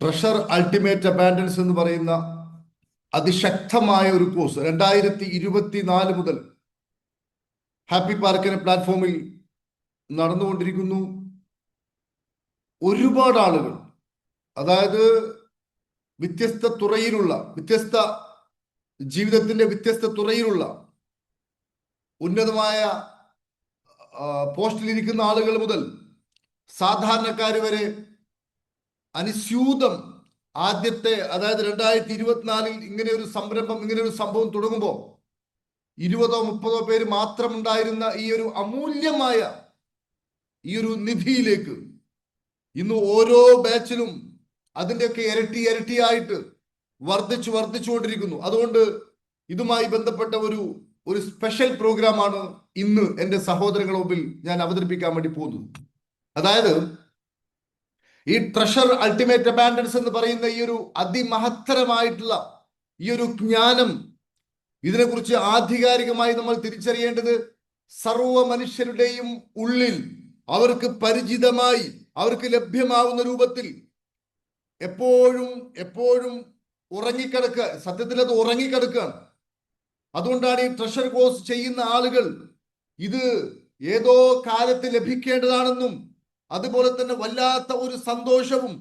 Treasure ultimate abandons എന്ന് പറയുന്ന അതിശക്തമായ ഒരു കോഴ്സ് 2024 മുതൽ ഹാപ്പി പാർക്കിന് പ്ലാറ്റ്ഫോമിൽ നടന്നുകൊണ്ടിരിക്കുന്നു. ഒരുപാട് ആളുകൾ, അതായത് വ്യത്യസ്ത തുറയിലുള്ള, വ്യത്യസ്ത ജീവിതത്തിന്റെ വ്യത്യസ്ത തുറയിലുള്ള ഉന്നതമായ പോസ്റ്റിലിരിക്കുന്ന ആളുകൾ മുതൽ സാധാരണക്കാർ വരെ അനുസ്യൂതം ആദ്യത്തെ, അതായത് 2024 ഇങ്ങനെ ഒരു സംരംഭം, ഇങ്ങനെ ഒരു സംഭവം തുടങ്ങുമ്പോൾ 20-30 പേര് മാത്രമുണ്ടായിരുന്ന ഈ ഒരു അമൂല്യമായ ഈ ഒരു നിധിയിലേക്ക് ഇന്ന് ഓരോ ബാച്ചിലും അതിൻ്റെയൊക്കെ ഇരട്ടിയായിട്ട് വർദ്ധിച്ചുകൊണ്ടിരിക്കുന്നു. അതുകൊണ്ട് ഇതുമായി ബന്ധപ്പെട്ട ഒരു സ്പെഷ്യൽ പ്രോഗ്രാമാണ് ഇന്ന് എൻ്റെ സഹോദരങ്ങളുടെ മുമ്പിൽ ഞാൻ അവതരിപ്പിക്കാൻ വേണ്ടി പോകുന്നത്. അതായത് ഈ ട്രഷർ അൾട്ടിമേറ്റ് അബാൻഡൻസ് എന്ന് പറയുന്ന ഈ ഒരു അതിമഹത്തരമായിട്ടുള്ള ഈ ഒരു ജ്ഞാനം, ഇതിനെക്കുറിച്ച് ആധികാരികമായി നമ്മൾ തിരിച്ചറിയേണ്ടത് സർവ മനുഷ്യരുടെയും ഉള്ളിൽ അവർക്ക് പരിചിതമായി, അവർക്ക് ലഭ്യമാവുന്ന രൂപത്തിൽ എപ്പോഴും ഉറങ്ങിക്കിടക്കുക. സത്യത്തിൽ അത് ഉറങ്ങിക്കിടക്കുകയാണ്. അതുകൊണ്ടാണ് ഈ ട്രഷർ കോഴ്സ് ചെയ്യുന്ന ആളുകൾ ഇത് ഏതോ കാലത്ത് ലഭിക്കേണ്ടതാണെന്നും അതുപോലെ തന്നെ വല്ലാത്ത ഒരു സന്തോഷവും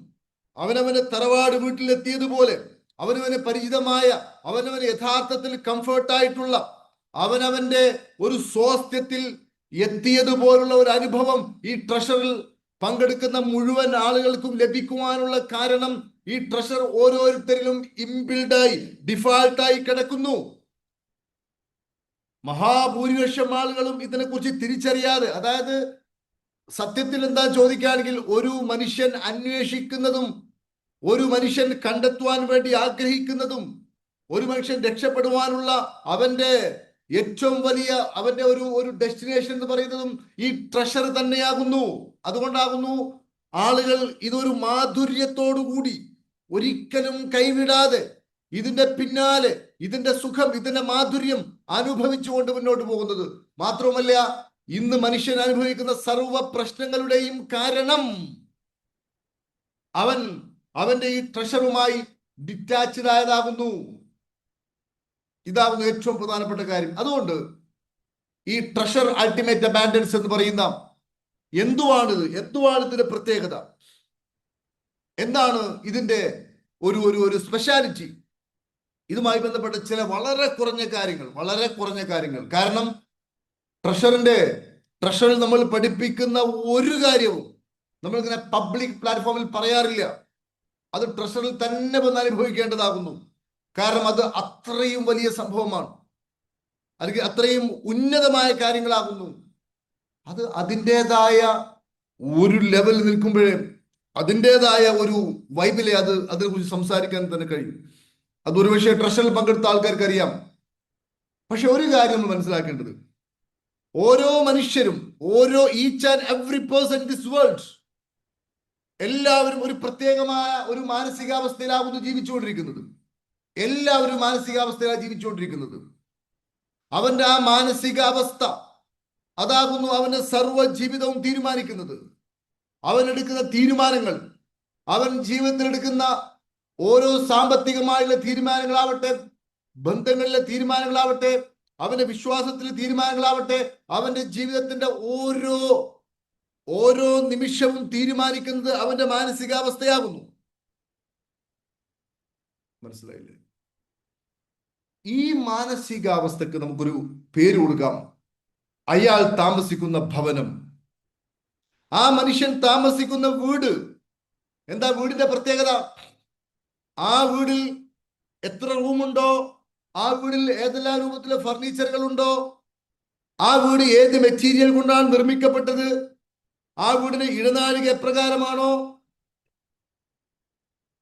അവനവന് തറവാട് വീട്ടിലെത്തിയതുപോലെ അവനവന് പരിചിതമായ, അവനവന് യഥാർത്ഥത്തിൽ കംഫർട്ടായിട്ടുള്ള, അവനവന്റെ ഒരു സ്വാസ്ഥ്യത്തിൽ എത്തിയതുപോലുള്ള ഒരു അനുഭവം ഈ ട്രഷറിൽ പങ്കെടുക്കുന്ന മുഴുവൻ ആളുകൾക്കും ലഭിക്കുവാനുള്ള കാരണം ഈ ട്രഷർ ഓരോരുത്തരിലും ഇൻബിൽഡായി, ഡിഫാൾട്ടായി കിടക്കുന്നു. മഹാഭൂരിപക്ഷം ആളുകളും ഇതിനെക്കുറിച്ച് തിരിച്ചറിയാതെ, അതായത് സത്യത്തിൽ എന്താ ചോദിക്കുകയാണെങ്കിൽ, ഒരു മനുഷ്യൻ അന്വേഷിക്കുന്നതും, ഒരു മനുഷ്യൻ കണ്ടെത്തുവാൻ വേണ്ടി ആഗ്രഹിക്കുന്നതും, ഒരു മനുഷ്യൻ രക്ഷപ്പെടുവാനുള്ള അവന്റെ ഏറ്റവും വലിയ അവന്റെ ഒരു ഡെസ്റ്റിനേഷൻ എന്ന് പറയുന്നതും ഈ ട്രഷർ തന്നെയാകുന്നു. അതുകൊണ്ടാകുന്നു ആളുകൾ ഇതൊരു മാധുര്യത്തോടുകൂടി ഒരിക്കലും കൈവിടാതെ ഇതിന്റെ പിന്നാലെ, ഇതിന്റെ സുഖം, ഇതിന്റെ മാധുര്യം അനുഭവിച്ചുകൊണ്ട് മുന്നോട്ട് പോകുന്നത്. മാത്രമല്ല, ഇന്ന് മനുഷ്യൻ അനുഭവിക്കുന്ന സർവ പ്രശ്നങ്ങളുടെയും കാരണം അവന്റെ ഈ ട്രഷറുമായി ഡിറ്റാച്ച്ഡ് ആയതാകുന്നു. ഇതാകുന്നു ഏറ്റവും പ്രധാനപ്പെട്ട കാര്യം. അതുകൊണ്ട് ഈ ട്രഷർ അൾട്ടിമേറ്റ് അബാൻഡൻസ് എന്ന് പറയുന്ന എന്തുവാണ് ഇതിന്റെ പ്രത്യേകത, എന്താണ് ഇതിന്റെ ഒരു സ്പെഷ്യാലിറ്റി? ഇതുമായി ബന്ധപ്പെട്ട ചില വളരെ കുറഞ്ഞ കാര്യങ്ങൾ. കാരണം ട്രഷറിൽ നമ്മൾ പഠിപ്പിക്കുന്ന ഒരു കാര്യവും നമ്മളിങ്ങനെ പബ്ലിക് പ്ലാറ്റ്ഫോമിൽ പറയാറില്ല. അത് ട്രഷറിൽ തന്നെ വന്ന് അനുഭവിക്കേണ്ടതാകുന്നു. കാരണം അത് അത്രയും വലിയ സംഭവമാണ്, അല്ലെങ്കിൽ അത്രയും ഉന്നതമായ കാര്യങ്ങളാകുന്നു. അത് അതിൻ്റെതായ ഒരു ലെവലിൽ നിൽക്കുമ്പോഴേ അതിൻ്റെതായ ഒരു വൈബിലെ അതിനെക്കുറിച്ച് സംസാരിക്കാൻ തന്നെ കഴിയും. അത് ഒരുപക്ഷെ ട്രഷറിൽ പങ്കെടുത്ത ആൾക്കാർക്ക് അറിയാം. പക്ഷെ ഒരു കാര്യം നമ്മൾ മനസ്സിലാക്കേണ്ടത്, ഓരോ മനുഷ്യരും, each and every person in this world, എല്ലാവരും ഒരു പ്രത്യേകമായ ഒരു മാനസികാവസ്ഥയിലാകുന്നു ജീവിച്ചുകൊണ്ടിരിക്കുന്നത്. എല്ലാവരും മാനസികാവസ്ഥയിലാണ് ജീവിച്ചുകൊണ്ടിരിക്കുന്നത്. അവന്റെ ആ മാനസികാവസ്ഥ അതാകുന്നു അവന്റെ സർവ്വ ജീവിതവും തീരുമാനിക്കുന്നത്. അവൻ എടുക്കുന്ന തീരുമാനങ്ങൾ, അവൻ ജീവിതത്തിൽ എടുക്കുന്ന ഓരോ സാമ്പത്തികമായുള്ള തീരുമാനങ്ങളാവട്ടെ, ബന്ധങ്ങളിലെ തീരുമാനങ്ങളാവട്ടെ, അവന്റെ വിശ്വാസത്തിലെ തീരുമാനങ്ങളാവട്ടെ, അവന്റെ ജീവിതത്തിന്റെ ഓരോ നിമിഷവും തീരുമാനിക്കുന്നത് അവന്റെ മാനസികാവസ്ഥയാകുന്നു. മനസ്സിലായില്ലേ? ഈ മാനസികാവസ്ഥക്ക് നമുക്കൊരു പേര് കൊടുക്കാം. അയാൾ താമസിക്കുന്ന ഭവനം, ആ മനുഷ്യൻ താമസിക്കുന്ന വീട്. എന്താ വീടിന്റെ പ്രത്യേകത? ആ വീടിൽ എത്ര റൂമുണ്ടോ, ആ വീടിൽ ഏതെല്ലാം രൂപത്തിലെ ഫർണിച്ചറുകൾ ഉണ്ടോ, ആ വീട് ഏത് മെറ്റീരിയൽ കൊണ്ടാണ് നിർമ്മിക്കപ്പെട്ടത്, ആ വീടിന് ഇടനാഴിക എപ്രകാരമാണോ.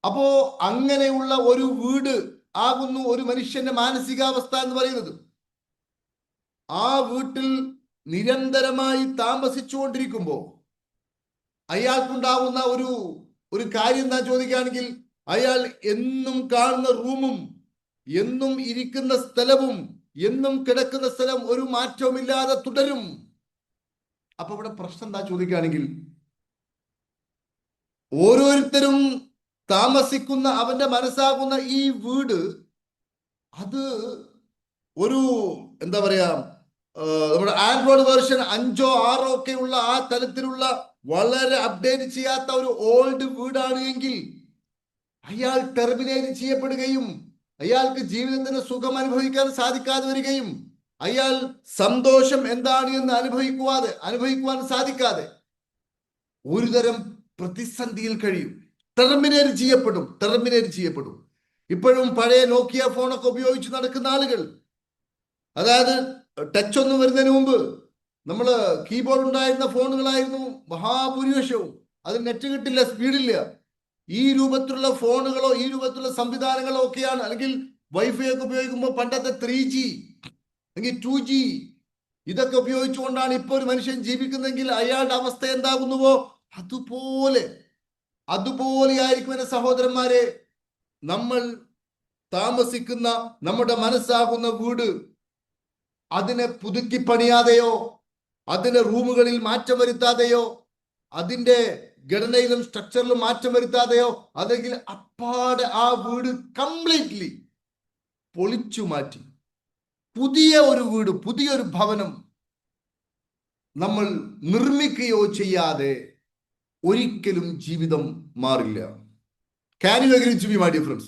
അപ്പോ അങ്ങനെയുള്ള ഒരു വീട് ആകുന്നു ഒരു മനുഷ്യന്റെ മാനസികാവസ്ഥ എന്ന് പറയുന്നത്. ആ വീട്ടിൽ നിരന്തരമായി താമസിച്ചുകൊണ്ടിരിക്കുമ്പോൾ അയാൾക്കുണ്ടാവുന്ന ഒരു കാര്യം എന്താ ചോദിക്കുകയാണെങ്കിൽ, അയാൾ എന്നും കാണുന്ന റൂമും, എന്നും ഇരിക്കുന്ന സ്ഥലവും, എന്നും കിടക്കുന്ന സ്ഥലം ഒരു മാറ്റവുമില്ലാതെ തുടരും. അപ്പൊ ഇവിടെ പ്രശ്നം എന്താ ചോദിക്കുകയാണെങ്കിൽ, ഓരോരുത്തരും താമസിക്കുന്ന അവന്റെ മനസ്സാകുന്ന ഈ വീട് അത് ഒരു എന്താ പറയാ നമ്മുടെ ആൻഡ്രോയിഡ് വേർഷൻ 5 or 6 ഒക്കെ ഉള്ള ആ തരത്തിലുള്ള വളരെ അപ്ഡേറ്റ് ചെയ്യാത്ത ഒരു ഓൾഡ് വീടാണ് എങ്കിൽ അയാൾ ടെർമിനേറ്റ് ചെയ്യപ്പെടുകയും അയാൾക്ക് ജീവിതത്തിന് സുഖം അനുഭവിക്കാൻ സാധിക്കാതെ വരികയും അയാൾ സന്തോഷം എന്താണ് എന്ന് അനുഭവിക്കുവാൻ സാധിക്കാതെ ഒരുതരം പ്രതിസന്ധിയിൽ കഴിയും. ടെർമിനേറ്റ് ചെയ്യപ്പെടും. ഇപ്പോഴും പഴയ നോക്കിയ ഫോണൊക്കെ ഉപയോഗിച്ച് നടക്കുന്ന ആളുകൾ, അതായത് ടച്ച് ഒന്നും വരുന്നതിന് മുമ്പ് നമ്മൾ കീബോർഡ് ഉണ്ടായിരുന്ന ഫോണുകളായിരുന്നു മഹാഭൂരിപക്ഷവും. അത് നെറ്റ് കിട്ടില്ല, സ്പീഡില്ല. ഈ രൂപത്തിലുള്ള ഫോണുകളോ ഈ രൂപത്തിലുള്ള സംവിധാനങ്ങളോ ഒക്കെയാണ്, അല്ലെങ്കിൽ വൈഫൈ ഒക്കെ ഉപയോഗിക്കുമ്പോൾ പണ്ടത്തെ 3G അല്ലെങ്കിൽ 2G ഇതൊക്കെ ഉപയോഗിച്ചുകൊണ്ടാണ് ഇപ്പോൾ ഒരു മനുഷ്യൻ ജീവിക്കുന്നതെങ്കിൽ അയാളുടെ അവസ്ഥ എന്താകുന്നുവോ അതുപോലെ ആയിരിക്കും എന്റെ സഹോദരന്മാരെ നമ്മൾ താമസിക്കുന്ന നമ്മുടെ മനസ്സാകുന്ന വീട്. അതിനെ പുതുക്കി പണിയാതെയോ അതിന്റെ റൂമുകളിൽ മാറ്റം വരുത്താതെയോ അതിന്റെ ഘടനയിലും സ്ട്രക്ചറിലും മാറ്റം വരുത്താതെയോ അല്ലെങ്കിൽ അപ്പാടെ ആ വീട് കംപ്ലീറ്റ്ലി പൊളിച്ചു മാറ്റി പുതിയ ഒരു വീട്, പുതിയൊരു ഭവനം നമ്മൾ നിർമ്മിക്കുകയോ ചെയ്യാതെ ഒരിക്കലും ജീവിതം മാറില്ല. Can you agree to me, my dear friends?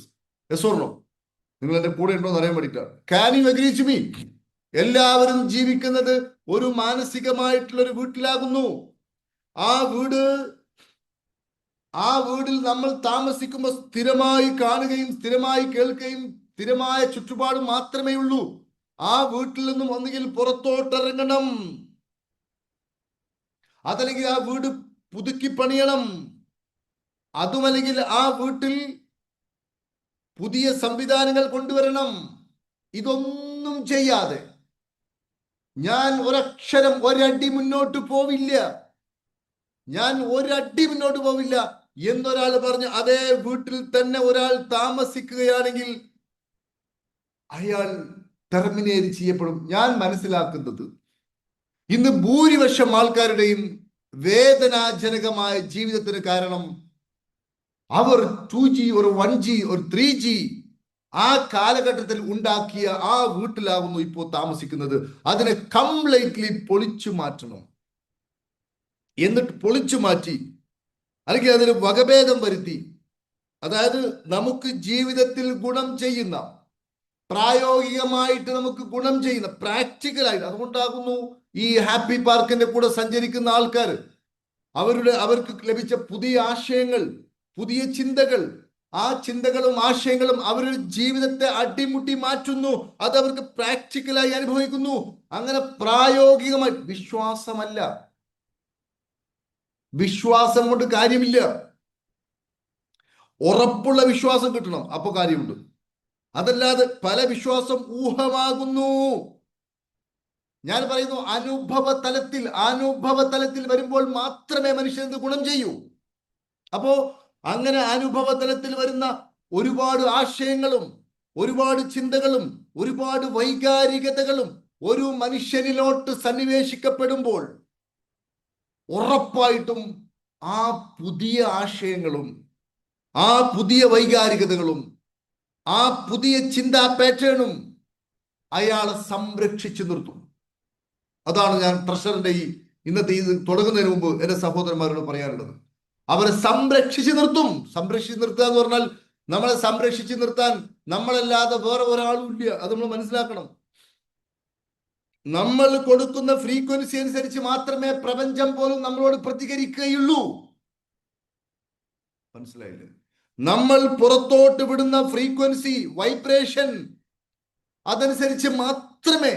Yes or no? നിങ്ങൾ എന്റെ കൂടെ ഉണ്ടോ എന്ന് അറിയാൻ വേണ്ടിയിട്ടാണ്. Can you agree to me? എല്ലാവരും ജീവിക്കുന്നത് ഒരു മാനസികമായിട്ടുള്ള ഒരു വീട്ടിലാകുന്നു. ആ വീടിൽ നമ്മൾ താമസിക്കുമ്പോൾ സ്ഥിരമായി കാണുകയും സ്ഥിരമായി കേൾക്കുകയും സ്ഥിരമായ ചുറ്റുപാടും മാത്രമേ ഉള്ളൂ. ആ വീട്ടിൽ നിന്നും ഒന്നുകിൽ പുറത്തോട്ടിറങ്ങണം, അതല്ലെങ്കിൽ ആ വീട് പുതുക്കി പണിയണം, അതുമല്ലെങ്കിൽ ആ വീട്ടിൽ പുതിയ സംവിധാനങ്ങൾ കൊണ്ടുവരണം. ഇതൊന്നും ചെയ്യാതെ ഞാൻ ഒരടി മുന്നോട്ട് പോവില്ല എന്നൊരാൾ പറഞ്ഞ് അതേ വീട്ടിൽ തന്നെ ഒരാൾ താമസിക്കുകയാണെങ്കിൽ അയാൾ ടെർമിനേറ്റ് ചെയ്യപ്പെടും. ഞാൻ മനസ്സിലാക്കുന്നത് ഇന്ന് ഭൂരിപക്ഷം ആൾക്കാരുടെയും വേദനാജനകമായ ജീവിതത്തിന് കാരണം അവർ 2G ഒരു 1G ഒരു 3G ആ കാലഘട്ടത്തിൽ ഉണ്ടാക്കിയ ആ വീട്ടിലാകുന്നു ഇപ്പോൾ താമസിക്കുന്നത്. അതിനെ കംപ്ലീറ്റ്ലി പൊളിച്ചു മാറ്റണം. എന്നിട്ട് പൊളിച്ചു മാറ്റി അല്ലെങ്കിൽ അതിന് വകഭേദം വരുത്തി, അതായത് നമുക്ക് ജീവിതത്തിൽ ഗുണം ചെയ്യുന്ന, പ്രായോഗികമായിട്ട് നമുക്ക് ഗുണം ചെയ്യുന്ന, പ്രാക്ടിക്കലായിട്ട്. അതുകൊണ്ടാകുന്നു ഈ ഹാപ്പി പാർക്കിന്റെ കൂടെ സഞ്ചരിക്കുന്ന ആൾക്കാർ അവർക്ക് ലഭിച്ച പുതിയ ആശയങ്ങൾ, പുതിയ ചിന്തകൾ, ആ ചിന്തകളും ആശയങ്ങളും അവരുടെ ജീവിതത്തെ അടിമുട്ടി മാറ്റുന്നു. അത് അവർക്ക് പ്രാക്ടിക്കലായി അനുഭവിക്കുന്നു. അങ്ങനെ പ്രായോഗികമായി വിശ്വാസം കൊണ്ട് കാര്യമില്ല. ഉറപ്പുള്ള വിശ്വാസം കിട്ടണം, അപ്പൊ കാര്യമുണ്ട്. അതല്ലാതെ പല വിശ്വാസം ഊഹമാകുന്നു. ഞാൻ പറയുന്നു അനുഭവ തലത്തിൽ വരുമ്പോൾ മാത്രമേ മനുഷ്യന് ഗുണം ചെയ്യൂ. അപ്പോ അങ്ങനെ അനുഭവ തലത്തിൽ വരുന്ന ഒരുപാട് ആശയങ്ങളും ഒരുപാട് ചിന്തകളും ഒരുപാട് വൈകാരികതകളും ഒരു മനുഷ്യനിലോട്ട് സന്നിവേശിക്കപ്പെടുമ്പോൾ ഉറപ്പായിട്ടും ആ പുതിയ ആശയങ്ങളും ആ പുതിയ വൈകാരികതകളും ആ പുതിയ ചിന്താ പാറ്റേണും അയാളെ സംരക്ഷിച്ചു നിർത്തും. അതാണ് ഞാൻ ട്രഷറിന്റെ ഇന്നത്തെ ഇത് തുടങ്ങുന്നതിന് മുമ്പ് എന്റെ സഹോദരന്മാരോട് പറയാനുള്ളത്. അവരെ സംരക്ഷിച്ചു നിർത്തും. സംരക്ഷിച്ചു നിർത്തുക എന്ന് പറഞ്ഞാൽ നമ്മളെ സംരക്ഷിച്ചു നിർത്താൻ നമ്മളല്ലാതെ വേറെ ഒരാളും ഇല്ല. അത് നമ്മൾ മനസ്സിലാക്കണം. നമ്മൾ കൊടുക്കുന്ന ഫ്രീക്വൻസി അനുസരിച്ച് മാത്രമേ പ്രപഞ്ചം പോലും നമ്മളോട് പ്രതികരിക്കുകയുള്ളൂ. മനസ്സിലായില്ലേ? നമ്മൾ പുറത്തോട്ട് വിടുന്ന ഫ്രീക്വൻസി, വൈബ്രേഷൻ, അതനുസരിച്ച് മാത്രമേ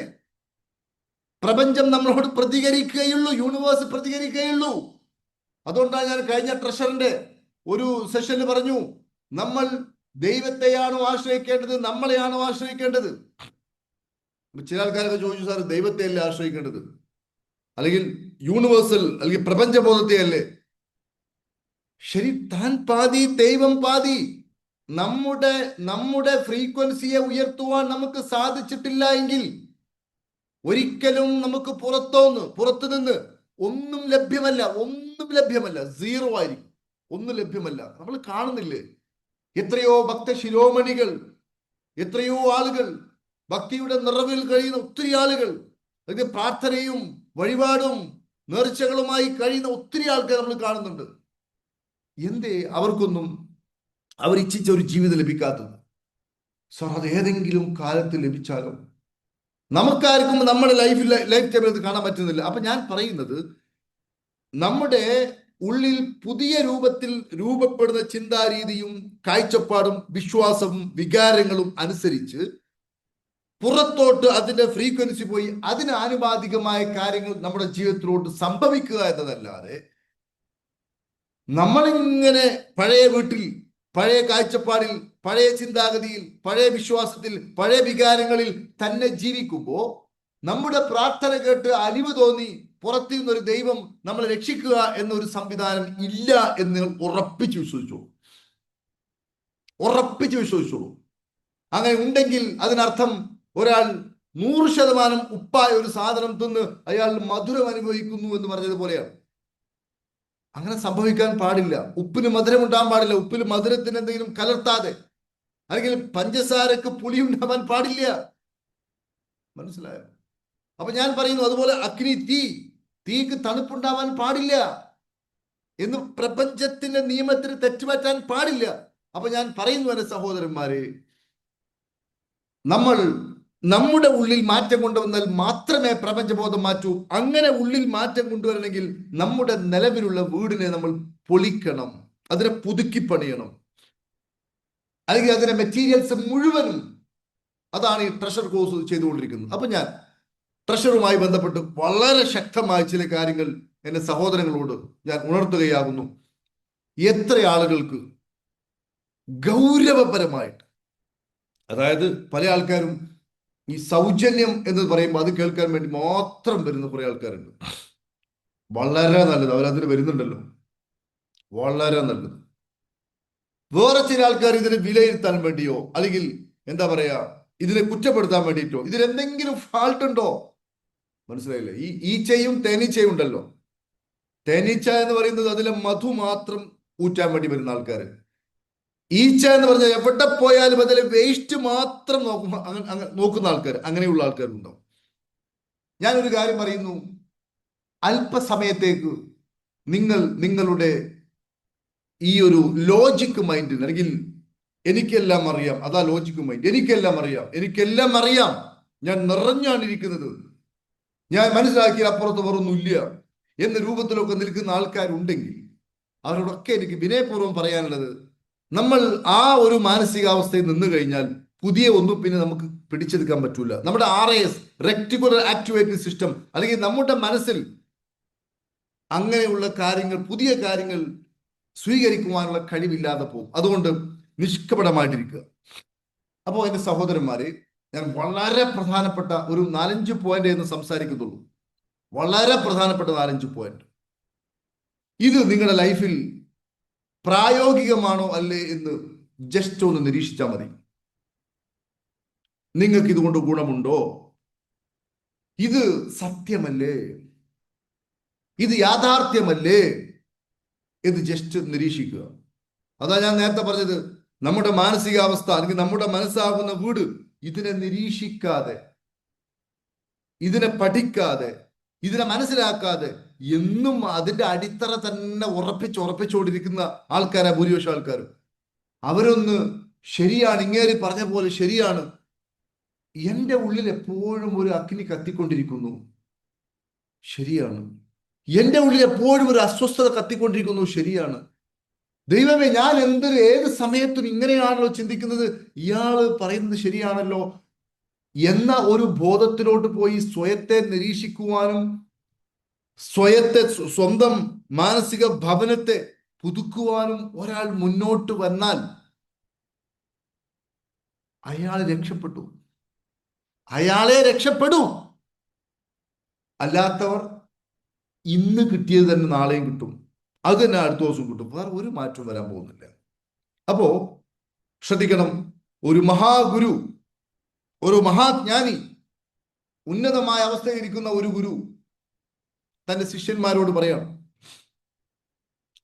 പ്രപഞ്ചം നമ്മളോട് പ്രതികരിക്കുകയുള്ളൂ, യൂണിവേഴ്സ് പ്രതികരിക്കുകയുള്ളൂ. അതുകൊണ്ടാണ് ഞാൻ കഴിഞ്ഞ ട്രഷറിന്റെ ഒരു സെഷനിൽ പറഞ്ഞു, നമ്മൾ ദൈവത്തെയാണോ ആശ്രയിക്കേണ്ടത്, നമ്മളെയാണോ ആശ്രയിക്കേണ്ടത്? ചില ആൾക്കാരൊക്കെ ചോദിച്ചു, സാർ ദൈവത്തെ അല്ലേ ആശ്രയിക്കേണ്ടത്, അല്ലെങ്കിൽ യൂണിവേഴ്സൽ അല്ലെങ്കിൽ പ്രപഞ്ചബോധത്തെ അല്ലേ? ശരി, താൻ പാതി ദൈവം പാതി. നമ്മുടെ ഫ്രീക്വൻസിയെ ഉയർത്തുവാൻ നമുക്ക് സാധിച്ചിട്ടില്ല എങ്കിൽ ഒരിക്കലും നമുക്ക് പുറത്തുനിന്ന് ഒന്നും ലഭ്യമല്ല. സീറോ ആയിരിക്കും. ഒന്നും ലഭ്യമല്ല. നമ്മൾ കാണുന്നില്ലേ എത്രയോ ഭക്ത ശിരോമണികൾ, എത്രയോ ആളുകൾ, ഭക്തിയുടെ നിറവിൽ കഴിയുന്ന ഒത്തിരി ആളുകൾ, അതായത് പ്രാർത്ഥനയും വഴിപാടും നേർച്ചകളുമായി കഴിയുന്ന ഒത്തിരി ആൾക്കാർ നമ്മൾ കാണുന്നുണ്ട്. എന്തേ അവർക്കൊന്നും അവർ ഇച്ഛിച്ച ഒരു ജീവിതം ലഭിക്കാത്തത്? സാർ, അത് ഏതെങ്കിലും കാലത്ത് ലഭിച്ചാലും നമുക്കാർക്കും നമ്മുടെ ലൈഫ് ടൈമിൽ അത് കാണാൻ പറ്റുന്നില്ല. അപ്പൊ ഞാൻ പറയുന്നത്, നമ്മുടെ ഉള്ളിൽ പുതിയ രൂപത്തിൽ രൂപപ്പെടുന്ന ചിന്താരീതിയും കാഴ്ചപ്പാടും വിശ്വാസവും വികാരങ്ങളും അനുസരിച്ച് പുറത്തോട്ട് അതിന്റെ ഫ്രീക്വൻസി പോയി അതിന് ആനുപാതികമായ കാര്യങ്ങൾ നമ്മുടെ ജീവിതത്തിലോട്ട് സംഭവിക്കുക എന്നതല്ലാതെ നമ്മളിങ്ങനെ പഴയ വീട്ടിൽ, പഴയ കാഴ്ചപ്പാടിൽ, പഴയ ചിന്താഗതിയിൽ, പഴയ വിശ്വാസത്തിൽ, പഴയ വികാരങ്ങളിൽ തന്നെ ജീവിക്കുമ്പോൾ നമ്മുടെ പ്രാർത്ഥന കേട്ട് അലിവ് തോന്നി പുറത്തു നിന്നൊരു ദൈവം നമ്മളെ രക്ഷിക്കുക എന്നൊരു സംവിധാനം ഇല്ല എന്ന് ഉറപ്പിച്ചു വിശ്വസിച്ചോളൂ. അങ്ങനെ ഉണ്ടെങ്കിൽ അതിനർത്ഥം ഒരാൾ 100% ഉപ്പായ ഒരു സാധനം തിന്ന് അയാൾ മധുരം അനുഭവിക്കുന്നു എന്ന് പറഞ്ഞതുപോലെയാണ്. അങ്ങനെ സംഭവിക്കാൻ പാടില്ല. ഉപ്പിന് മധുരം ഉണ്ടാകാൻ പാടില്ല. ഉപ്പിൽ മധുരത്തിന് എന്തെങ്കിലും കലർത്താതെ, അല്ലെങ്കിൽ പഞ്ചസാരക്ക് പുളി ഉണ്ടാവാൻ പാടില്ല. മനസ്സിലായോ? അപ്പൊ ഞാൻ പറയുന്നു, അതുപോലെ അഗ്നി, തീക്ക് തണുപ്പുണ്ടാവാൻ പാടില്ല എന്ന് പ്രപഞ്ചത്തിന്റെ നിയമത്തിന് തെറ്റുപറ്റാൻ പാടില്ല. അപ്പൊ ഞാൻ പറയുന്നു എന്റെ സഹോദരന്മാരെ, നമ്മൾ നമ്മുടെ ഉള്ളിൽ മാറ്റം കൊണ്ടുവന്നാൽ മാത്രമേ പ്രപഞ്ചബോധം മാറ്റൂ. അങ്ങനെ ഉള്ളിൽ മാറ്റം കൊണ്ടുവരണമെങ്കിൽ നമ്മുടെ നിലവിലുള്ള വീടിനെ നമ്മൾ പൊളിക്കണം, അതിനെ പുതുക്കി പണിയണം, അല്ലെങ്കിൽ അതിന്റെ മെറ്റീരിയൽസ് മുഴുവനും. അതാണ് ഈ ട്രഷർ കോഴ്സ് ചെയ്തുകൊണ്ടിരിക്കുന്നത്. അപ്പൊ ഞാൻ ട്രഷറുമായി ബന്ധപ്പെട്ട് വളരെ ശക്തമായ ചില കാര്യങ്ങൾ എന്റെ സഹോദരങ്ങളോട് ഞാൻ ഉണർത്തുകയാകുന്നു. എത്ര ആളുകൾക്ക് ഗൗരവപരമായിട്ട്, അതായത് പല ആൾക്കാരും ഈ സൗജന്യം എന്ന് പറയുമ്പോൾ അത് കേൾക്കാൻ വേണ്ടി മാത്രം വരുന്ന കുറെ ആൾക്കാരുണ്ട്. വളരെ നല്ലത്, അവരതിന് വരുന്നുണ്ടല്ലോ, വളരെ നല്ലത്. വേറെ ചില ആൾക്കാർ ഇതിനെ വിലയിരുത്താൻ വേണ്ടിയോ, അല്ലെങ്കിൽ എന്താ പറയാ, ഇതിനെ കുറ്റപ്പെടുത്താൻ വേണ്ടിയിട്ടോ, ഇതിലെന്തെങ്കിലും ഫാൾട്ട് ഉണ്ടോ, മനസ്സിലായില്ലേ? ഈ ഈച്ചയും തേനീച്ചയും ഉണ്ടല്ലോ. തേനീച്ച എന്ന് പറയുന്നത് അതിലെ മധു മാത്രം ഊറ്റാൻ വേണ്ടി വരുന്ന ആൾക്കാര്. ഈച്ച എന്ന് പറഞ്ഞാൽ എവിടെ പോയാലും അതിലെ വേസ്റ്റ് മാത്രം നോക്കുന്ന ആൾക്കാർ, അങ്ങനെയുള്ള ആൾക്കാരുണ്ടാവും. ഞാനൊരു കാര്യം പറയുന്നു, അല്പസമയത്തേക്ക് നിങ്ങളുടെ ഈ ഒരു ലോജിക് മൈൻഡ്, അല്ലെങ്കിൽ എനിക്കെല്ലാം അറിയാം, അതാ ലോജിക് മൈൻഡ്, എനിക്കെല്ലാം അറിയാം, ഞാൻ നിറഞ്ഞാണ് ഇരിക്കുന്നത്, ഞാൻ മനസ്സിലാക്കിയ അപ്പുറത്ത് വേറൊന്നുമില്ല എന്ന രൂപത്തിലൊക്കെ നിൽക്കുന്ന ആൾക്കാരുണ്ടെങ്കിൽ അവരോടൊക്കെ എനിക്ക് വിനയപൂർവ്വം പറയാനുള്ളത്, നമ്മൾ ആ ഒരു മാനസികാവസ്ഥയിൽ നിന്ന് കഴിഞ്ഞാൽ പുതിയ ഒന്നും പിന്നെ നമുക്ക് പിടിച്ചെടുക്കാൻ പറ്റൂല. നമ്മുടെ RAS, റെക്ടിക്കുലർ ആക്ടിവേറ്റിംഗ് സിസ്റ്റം, അല്ലെങ്കിൽ നമ്മുടെ മനസ്സിൽ അങ്ങനെയുള്ള കാര്യങ്ങൾ, പുതിയ കാര്യങ്ങൾ സ്വീകരിക്കുവാനുള്ള കഴിവില്ലാതെ പോകും. അതുകൊണ്ട് നിഷ്കപടമായിട്ടിരിക്കുക. അപ്പോൾ എന്റെ സഹോദരന്മാരെ, ഞാൻ വളരെ പ്രധാനപ്പെട്ട ഒരു 4-5 പോയിന്റ് എന്ന് സംസാരിക്കുന്നുള്ളൂ. വളരെ പ്രധാനപ്പെട്ട 4-5 പോയിന്റ്. ഇത് നിങ്ങളുടെ ലൈഫിൽ പ്രായോഗികമാണോ അല്ലേ എന്ന് ജസ്റ്റ് ഒന്ന് നിരീക്ഷിച്ചാൽ മതി. നിങ്ങൾക്ക് ഇതുകൊണ്ട് ഗുണമുണ്ടോ? ഇത് സത്യമല്ലേ? ഇത് യാഥാർത്ഥ്യമല്ലേ എന്ന് ജസ്റ്റ് നിരീക്ഷിക്കുക. അതാ ഞാൻ നേരത്തെ പറഞ്ഞത്, നമ്മുടെ മാനസികാവസ്ഥ, അല്ലെങ്കിൽ നമ്മുടെ മനസ്സാകുന്ന വീട്, ഇതിനെ നിരീക്ഷിക്കാതെ, ഇതിനെ പഠിക്കാതെ, ഇതിനെ മനസ്സിലാക്കാതെ എന്നും അതിന്റെ അടിത്തറ തന്നെ ഉറപ്പിച്ചുകൊണ്ടിരിക്കുന്ന ആൾക്കാരാ ഭൂരിപക്ഷം ആൾക്കാരും. അവരൊന്ന് ശരിയാണ്, ഇങ്ങേരി പറഞ്ഞ പോലെ ശരിയാണ്, എൻ്റെ ഉള്ളിൽ എപ്പോഴും ഒരു അഗ്നി കത്തിക്കൊണ്ടിരിക്കുന്നു, ശരിയാണ്, എൻ്റെ ഉള്ളിൽ എപ്പോഴും ഒരു അസ്വസ്ഥത കത്തിക്കൊണ്ടിരിക്കുന്നു, ശരിയാണ്, ദൈവമേ ഞാൻ ഏത് സമയത്തും ഇങ്ങനെയാണല്ലോ ചിന്തിക്കുന്നത്, ഇയാള് പറയുന്നത് ശരിയാണല്ലോ എന്ന ഒരു ബോധത്തിലോട്ട് പോയി സ്വയത്തെ നിരീക്ഷിക്കുവാനും സ്വന്തം മാനസിക ഭവനത്തെ പുതുക്കുവാനും ഒരാൾ മുന്നോട്ട് വന്നാൽ അയാളെ രക്ഷപ്പെടൂ. അല്ലാത്തവർ ഇന്ന് കിട്ടിയത് തന്നെ നാളെയും കിട്ടും, അത് തന്നെ അടുത്ത ദിവസം കിട്ടും, വേറെ ഒരു മാറ്റവും വരാൻ പോകുന്നില്ല. അപ്പോ ശ്രദ്ധിക്കണം, ഒരു മഹാഗുരു, ഒരു മഹാജ്ഞാനി, ഉന്നതമായ അവസ്ഥയിൽ ഇരിക്കുന്ന ഒരു ഗുരു തന്റെ ശിഷ്യന്മാരോട് പറയണം,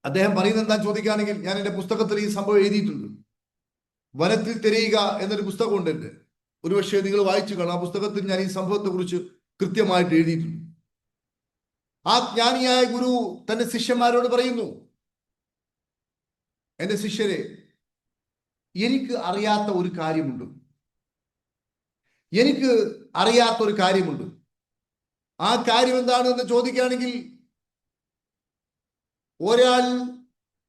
അദ്ദേഹം പറയുന്നത് എന്താ ചോദിക്കുകയാണെങ്കിൽ, ഞാൻ എൻ്റെ പുസ്തകത്തിൽ ഈ സംഭവം എഴുതിയിട്ടുണ്ട്. വനത്തിൽ തിരയുക എന്നൊരു പുസ്തകമുണ്ട് എൻ്റെ. ഒരുപക്ഷെ നിങ്ങൾ വായിച്ചു കാണും. ആ പുസ്തകത്തിൽ ഞാൻ ഈ സംഭവത്തെ കുറിച്ച് കൃത്യമായിട്ട് എഴുതിയിട്ടുണ്ട്. ആ ജ്ഞാനിയായ ഗുരു തന്റെ ശിഷ്യന്മാരോട് പറയുന്നു, എൻ്റെ ശിഷ്യരെ, എനിക്ക് അറിയാത്ത ഒരു കാര്യമുണ്ട്. എനിക്ക് അറിയാത്ത ഒരു കാര്യമുണ്ട്. ആ കാര്യം എന്താണ് എന്ന് ചോദിക്കുകയാണെങ്കിൽ, ഒരാൾ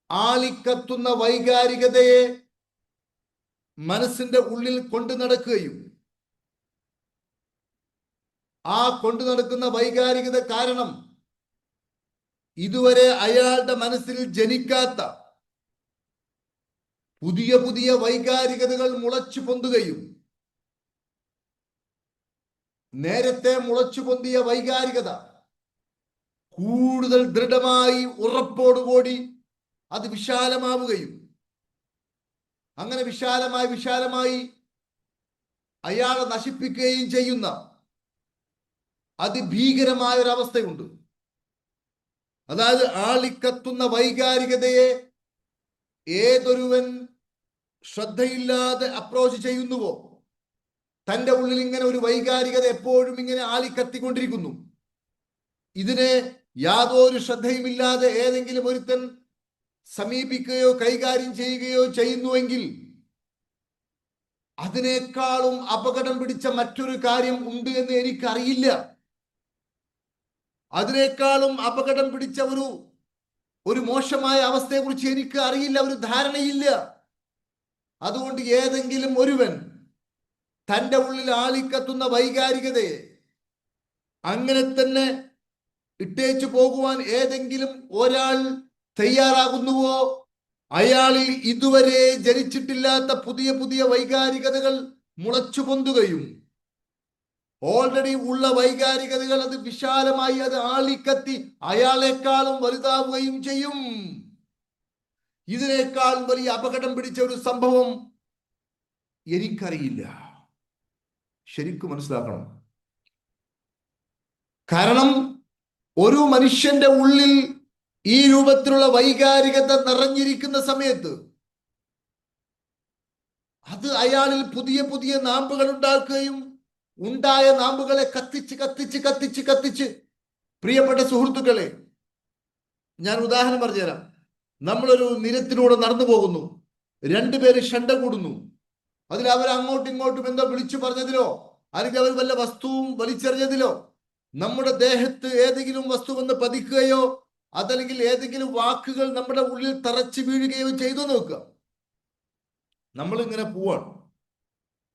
ആളിക്കത്തുന്ന വൈകാരികതയെ മനസ്സിന്റെ ഉള്ളിൽ കൊണ്ടു നടക്കുകയും ആ കൊണ്ടു നടക്കുന്ന വൈകാരികത കാരണം ഇതുവരെ അയാളുടെ മനസ്സിൽ ജനിക്കാത്ത പുതിയ പുതിയ വൈകാരികതകൾ മുളച്ചു പൊന്തുകയും നേരത്തെ മുളച്ചു പൊന്തിയ വൈകാരികത കൂടുതൽ ദൃഢമായി ഉറപ്പോടുകൂടി അത് വിശാലമാവുകയും അങ്ങനെ വിശാലമായി അയാളെ നശിപ്പിക്കുകയും ചെയ്യുന്ന അതിഭീകരമായ ഒരു അവസ്ഥയുണ്ട്. അതായത് ആളിക്കത്തുന്ന വൈകാരികതയെ ഏതൊരുവൻ ശ്രദ്ധയില്ലാതെ അപ്രോച്ച് ചെയ്യുന്നുവോ, തന്റെ ഉള്ളിൽ ഇങ്ങനെ ഒരു വൈകാരികത എപ്പോഴും ഇങ്ങനെ ആളിക്കത്തിക്കൊണ്ടിരിക്കുന്നു. ഇതിനെ യാതൊരു ശ്രദ്ധയുമില്ലാതെ ഏതെങ്കിലും ഒരുത്തൻ സമീപിക്കുകയോ കൈകാര്യം ചെയ്യുകയോ ചെയ്യുന്നുവെങ്കിൽ അതിനേക്കാളും അപകടം പിടിച്ച മറ്റൊരു കാര്യം ഉണ്ട് എന്ന് എനിക്കറിയില്ല. അതിനേക്കാളും അപകടം പിടിച്ച ഒരു മോശമായ അവസ്ഥയെക്കുറിച്ച് എനിക്ക് അറിയില്ല, ഒരു ധാരണയില്ല. അതുകൊണ്ട് ഏതെങ്കിലും ഒരുവൻ തൻ്റെ ഉള്ളിൽ ആളിക്കത്തുന്ന വൈകാരികതയെ അങ്ങനെ തന്നെ ഇട്ടേച്ചു പോകുവാൻ ഏതെങ്കിലും ഒരാൾ തയ്യാറാകുന്നുവോ, അയാളിൽ ഇതുവരെ ജനിച്ചിട്ടില്ലാത്ത പുതിയ പുതിയ വൈകാരികതകൾ മുളച്ചു പൊന്തുകയും ഓൾറെഡി ഉള്ള വൈകാരികതകൾ അത് വിശാലമായി അത് ആളിക്കത്തി അയാളെക്കാളും വലുതാവുകയും ചെയ്യും. ഇതിനേക്കാൾ വലിയ അപകടം പിടിച്ച ഒരു സംഭവം എനിക്കറിയില്ല. ശരിക്കും മനസ്സിലാക്കണം. കാരണം ഒരു മനുഷ്യന്റെ ഉള്ളിൽ ഈ രൂപത്തിലുള്ള വൈകാരികത നിറഞ്ഞിരിക്കുന്ന സമയത്ത് അത് അയാളിൽ പുതിയ പുതിയ നാമ്പുകൾ ഉണ്ടാക്കുകയും ഉണ്ടായ നാമ്പുകളെ കത്തിച്ച് പ്രിയപ്പെട്ട സുഹൃത്തുക്കളെ, ഞാൻ ഉദാഹരണം പറഞ്ഞുതരാം. നമ്മളൊരു നിരത്തിലൂടെ നടന്നു പോകുന്നു, രണ്ടുപേര് ഷണ്ട കൂടുന്നു. അതിൽ അവർ അങ്ങോട്ടും ഇങ്ങോട്ടും എന്തോ വിളിച്ചു പറഞ്ഞതിലോ അല്ലെങ്കിൽ അവർ വല്ല വസ്തുവും വലിച്ചെറിഞ്ഞതിലോ നമ്മുടെ ദേഹത്ത് ഏതെങ്കിലും വസ്തു വന്ന് പതിക്കുകയോ അതല്ലെങ്കിൽ ഏതെങ്കിലും വാക്കുകൾ നമ്മുടെ ഉള്ളിൽ തറച്ചു വീഴുകയോ ചെയ്തു നോക്കുക. നമ്മളിങ്ങനെ പോവാണ്,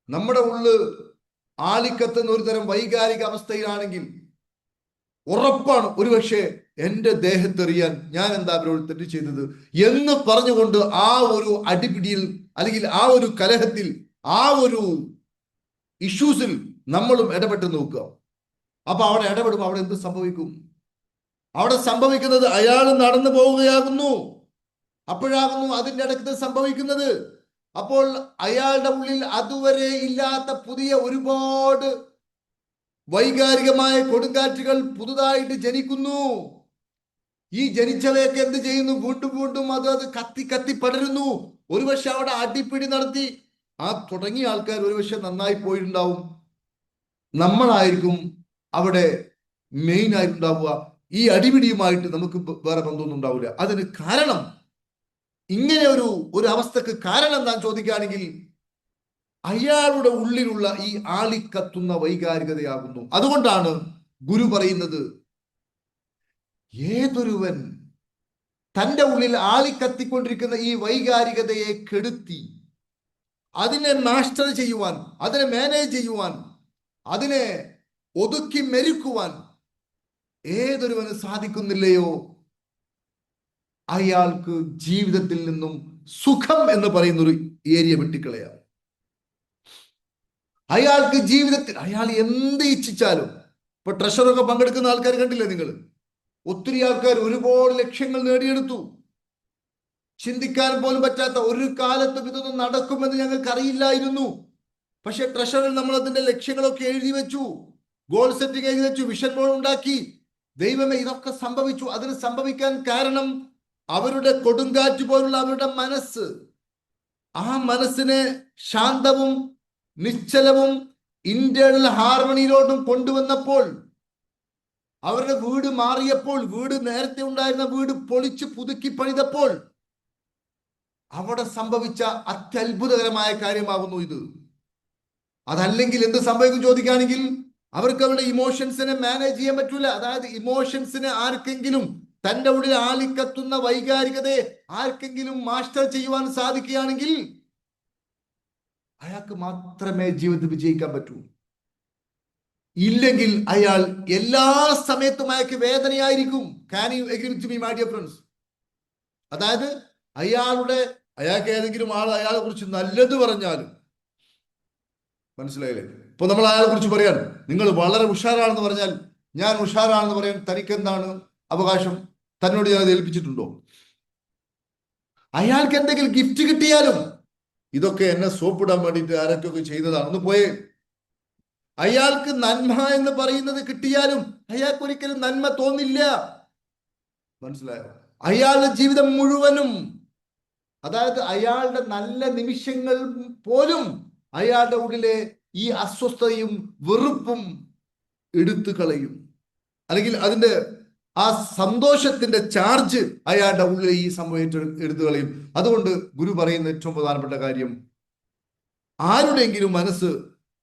നമ്മുടെ ഉള്ളിൽ ആളിക്കത്തുന്ന ഒരു തരം വൈകാരിക അവസ്ഥയിലാണെങ്കിൽ ഉറപ്പാണ് ഒരുപക്ഷെ എൻ്റെ ദേഹത്തെറിയാൻ ഞാൻ എന്താ അവരോട് തെറ്റ് ചെയ്തത് എന്ന് പറഞ്ഞുകൊണ്ട് ആ ഒരു അടിപിടിയിൽ അല്ലെങ്കിൽ ആ ഒരു കലഹത്തിൽ ആ ഒരു ഇഷ്യൂസിൽ നമ്മളും ഇടപെട്ട് നോക്കുക. അപ്പൊ അവിടെ ഇടപെടുമ്പോൾ അവിടെ എന്ത് സംഭവിക്കും? അവിടെ സംഭവിക്കുന്നത് അയാൾ നടന്നു പോവുകയാകുന്നു. അപ്പോഴാകുന്നു അതിൻ്റെ ഇടയ്ക്ക് സംഭവിക്കുന്നത്. അപ്പോൾ അയാളുടെ ഉള്ളിൽ അതുവരെ ഇല്ലാത്ത പുതിയ ഒരുപാട് വൈകാരികമായ കൊടുങ്കാറ്റുകൾ പുതുതായിട്ട് ജനിക്കുന്നു. ഈ ജനിച്ചവയൊക്കെ എന്ത് ചെയ്യുന്നു? വീണ്ടും അത് കത്തി പടരുന്നു. ഒരുപക്ഷെ അവിടെ അടിപ്പിടി നടത്തി ആ തുടങ്ങിയ ആൾക്കാർ ഒരുപക്ഷെ നന്നായി പോയിട്ടുണ്ടാവും. നമ്മളായിരിക്കും അവിടെ മെയിൻ ആയിട്ടുണ്ടാവുക. ഈ അടിപിടിയുമായിട്ട് നമുക്ക് വേറെ ബന്ധമൊന്നും ഉണ്ടാവില്ല. അതിന് കാരണം ഇങ്ങനെ ഒരു അവസ്ഥക്ക് കാരണം എന്താ ചോദിക്കുകയാണെങ്കിൽ അയാളുടെ ഉള്ളിലുള്ള ഈ ആളിക്കത്തുന്ന വൈകാരികതയാകുന്നു. അതുകൊണ്ടാണ് ഗുരു പറയുന്നത്, ഏതൊരുവൻ തൻ്റെ ഉള്ളിൽ ആളിക്കത്തിക്കൊണ്ടിരിക്കുന്ന ഈ വൈകാരികതയെ കെടുത്തി അതിനെ മാസ്റ്റർ ചെയ്യുവാൻ, അതിനെ മാനേജ് ചെയ്യുവാൻ, അതിനെ ഒതുക്കി മെരുക്കുവാൻ ഏതൊരുവന് സാധിക്കുന്നില്ലയോ അയാൾക്ക് ജീവിതത്തിൽ നിന്നും സുഖം എന്ന് പറയുന്ന ഒരു ഏരിയ വെട്ടിക്കളയാം. അയാൾക്ക് ജീവിതത്തിൽ അയാൾ എന്ത് ഇച്ഛിച്ചാലും, ഇപ്പൊ ട്രഷറൊക്കെ പങ്കെടുക്കുന്ന ആൾക്കാർ കണ്ടില്ലേ നിങ്ങൾ? ഒത്തിരി ആൾക്കാർ ഒരുപാട് ലക്ഷ്യങ്ങൾ നേടിയെടുത്തു. ചിന്തിക്കാൻ പോലും പറ്റാത്ത, ഒരു കാലത്തും ഇതൊന്നും നടക്കുമെന്ന് ഞങ്ങൾക്ക് അറിയില്ലായിരുന്നു. പക്ഷെ ട്രഷറിൽ നമ്മൾ അതിന്റെ ലക്ഷ്യങ്ങളൊക്കെ എഴുതി വെച്ചു, ഗോൾ സെറ്റിംഗ് എഴുതി വെച്ചു, വിഷൻ ബോർഡ് ഉണ്ടാക്കി. ദൈവമേ, ഇതൊക്കെ സംഭവിച്ചു. അതിന് സംഭവിക്കാൻ കാരണം അവരുടെ കൊടുങ്കാറ്റ് പോലുള്ള അവരുടെ മനസ്സ്, ആ മനസ്സിനെ ശാന്തവും നിശ്ചലവും ഇന്റേണൽ ഹാർമണിയിലോട്ടും കൊണ്ടുവന്നപ്പോൾ, അവരുടെ വീട് മാറിയപ്പോൾ, വീട് നേരത്തെ ഉണ്ടായിരുന്ന വീട് പൊളിച്ച് പുതുക്കി പണിതപ്പോൾ അവിടെ സംഭവിച്ച അത്യത്ഭുതകരമായ കാര്യമാകുന്നു ഇത്. അതല്ലെങ്കിൽ എന്ത് സംഭവിക്കും ചോദിക്കുകയാണെങ്കിൽ, അവർക്ക് അവരുടെ ഇമോഷൻസിനെ മാനേജ് ചെയ്യാൻ പറ്റൂല. അതായത് ഇമോഷൻസിനെ ആർക്കെങ്കിലും, തന്റെ ഉള്ളിൽ ആളിക്കത്തുന്ന വൈകാരികതയെ ആർക്കെങ്കിലും മാസ്റ്റർ ചെയ്യുവാൻ സാധിക്കുകയാണെങ്കിൽ അയാൾക്ക് മാത്രമേ ജീവിതത്തിൽ വിജയിക്കാൻ പറ്റൂ. ഇല്ലെങ്കിൽ അയാൾ എല്ലാ സമയത്തും അയാൾക്ക് വേദനയായിരിക്കും. Can you agree with me, my dear friends? അതായത് അയാൾക്ക് ഏതെങ്കിലും ആൾ അയാളെ കുറിച്ച് നല്ലത് പറഞ്ഞാലും, മനസ്സിലായില്ലേ? ഇപ്പൊ നമ്മൾ അയാളെ കുറിച്ച് പറയാൻ, നിങ്ങൾ വളരെ ഉഷാറാണെന്ന് പറഞ്ഞാൽ, ഞാൻ ഉഷാറാണെന്ന് പറയാൻ തനിക്ക് എന്താണ് അവകാശം? തന്നോട് ഞാൻ ഏൽപ്പിച്ചിട്ടുണ്ടോ? അയാൾക്ക് എന്തെങ്കിലും ഗിഫ്റ്റ് കിട്ടിയാലും, ഇതൊക്കെ എന്നെ സോപ്പിടാൻ വേണ്ടിയിട്ട് ആരൊക്കെ ചെയ്തതാണ്, ഒന്ന് പോയേ. അയാൾക്ക് നന്മ എന്ന് പറയുന്നത് കിട്ടിയാലും അയാൾക്ക് ഒരിക്കലും നന്മ തോന്നില്ല. മനസ്സിലായോ? അയാളുടെ ജീവിതം മുഴുവനും, അതായത് അയാളുടെ നല്ല നിമിഷങ്ങൾ പോലും അയാളുടെ ഉള്ളിലെ ഈ അസ്വസ്ഥതയും വെറുപ്പും എടുത്തു കളയും. അല്ലെങ്കിൽ അതിന്റെ ആ സന്തോഷത്തിന്റെ ചാർജ് അയാളുടെ ഉള്ളിലെ ഈ സംഭവം എടുത്തു കളയും. അതുകൊണ്ട് ഗുരു പറയുന്ന ഏറ്റവും പ്രധാനപ്പെട്ട കാര്യം, ആരുടെയെങ്കിലും മനസ്സ്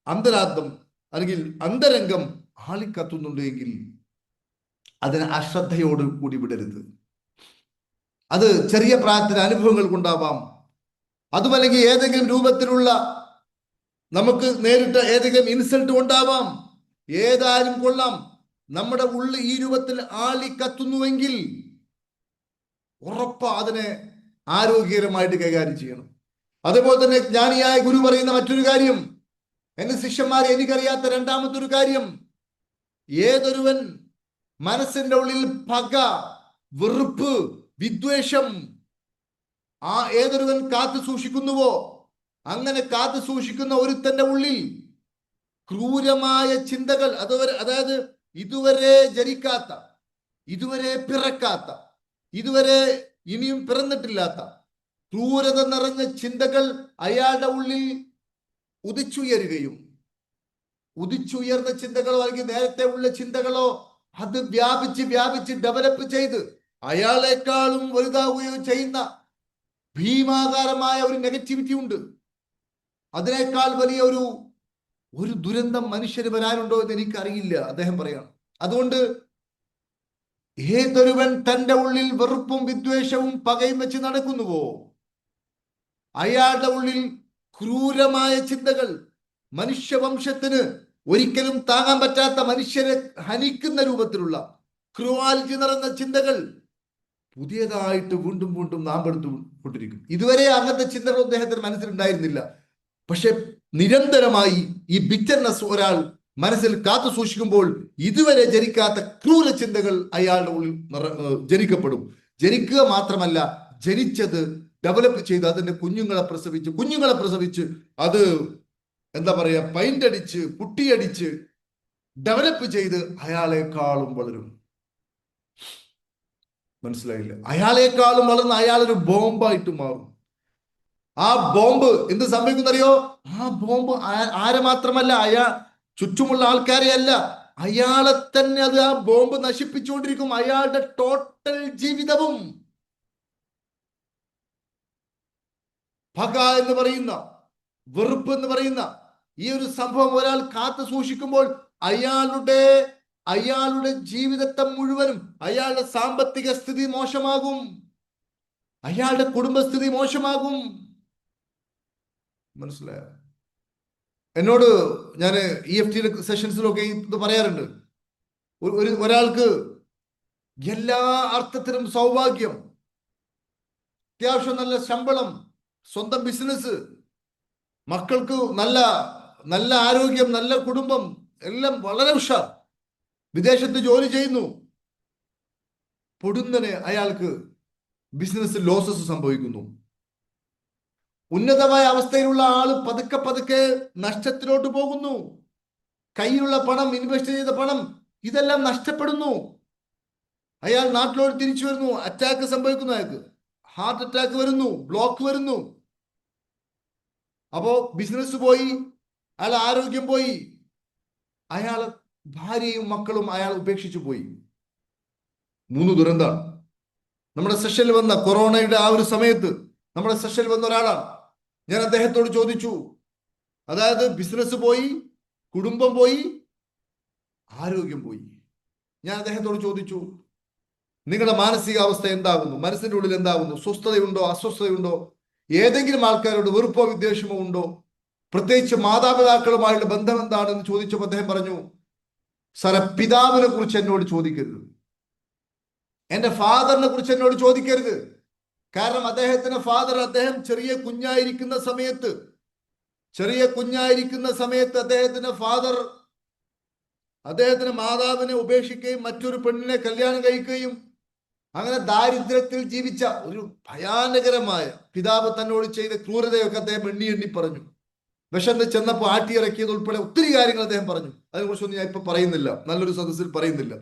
അന്തരാത്മം അല്ലെങ്കിൽ അന്തരംഗം ആളിക്കത്തുന്നുണ്ട് എങ്കിൽ അതിനെ അശ്രദ്ധയോട് കൂടി വിടരുത്. അത് ചെറിയ പ്രായത്തിന് അനുഭവങ്ങൾ കൊണ്ടാവാം, അതുമല്ലെങ്കിൽ ഏതെങ്കിലും രൂപത്തിലുള്ള നമുക്ക് നേരിട്ട ഏതെങ്കിലും ഇൻസൾട്ട് കൊണ്ടാവാം, ഏതായാലും കൊള്ളാം. നമ്മുടെ ഉള്ളിൽ ഈ രൂപത്തിൽ ആളിക്കത്തുന്നുവെങ്കിൽ ഉറപ്പാ അതിനെ ആരോഗ്യകരമായിട്ട് കൈകാര്യം ചെയ്യണം. അതേപോലെ തന്നെ ജ്ഞാനിയായ ഗുരു പറയുന്ന മറ്റൊരു കാര്യം, എന്റെ ശിഷ്യന്മാരെ എനിക്കറിയാത്ത രണ്ടാമത്തെ ഒരു കാര്യം, ഏതൊരുവൻ മനസ്സിന്റെ ഉള്ളിൽ പക, വെറുപ്പ്, വിദ്വേഷം ഏതൊരുവൻ കാത്തു സൂക്ഷിക്കുന്നുവോ, അങ്ങനെ കാത്തു സൂക്ഷിക്കുന്ന ഒരുത്തന്റെ ഉള്ളിൽ ക്രൂരമായ ചിന്തകൾ, അതായത് ഇതുവരെ ജനിക്കാത്ത, ഇതുവരെ പിറക്കാത്ത, ഇതുവരെ ഇനിയും പിറന്നിട്ടില്ലാത്ത ക്രൂരത നിറഞ്ഞ ചിന്തകൾ അയാളുടെ ഉള്ളിൽ ഉദിച്ചുയർന്ന ചിന്തകളോ അല്ലെങ്കിൽ നേരത്തെ ഉള്ള ചിന്തകളോ അത് വ്യാപിച്ച് ഡെവലപ്പ് ചെയ്ത് അയാളെക്കാളും വലുതാവുകയോ ചെയ്യുന്ന ഭീമാകാരമായ ഒരു നെഗറ്റിവിറ്റി ഉണ്ട്. അതിനേക്കാൾ വലിയ ഒരു ദുരന്തം മനുഷ്യന് വരാനുണ്ടോ എന്ന് എനിക്കറിയില്ല, അദ്ദേഹം പറയാണ്. അതുകൊണ്ട് ഏതൊരുവൻ തന്റെ ഉള്ളിൽ വെറുപ്പും വിദ്വേഷവും പകയും വെച്ച് നടക്കുന്നുവോ, അയാളുടെ ഉള്ളിൽ ക്രൂരമായ ചിന്തകൾ, മനുഷ്യവംശത്തിന് ഒരിക്കലും താങ്ങാൻ പറ്റാത്ത, മനുഷ്യരെ ഹനിക്കുന്ന രൂപത്തിലുള്ള ക്രൂവാലിറ്റി നിറഞ്ഞ ചിന്തകൾ പുതിയതായിട്ട് വീണ്ടും വീണ്ടും നാം എടുത്തുകൊണ്ടിരിക്കും. ഇതുവരെ അങ്ങനത്തെ ചിന്തകൾ അദ്ദേഹത്തിന് മനസ്സിലുണ്ടായിരുന്നില്ല. പക്ഷെ നിരന്തരമായി ഈ ബിറ്റർനെസ് ഒരാൾ മനസ്സിൽ കാത്തു സൂക്ഷിക്കുമ്പോൾ ഇതുവരെ ജനിക്കാത്ത ക്രൂര ചിന്തകൾ അയാളുടെ ഉള്ളിൽ ജനിക്കപ്പെടും. ജനിക്കുക മാത്രമല്ല, ജനിച്ചത് ഡെവലപ്പ് ചെയ്ത് അതിന്റെ കുഞ്ഞുങ്ങളെ പ്രസവിച്ച് അത് എന്താ പറയാ, പൈന്റ് അടിച്ച് പുട്ടിയടിച്ച് ഡെവലപ്പ് ചെയ്ത് അയാളെക്കാളും വളരും. മനസ്സിലായില്ല? അയാളെക്കാളും വളർന്ന് അയാളൊരു ബോംബായിട്ട് മാറും. ആ ബോംബ് എന്ത് സംഭവിക്കുന്നറിയോ? ആ ബോംബ് ആരെ മാത്രമല്ല, ചുറ്റുമുള്ള ആൾക്കാരെ അല്ല, അയാളെ തന്നെ അത് ആ ബോംബ് നശിപ്പിച്ചുകൊണ്ടിരിക്കും. അയാളുടെ ടോട്ടൽ ജീവിതവും പക എന്ന് പറയുന്ന, വെറുപ്പ് എന്ന് പറയുന്ന ഈ ഒരു സംഭവം ഒരാൾ കാത്തു സൂക്ഷിക്കുമ്പോൾ അയാളുടെ ജീവിതത്തെ മുഴുവനും, അയാളുടെ സാമ്പത്തിക സ്ഥിതി മോശമാകും, അയാളുടെ കുടുംബസ്ഥിതി മോശമാകും. മനസ്സിലായോ? എന്നോട് ഞാൻ EFT സെഷൻസിലൊക്കെ ഇത് പറയാറുണ്ട്. ഒരാൾക്ക് എല്ലാ അർത്ഥത്തിലും സൗഭാഗ്യം, അത്യാവശ്യം നല്ല ശമ്പളം, സ്വന്തം ബിസിനസ്, മക്കൾക്ക് നല്ല നല്ല ആരോഗ്യം, നല്ല കുടുംബം, എല്ലാം വളരെ ഉഷാർ, വിദേശത്ത് ജോലി ചെയ്യുന്നു. പൊടുന്നനെ അയാൾക്ക് ബിസിനസ് ലോസസ് സംഭവിക്കുന്നു. ഉന്നതമായ അവസ്ഥയിലുള്ള ആള് പതുക്കെ നഷ്ടത്തിലോട്ട് പോകുന്നു. കയ്യിലുള്ള പണം, ഇൻവെസ്റ്റ് ചെയ്ത പണം, ഇതെല്ലാം നഷ്ടപ്പെടുന്നു. അയാൾ നാട്ടിലോട്ട് തിരിച്ചു വരുന്നു, അറ്റാക്ക് സംഭവിക്കുന്നു, അയാൾക്ക് ഹാർട്ട് അറ്റാക്ക് വരുന്നു, ബ്ലോക്ക് വരുന്നു. അപ്പോ ബിസിനസ് പോയി, അയാൾ ആരോഗ്യം പോയി, അയാൾ ഭാര്യയും മക്കളും അയാൾ ഉപേക്ഷിച്ചു പോയി. 3 ദുരന്തമാണ്. നമ്മുടെ സെഷനിൽ വന്ന കൊറോണയുടെ ആ ഒരു സമയത്ത് നമ്മുടെ സെഷനിൽ വന്ന ഒരാളാണ്. ഞാൻ അദ്ദേഹത്തോട് ചോദിച്ചു, അതായത് ബിസിനസ് പോയി, കുടുംബം പോയി, ആരോഗ്യം പോയി. ഞാൻ അദ്ദേഹത്തോട് ചോദിച്ചു, നിങ്ങളുടെ മാനസികാവസ്ഥ എന്താകുന്നു? മനസ്സിന്റെ ഉള്ളിൽ എന്താകുന്നു? സ്വസ്ഥതയുണ്ടോ, അസ്വസ്ഥതയുണ്ടോ? ഏതെങ്കിലും ആൾക്കാരോട് വെറുപ്പോ വിദ്വേഷമോ ഉണ്ടോ? പ്രത്യേകിച്ച് മാതാപിതാക്കളുമായുള്ള ബന്ധം എന്താണെന്ന് ചോദിച്ചപ്പോൾ അദ്ദേഹം പറഞ്ഞു, സാറെ, പിതാവിനെ കുറിച്ച് എന്നോട് ചോദിക്കരുത്, എന്റെ ഫാദറിനെ കുറിച്ച് എന്നോട് ചോദിക്കരുത്. കാരണം അദ്ദേഹത്തിന്റെ ഫാദർ, അദ്ദേഹം ചെറിയ കുഞ്ഞായിരിക്കുന്ന സമയത്ത് അദ്ദേഹത്തിന്റെ ഫാദർ അദ്ദേഹത്തിന്റെ മാതാവിനെ ഉപേക്ഷിക്കുകയും മറ്റൊരു പെണ്ണിനെ കല്യാണം കഴിക്കുകയും അങ്ങനെ ദാരിദ്ര്യത്തിൽ ജീവിച്ച ഒരു ഭയാനകരമായ പിതാവ് തന്നോട് ചെയ്ത ക്രൂരതയൊക്കെ അദ്ദേഹം എണ്ണി എണ്ണി പറഞ്ഞു. വിശന്ന് ചെന്നപ്പോൾ ആട്ടിയിറക്കിയത് ഉൾപ്പെടെ ഒത്തിരി കാര്യങ്ങൾ അദ്ദേഹം പറഞ്ഞു. അതിനെക്കുറിച്ചൊന്നും ഞാൻ ഇപ്പൊ പറയുന്നില്ല, നല്ലൊരു സദസ്സിൽ പറയുന്നില്ല.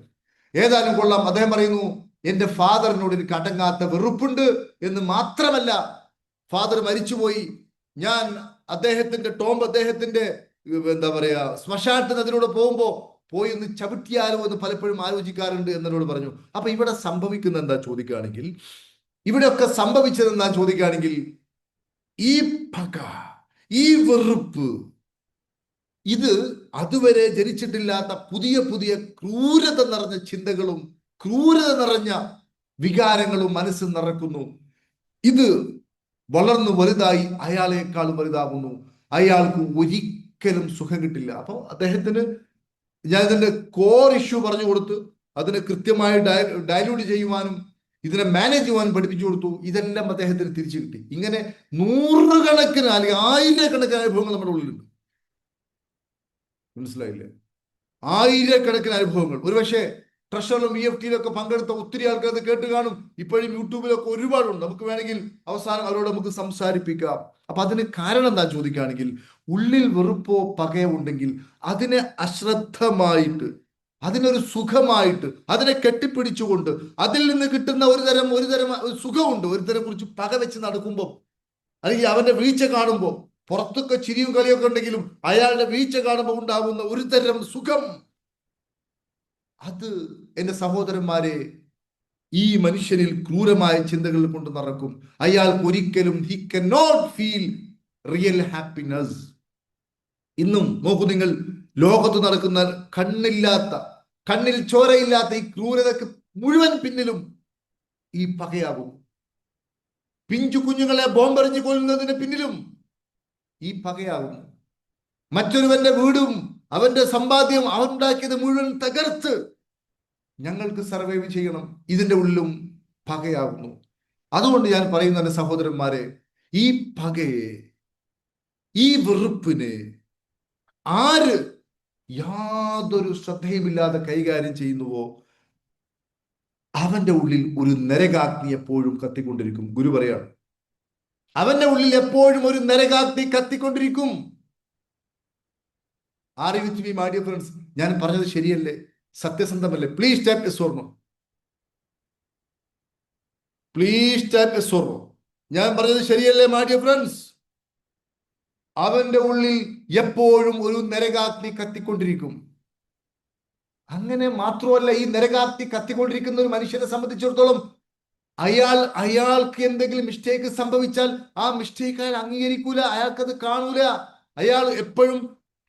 ഏതായാലും കൊള്ളാം. അദ്ദേഹം പറയുന്നു, എന്റെ ഫാദറിനോട് എനിക്ക് അടങ്ങാത്ത വെറുപ്പുണ്ട് എന്ന് മാത്രമല്ല, ഫാദർ മരിച്ചുപോയി, ഞാൻ അദ്ദേഹത്തിന്റെ ടോംബ്, അദ്ദേഹത്തിന്റെ എന്താ പറയാ ശ്മശാനത്തിന് അതിലൂടെ പോകുമ്പോ പോയി ഒന്ന് ചവിട്ടിയാലോ എന്ന് പലപ്പോഴും ആലോചിക്കാറുണ്ട് എന്നോട് പറഞ്ഞു. അപ്പൊ ഇവിടെ സംഭവിക്കുന്ന എന്താ ചോദിക്കുകയാണെങ്കിൽ, ഇവിടെയൊക്കെ സംഭവിച്ചത് എന്താ ചോദിക്കുകയാണെങ്കിൽ, ഈ പക, ഈ വെറുപ്പ്, ഇത് അതുവരെ ജനിച്ചിട്ടില്ലാത്ത പുതിയ പുതിയ ക്രൂരത നിറഞ്ഞ ചിന്തകളും ക്രൂരത നിറഞ്ഞ വികാരങ്ങളും മനസ്സിൽ നിറക്കുന്നു. ഇത് വളർന്നു വലുതായി അയാളെക്കാൾ വലുതാകുന്നു. അയാൾക്ക് ഒരിക്കലും സുഖം കിട്ടില്ല. അപ്പോൾ അദ്ദേഹത്തിന് ഞാൻ ഇതിന്റെ കോർ ഇഷ്യൂ പറഞ്ഞു കൊടുത്ത് അതിനെ കൃത്യമായി ഡയലൂട്ട് ചെയ്യുവാനും ഇതിനെ മാനേജ് ചെയ്യുവാനും പഠിപ്പിച്ചു കൊടുത്തു. ഇതെല്ലാം അദ്ദേഹത്തിന് തിരിച്ചു കിട്ടി. ഇങ്ങനെ നൂറുകണക്കിന് അല്ലെങ്കിൽ ആയിരക്കണക്കിന് അനുഭവങ്ങൾ നമ്മുടെ ഉള്ളിലുണ്ട്. മനസ്സിലായില്ലേ? ആയിരക്കണക്കിന് അനുഭവങ്ങൾ. ഒരുപക്ഷെ ട്രഷറിലും EFTയിലൊക്കെ പങ്കെടുത്ത ഒത്തിരി ആൾക്കാർ അത് കേട്ട് കാണും. ഇപ്പോഴും യൂട്യൂബിലൊക്കെ ഒരുപാടുണ്ട്. നമുക്ക് വേണമെങ്കിൽ അവസാനം അവരോട് നമുക്ക് സംസാരിപ്പിക്കാം. അപ്പൊ അതിന് കാരണം എന്താ ചോദിക്കുകയാണെങ്കിൽ, ഉള്ളിൽ വെറുപ്പോ പകയോ ഉണ്ടെങ്കിൽ അതിനെ അശ്രദ്ധമായിട്ട്, അതിനൊരു സുഖമായിട്ട്, അതിനെ കെട്ടിപ്പിടിച്ചുകൊണ്ട് അതിൽ നിന്ന് കിട്ടുന്ന ഒരു തരം സുഖമുണ്ട്. ഒരുതരം കുറിച്ച് പക വെച്ച് നടക്കുമ്പോൾ, അല്ലെങ്കിൽ അവന്റെ വീഴ്ച കാണുമ്പോൾ, പുറത്തൊക്കെ ചിരിയും കളിയൊക്കെ ഉണ്ടെങ്കിലും അയാളുടെ വീഴ്ച കാണുമ്പോൾ ഉണ്ടാകുന്ന ഒരു തരം സുഖം, അത് എന്റെ സഹോദരന്മാരെ ഈ മനുഷ്യനിൽ ക്രൂരമായ ചിന്തകൾ കൊണ്ട് നടക്കും. അയാൾക്ക് ഒരിക്കലും he cannot feel real happiness. ഇന്നും നോക്കൂ നിങ്ങൾ, ലോകത്ത് നടക്കുന്ന കണ്ണിൽ ചോരയില്ലാത്ത ഈ ക്രൂരതയ്ക്ക് മുഴുവൻ പിന്നിലും ഈ പകയാകും. പിഞ്ചു കുഞ്ഞുങ്ങളെ ബോംബെറിഞ്ഞു കൊല്ലുന്നതിന് പിന്നിലും ഈ പകയാകുന്നു. മറ്റൊരുവന്റെ വീടും അവന്റെ സമ്പാദ്യം അവനുണ്ടാക്കിയത് മുഴുവൻ തകർത്ത് ഞങ്ങൾക്ക് സർവൈവ് ചെയ്യണം, ഇതിന്റെ ഉള്ളിലും പകയാകുന്നു. അതുകൊണ്ട് ഞാൻ പറയുന്ന എന്റെ സഹോദരന്മാരെ, ഈ പകയെ, ഈ വെറുപ്പിനെ ആര് യാതൊരു ശ്രദ്ധയുമില്ലാതെ കൈകാര്യം ചെയ്യുന്നുവോ അവന്റെ ഉള്ളിൽ ഒരു നരകാഗ്നി എപ്പോഴും കത്തിക്കൊണ്ടിരിക്കും. ഗുരു പറയാണ്, അവന്റെ ഉള്ളിൽ എപ്പോഴും ഒരു നരകാഗ്നി കത്തിക്കൊണ്ടിരിക്കും. Are you with me my dear friends? ഞാൻ പറഞ്ഞത് ശരിയല്ലേ? സത്യസന്ധമല്ലേ? Please type yes or no. Please type yes or no. ഞാൻ പറഞ്ഞത് ശരിയല്ലേ മൈ ഡിയർ ഫ്രണ്ട്സ്? അവന്റെ ഉള്ളിൽ എപ്പോഴും ഒരു നരകാഗ്നി കത്തിക്കൊണ്ടിരിക്കും. അങ്ങനെ മാത്രമല്ല, ഈ നരകാഗ്നി കത്തിക്കൊണ്ടിരിക്കുന്ന ഒരു മനുഷ്യനെ സംബന്ധിച്ചിടത്തോളം അയാൾക്ക് എന്തെങ്കിലും മിസ്റ്റേക്ക് സംഭവിച്ചാൽ ആ മിസ്റ്റേക്ക് അയാൾ അംഗീകരിക്കൂല, അയാൾക്കത് കാണൂല. അയാൾ എപ്പോഴും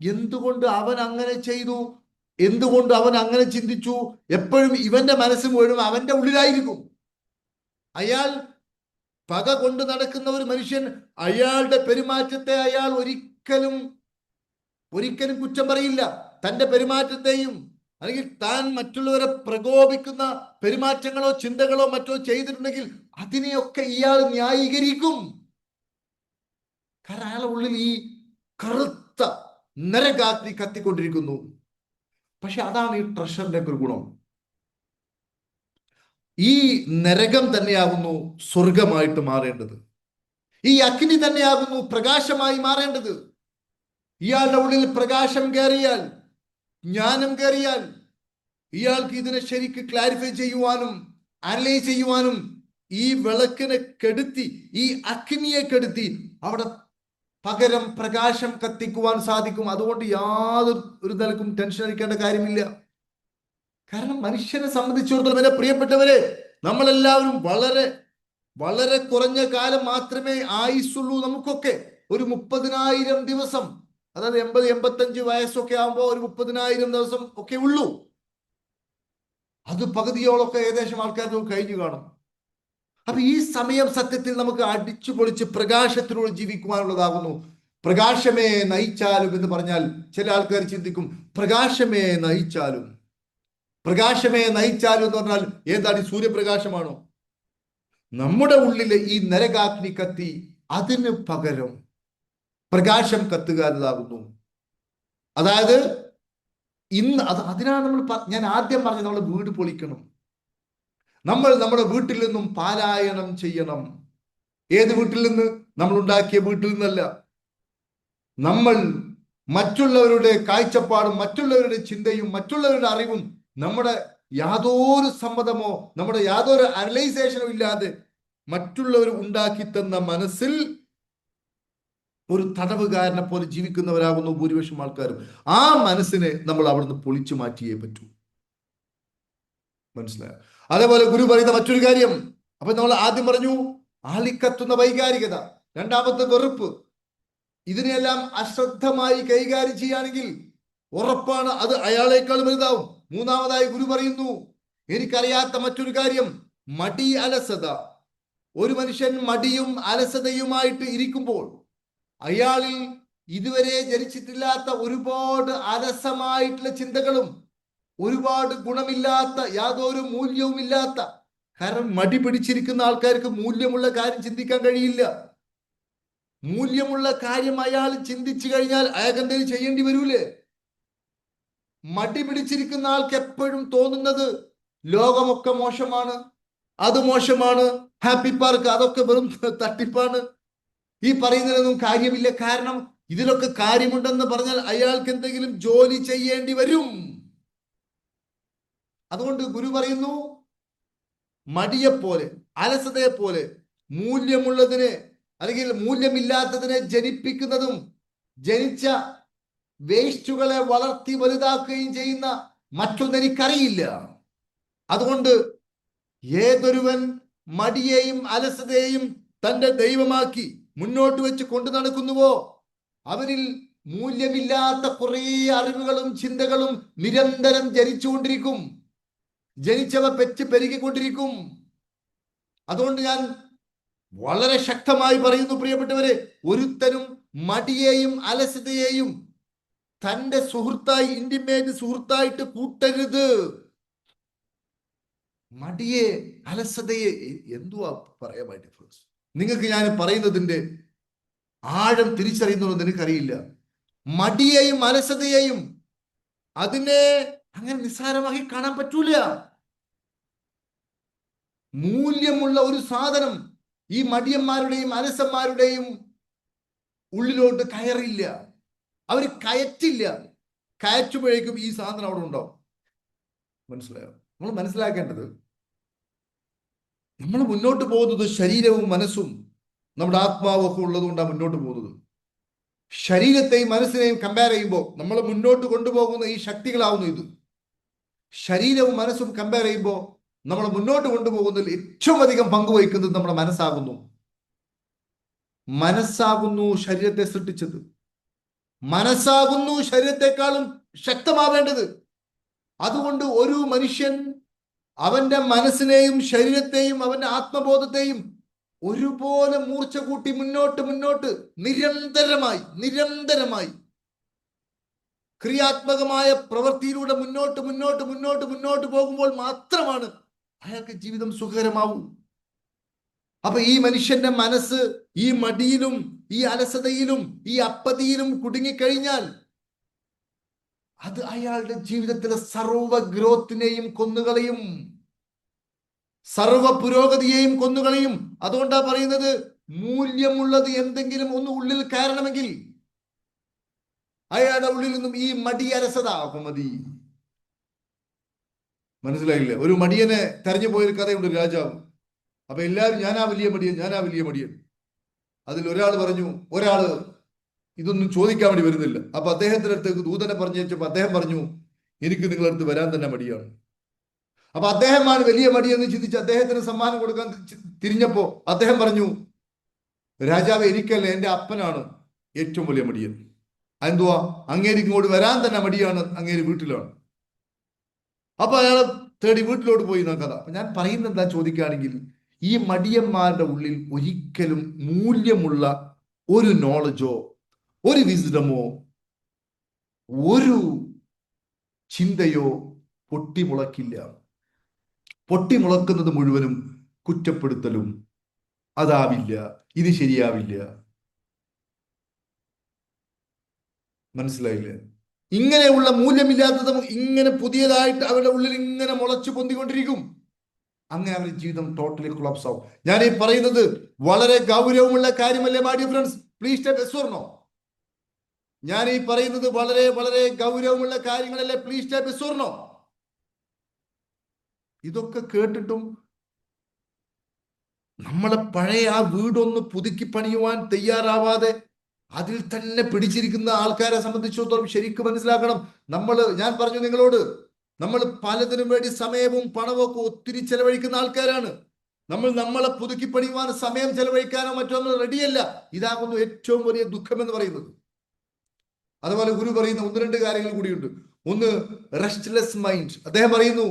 എന്തുകൊണ്ട് അവൻ അങ്ങനെ ചെയ്തു, എന്തുകൊണ്ട് അവൻ അങ്ങനെ ചിന്തിച്ചു, എപ്പോഴും ഇവന്റെ മനസ്സ് മുഴുവൻ അവന്റെ ഉള്ളിലായിരിക്കും. അയാൾ പക കൊണ്ട് നടക്കുന്ന ഒരു മനുഷ്യൻ, അയാളുടെ പെരുമാറ്റത്തെ അയാൾ ഒരിക്കലും കുറ്റം പറയില്ല. തന്റെ പെരുമാറ്റത്തെയും അല്ലെങ്കിൽ താൻ മറ്റുള്ളവരെ പ്രകോപിക്കുന്ന പെരുമാറ്റങ്ങളോ ചിന്തകളോ മറ്റോ ചെയ്തിട്ടുണ്ടെങ്കിൽ അതിനെയൊക്കെ ഇയാൾ ന്യായീകരിക്കും. കാരണം അയാളുടെ ഉള്ളിൽ ഈ കറുത്ത നരകാഗ്നി കത്തിക്കൊണ്ടിരിക്കുന്നു. പക്ഷെ അതാണ് ഈ ട്രഷറിന്റെ ഒരു ഗുണം. ഈ നരകം തന്നെയാകുന്നു സ്വർഗമായിട്ട് മാറേണ്ടത്. ഈ അഗ്നി തന്നെയാകുന്നു പ്രകാശമായി മാറേണ്ടത്. ഇയാളുടെ ഉള്ളിൽ പ്രകാശം കയറിയാൽ, ജ്ഞാനം കയറിയാൽ, ഇയാൾക്ക് ഇതിനെ ശരിക്ക് ക്ലാരിഫൈ ചെയ്യുവാനും അനലൈസ് ചെയ്യുവാനും ഈ വിളക്കിനെ കെടുത്തി, ഈ അഗ്നിയെ കെടുത്തി അവിടെ പകരം പ്രകാശം കത്തിക്കുവാൻ സാധിക്കും. അതുകൊണ്ട് യാതൊരു നിലക്കും ടെൻഷൻ അടിക്കേണ്ട കാര്യമില്ല. കാരണം മനുഷ്യനെ സംബന്ധിച്ചിടത്തോളം എന്റെ പ്രിയപ്പെട്ടവരെ, നമ്മളെല്ലാവരും വളരെ വളരെ കുറഞ്ഞ കാലം മാത്രമേ ആയുസുള്ളൂ. നമുക്കൊക്കെ ഒരു 30,000 ദിവസം, അതായത് 80-85 വയസ്സൊക്കെ ആകുമ്പോൾ ഒരു 30,000 ദിവസം ഒക്കെ ഉള്ളൂ. അത് പകുതിയോളൊക്കെ ഏകദേശം ആൾക്കാർക്ക് കഴിഞ്ഞു കാണും. അപ്പൊ ഈ സമയം സത്യത്തിൽ നമുക്ക് അടിച്ചു പൊളിച്ച് പ്രകാശത്തിലൂടെ ജീവിക്കുവാനുള്ളതാകുന്നു. പ്രകാശമേ നയിച്ചാലും എന്ന് പറഞ്ഞാൽ ചില ആൾക്കാർ ചിന്തിക്കും, പ്രകാശമേ നയിച്ചാലും. പ്രകാശമേ നയിച്ചാലും എന്ന് പറഞ്ഞാൽ ഏതാണ്? സൂര്യപ്രകാശമാണോ? നമ്മുടെ ഉള്ളിലെ ഈ നരകാഗ്നി കത്തി അതിന് പകരം പ്രകാശം കത്തുക എന്നതാകുന്നു. അതായത് ഇന്ന് അതിനാണ് ഞാൻ ആദ്യം പറഞ്ഞത്, നമ്മൾ വീട് പൊളിക്കണം. നമ്മൾ നമ്മുടെ വീട്ടിൽ നിന്നും പാലായനം ചെയ്യണം. ഏത് വീട്ടിൽ നിന്ന്? നമ്മൾ ഉണ്ടാക്കിയ വീട്ടിൽ നിന്നല്ല. നമ്മൾ മറ്റുള്ളവരുടെ കാഴ്ചപ്പാടും മറ്റുള്ളവരുടെ ചിന്തയും മറ്റുള്ളവരുടെ അറിവും നമ്മുടെ യാതൊരു സമ്മതമോ നമ്മുടെ യാതൊരു അനലൈസേഷനോ ഇല്ലാതെ മറ്റുള്ളവർ ഉണ്ടാക്കി തന്ന മനസ്സിൽ ഒരു തടവുകാരനെ പോലെ ജീവിക്കുന്നവരാകുന്നു ഭൂരിപക്ഷം ആൾക്കാരും. ആ മനസ്സിനെ നമ്മൾ അവിടുന്ന് പൊളിച്ചു മാറ്റിയേ പറ്റൂ. മനസ്സിലായോ? അതേപോലെ ഗുരു പറയുന്ന മറ്റൊരു കാര്യം, അപ്പൊ നമ്മൾ ആദ്യം പറഞ്ഞു ആളിക്കത്തുന്ന വൈകാരികത, രണ്ടാമത്തെ വെറുപ്പ്. ഇതിനെല്ലാം അശ്രദ്ധമായി കൈകാര്യം ചെയ്യുകയാണെങ്കിൽ ഉറപ്പാണ് അത് അയാളേക്കാൾ വലുതാവും. മൂന്നാമതായി ഗുരു പറയുന്നു, എനിക്കറിയാത്ത മറ്റൊരു കാര്യം, മടി, അലസത. ഒരു മനുഷ്യൻ മടിയും അലസതയുമായിട്ട് ഇരിക്കുമ്പോൾ അയാളിൽ ഇതുവരെ ജനിച്ചിട്ടില്ലാത്ത ഒരുപാട് അലസമായിട്ടുള്ള ചിന്തകളും ഒരുപാട് ഗുണമില്ലാത്ത യാതൊരു മൂല്യവുമില്ലാത്ത, കാരണം മടി പിടിച്ചിരിക്കുന്ന ആൾക്കാർക്ക് മൂല്യമുള്ള കാര്യം ചിന്തിക്കാൻ കഴിയില്ല. മൂല്യമുള്ള കാര്യം അയാൾ ചിന്തിച്ചു കഴിഞ്ഞാൽ അയാൾക്ക് എന്തെങ്കിലും ചെയ്യേണ്ടി വരൂലേ? മടി പിടിച്ചിരിക്കുന്ന ആൾക്ക് എപ്പോഴും തോന്നുന്നത് ലോകമൊക്കെ മോശമാണ്, അത് മോശമാണ്, ഹാപ്പി പാർക്ക് അതൊക്കെ വെറും തട്ടിപ്പാണ്, ഈ പറയുന്നതിനൊന്നും കാര്യമില്ല. കാരണം ഇതിലൊക്കെ കാര്യമുണ്ടെന്ന് പറഞ്ഞാൽ അയാൾക്ക് എന്തെങ്കിലും ജോലി ചെയ്യേണ്ടി വരും. അതുകൊണ്ട് ഗുരു പറയുന്നു, മടിയെപ്പോലെ അലസതയെപ്പോലെ മൂല്യമുള്ളതിനെ അല്ലെങ്കിൽ മൂല്യമില്ലാത്തതിനെ ജനിപ്പിക്കുന്നതും ജനിച്ച വേസ്റ്റുകളെ വളർത്തി വലുതാക്കുകയും ചെയ്യുന്ന മറ്റൊന്നും എനിക്കറിയില്ല. അതുകൊണ്ട് ഏതൊരുവൻ മടിയെയും അലസതയെയും തന്റെ ദൈവമാക്കി മുന്നോട്ട് വെച്ച് കൊണ്ടു നടക്കുന്നുവോ അവരിൽ മൂല്യമില്ലാത്ത കുറെ അറിവുകളും ചിന്തകളും നിരന്തരം ജനിച്ചുകൊണ്ടിരിക്കും. ജനിച്ചവ പെറ്റ് പെരുകിക്കൊണ്ടിരിക്കും. അതുകൊണ്ട് ഞാൻ വളരെ ശക്തമായി പറയുന്നു പ്രിയപ്പെട്ടവരെ, ഒരുത്തനും മടിയെയും അലസതയെയും തന്റെ സുഹൃത്തായി, ഇന്റിമേറ്റ് സുഹൃത്തായിട്ട് കൂട്ടരുത്. മടിയെ അലസതയെ എന്തുവാ പറയാൻ വേണ്ടി? നിങ്ങൾക്ക് ഞാൻ പറയുന്നതിന്റെ ആഴം തിരിച്ചറിയുന്നതെന്ന് എനിക്കറിയില്ല. മടിയെയും അലസതയെയും അതിനെ അങ്ങനെ നിസ്സാരമാക്കി കാണാൻ പറ്റൂല. മൂല്യമുള്ള ഒരു സാധനം ഈ മടിയന്മാരുടെയും അലസന്മാരുടെയും ഉള്ളിലോട്ട് കയറില്ല. അവർ കയറ്റില്ല. കയറ്റുമ്പോഴേക്കും ഈ സാധനം അവിടെ ഉണ്ടാവും. മനസ്സിലായോ? നമ്മൾ മനസ്സിലാക്കേണ്ടത്, നമ്മൾ മുന്നോട്ട് പോകുന്നത് ശരീരവും മനസ്സും നമ്മുടെ ആത്മാവും ഒക്കെ ഉള്ളതുകൊണ്ടാണ് മുന്നോട്ട് പോകുന്നത്. ശരീരത്തെയും മനസ്സിനെയും കമ്പയർ ചെയ്യുമ്പോൾ നമ്മൾ മുന്നോട്ട് കൊണ്ടുപോകുന്ന ഈ ശക്തികളാവുന്നു ഇത്. ശരീരവും മനസ്സും കമ്പയർ ചെയ്യുമ്പോൾ നമ്മൾ മുന്നോട്ട് കൊണ്ടുപോകുന്നതിൽ ഏറ്റവും അധികം പങ്കുവഹിക്കുന്നത് നമ്മുടെ മനസ്സാകുന്നു. മനസ്സാകുന്നു ശരീരത്തെ സൃഷ്ടിച്ചത്. മനസ്സാകുന്നു ശരീരത്തെക്കാളും ശക്തമാവേണ്ടത്. അതുകൊണ്ട് ഒരു മനുഷ്യൻ അവന്റെ മനസ്സിനെയും ശരീരത്തെയും അവന്റെ ആത്മബോധത്തെയും ഒരുപോലെ മൂർച്ച കൂട്ടി മുന്നോട്ട് നിരന്തരമായി ക്രിയാത്മകമായ പ്രവൃത്തിയിലൂടെ മുന്നോട്ട് പോകുമ്പോൾ മാത്രമാണ് അയാൾക്ക് ജീവിതം സുഖകരമാവൂ. അപ്പൊ ഈ മനുഷ്യന്റെ മനസ്സ് ഈ മടിയിലും ഈ അലസതയിലും ഈ അപ്പതിയിലും കുടുങ്ങിക്കഴിഞ്ഞാൽ അത് അയാളുടെ ജീവിതത്തിലെ സർവ ഗ്രോത്തിനെയും കൊന്നുകളയും, സർവ പുരോഗതിയെയും കൊന്നുകളയും. അതുകൊണ്ടാ പറയുന്നത്, മൂല്യമുള്ളത് എന്തെങ്കിലും ഒന്ന് ഉള്ളിൽ കയറണമെങ്കിൽ അയാളുടെ ഉള്ളിൽ നിന്നും ഈ മടി അലസത മതി. മനസ്സിലായില്ലേ? ഒരു മടിയനെ തെരഞ്ഞു പോയൊരു കഥയുണ്ട് രാജാവ്. അപ്പൊ എല്ലാവരും ഞാനാ വലിയ മടിയൻ, ഞാനാ വലിയ മടിയൻ. അതിൽ ഒരാൾ പറഞ്ഞു, ഒരാള് ഇതൊന്നും ചോദിക്കാൻ വേണ്ടി വരുന്നില്ല. അപ്പൊ അദ്ദേഹത്തിന്റെ അടുത്തേക്ക് ദൂതനെ പറഞ്ഞയച്ചപ്പോ അദ്ദേഹം പറഞ്ഞു, എനിക്ക് നിങ്ങളുടെ അടുത്ത് വരാൻ തന്നെ മടിയാണ്. അപ്പൊ അദ്ദേഹമാണ് വലിയ മടിയെന്ന് ചിന്തിച്ച് അദ്ദേഹത്തിന് സമ്മാനം കൊടുക്കാൻ തിരിഞ്ഞപ്പോ അദ്ദേഹം പറഞ്ഞു, രാജാവ് എനിക്കല്ല, എന്റെ അപ്പനാണ് ഏറ്റവും വലിയ മടിയൻ. അതെന്തുവാ? അങ്ങേര് ഇങ്ങോട്ട് വരാൻ തന്നെ മടിയാണ്, അങ്ങേര് വീട്ടിലാണ്. അപ്പൊ അയാളെ തേടി വീട്ടിലോട്ട് പോയി എന്ന കഥ. ഞാൻ പറയുന്നത് എന്താ ചോദിക്കുകയാണെങ്കിൽ, ഈ മടിയന്മാരുടെ ഉള്ളിൽ ഒരിക്കലും മൂല്യമുള്ള ഒരു നോളജോ ഒരു വിസ്ഡമോ ഒരു ചിന്തയോ പൊട്ടിമുളക്കില്ല. പൊട്ടിമുളക്കുന്നത് മുഴുവനും കുറ്റപ്പെടുത്തലും, അതാവില്ല, ഇത് ശരിയാവില്ല. മനസ്സിലായില്ലേ? ഇങ്ങനെയുള്ള മൂല്യമില്ലാത്തതും ഇങ്ങനെ പുതിയതായിട്ട് അവരുടെ ഉള്ളിൽ ഇങ്ങനെ മുളച്ചു പൊന്തിക്കൊണ്ടിരിക്കും. അങ്ങനെ അവരുടെ ജീവിതം ടോട്ടലി കൊളാപ്സ് ആവും. ഞാൻ ഈ പറയുന്നത് വളരെ ഗൗരവമുള്ള കാര്യമല്ലേ my dear friends? Please take yes or no. ഞാൻ ഈ പറയുന്നത് വളരെ വളരെ ഗൗരവമുള്ള കാര്യങ്ങളല്ലേ? Please take yes or no. ഇതൊക്കെ കേട്ടിട്ടും നമ്മളെ പഴയ ആ വീടൊന്ന് പുതുക്കി പണിയുവാൻ തയ്യാറാവാതെ അതിൽ തന്നെ പിടിച്ചിരിക്കുന്ന ആൾക്കാരെ സംബന്ധിച്ചിടത്തോളം ശരിക്കും മനസ്സിലാക്കണം. ഞാൻ പറഞ്ഞു നിങ്ങളോട്, നമ്മൾ പലതിനും വേണ്ടി സമയവും പണവും ഒക്കെ ഒത്തിരി ചെലവഴിക്കുന്ന ആൾക്കാരാണ്. നമ്മളെ പുതുക്കി പണിയുവാൻ സമയം ചെലവഴിക്കാനോ മറ്റോ നമ്മൾ റെഡിയല്ല. ഇതാകുന്നു ഏറ്റവും വലിയ ദുഃഖം എന്ന് പറയുന്നത്. അതുപോലെ ഗുരു പറയുന്ന ഒന്ന് രണ്ട് കാര്യങ്ങൾ കൂടിയുണ്ട്. ഒന്ന്, റെസ്റ്റ്ലെസ് മൈൻഡ്. അദ്ദേഹം പറയുന്നു,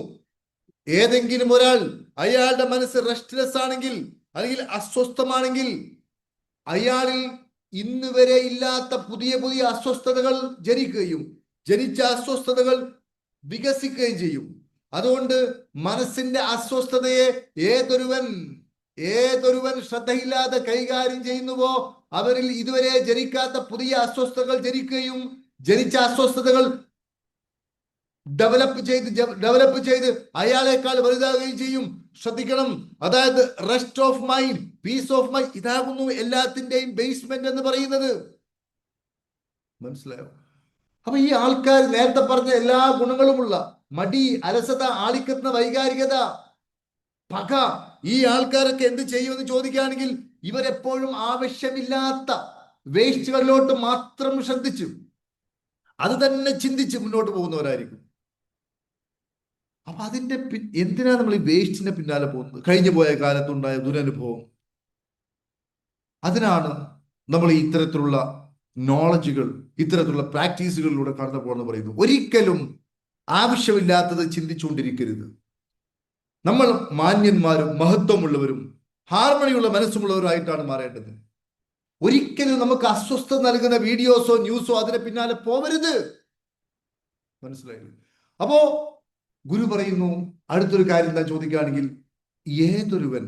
ഏതെങ്കിലും ഒരാൾ അയാളുടെ മനസ്സ് റെസ്റ്റ്ലെസ് ആണെങ്കിൽ അല്ലെങ്കിൽ അസ്വസ്ഥമാണെങ്കിൽ അയാളിൽ ഇന്ന് വരെ ഇല്ലാത്ത പുതിയ പുതിയ അസ്വസ്ഥതകൾ ജനിക്കുകയും ജനിച്ച അസ്വസ്ഥതകൾ വികസിക്കുകയും ചെയ്യും. അതുകൊണ്ട് മനസ്സിന്റെ അസ്വസ്ഥതയെ ഏതൊരുവൻ ശ്രദ്ധയില്ലാതെ കൈകാര്യം ചെയ്യുന്നുവോ അവരിൽ ഇതുവരെ ജനിക്കാത്ത പുതിയ അസ്വസ്ഥതകൾ ജനിക്കുകയും ജനിച്ച അസ്വസ്ഥതകൾ ഡെവലപ്പ് ചെയ്ത് അയാളെക്കാൾ വലുതാകുകയും ചെയ്യും. ശ്രദ്ധിക്കണം. അതായത് rest of mind, peace of mind, ഇതാകുന്നു എല്ലാത്തിന്റെയും ബേസ്മെന്റ് എന്ന് പറയുന്നത്. മനസ്സിലായോ? അപ്പൊ ഈ ആൾക്കാർ നേരത്തെ പറഞ്ഞ എല്ലാ ഗുണങ്ങളുമുള്ള മടി, അലസത, ആളിക്കത്തുന്ന വൈകാരികത, പക, ഈ ആൾക്കാരൊക്കെ എന്ത് ചെയ്യുമെന്ന് ചോദിക്കുകയാണെങ്കിൽ ഇവരെപ്പോഴും ആവശ്യമില്ലാത്ത വേസ്റ്റുകളിലോട്ട് മാത്രം ശ്രദ്ധിച്ചു അത് തന്നെ ചിന്തിച്ച് മുന്നോട്ട് പോകുന്നവരായിരിക്കും. അപ്പൊ എന്തിനാ നമ്മൾ ഈ വേസ്റ്റിന്റെ പിന്നാലെ പോകുന്നത്? കഴിഞ്ഞു പോയ കാലത്തുണ്ടായ ദുരനുഭവം, അതിനാണ് നമ്മൾ ഇത്തരത്തിലുള്ള നോളജുകൾ, ഇത്തരത്തിലുള്ള പ്രാക്ടീസുകളിലൂടെ കടന്നു പോകണമെന്ന് പറയുന്നു. ഒരിക്കലും ആവശ്യമില്ലാത്തത് ചിന്തിച്ചുകൊണ്ടിരിക്കരുത്. നമ്മൾ മാന്യന്മാരും മഹത്വമുള്ളവരും ഹാർമണിയുള്ള മനസ്സുമുള്ളവരായിട്ടാണ് മാറേണ്ടത്. ഒരിക്കലും നമുക്ക് അസ്വസ്ഥത നൽകുന്ന വീഡിയോസോ ന്യൂസോ അതിന് പിന്നാലെ പോവരുത്. മനസ്സിലായില്ലേ? അപ്പോ ഗുരു പറയുന്നു, അടുത്തൊരു കാര്യം എന്താ ചോദിക്കുകയാണെങ്കിൽ, ഏതൊരുവൻ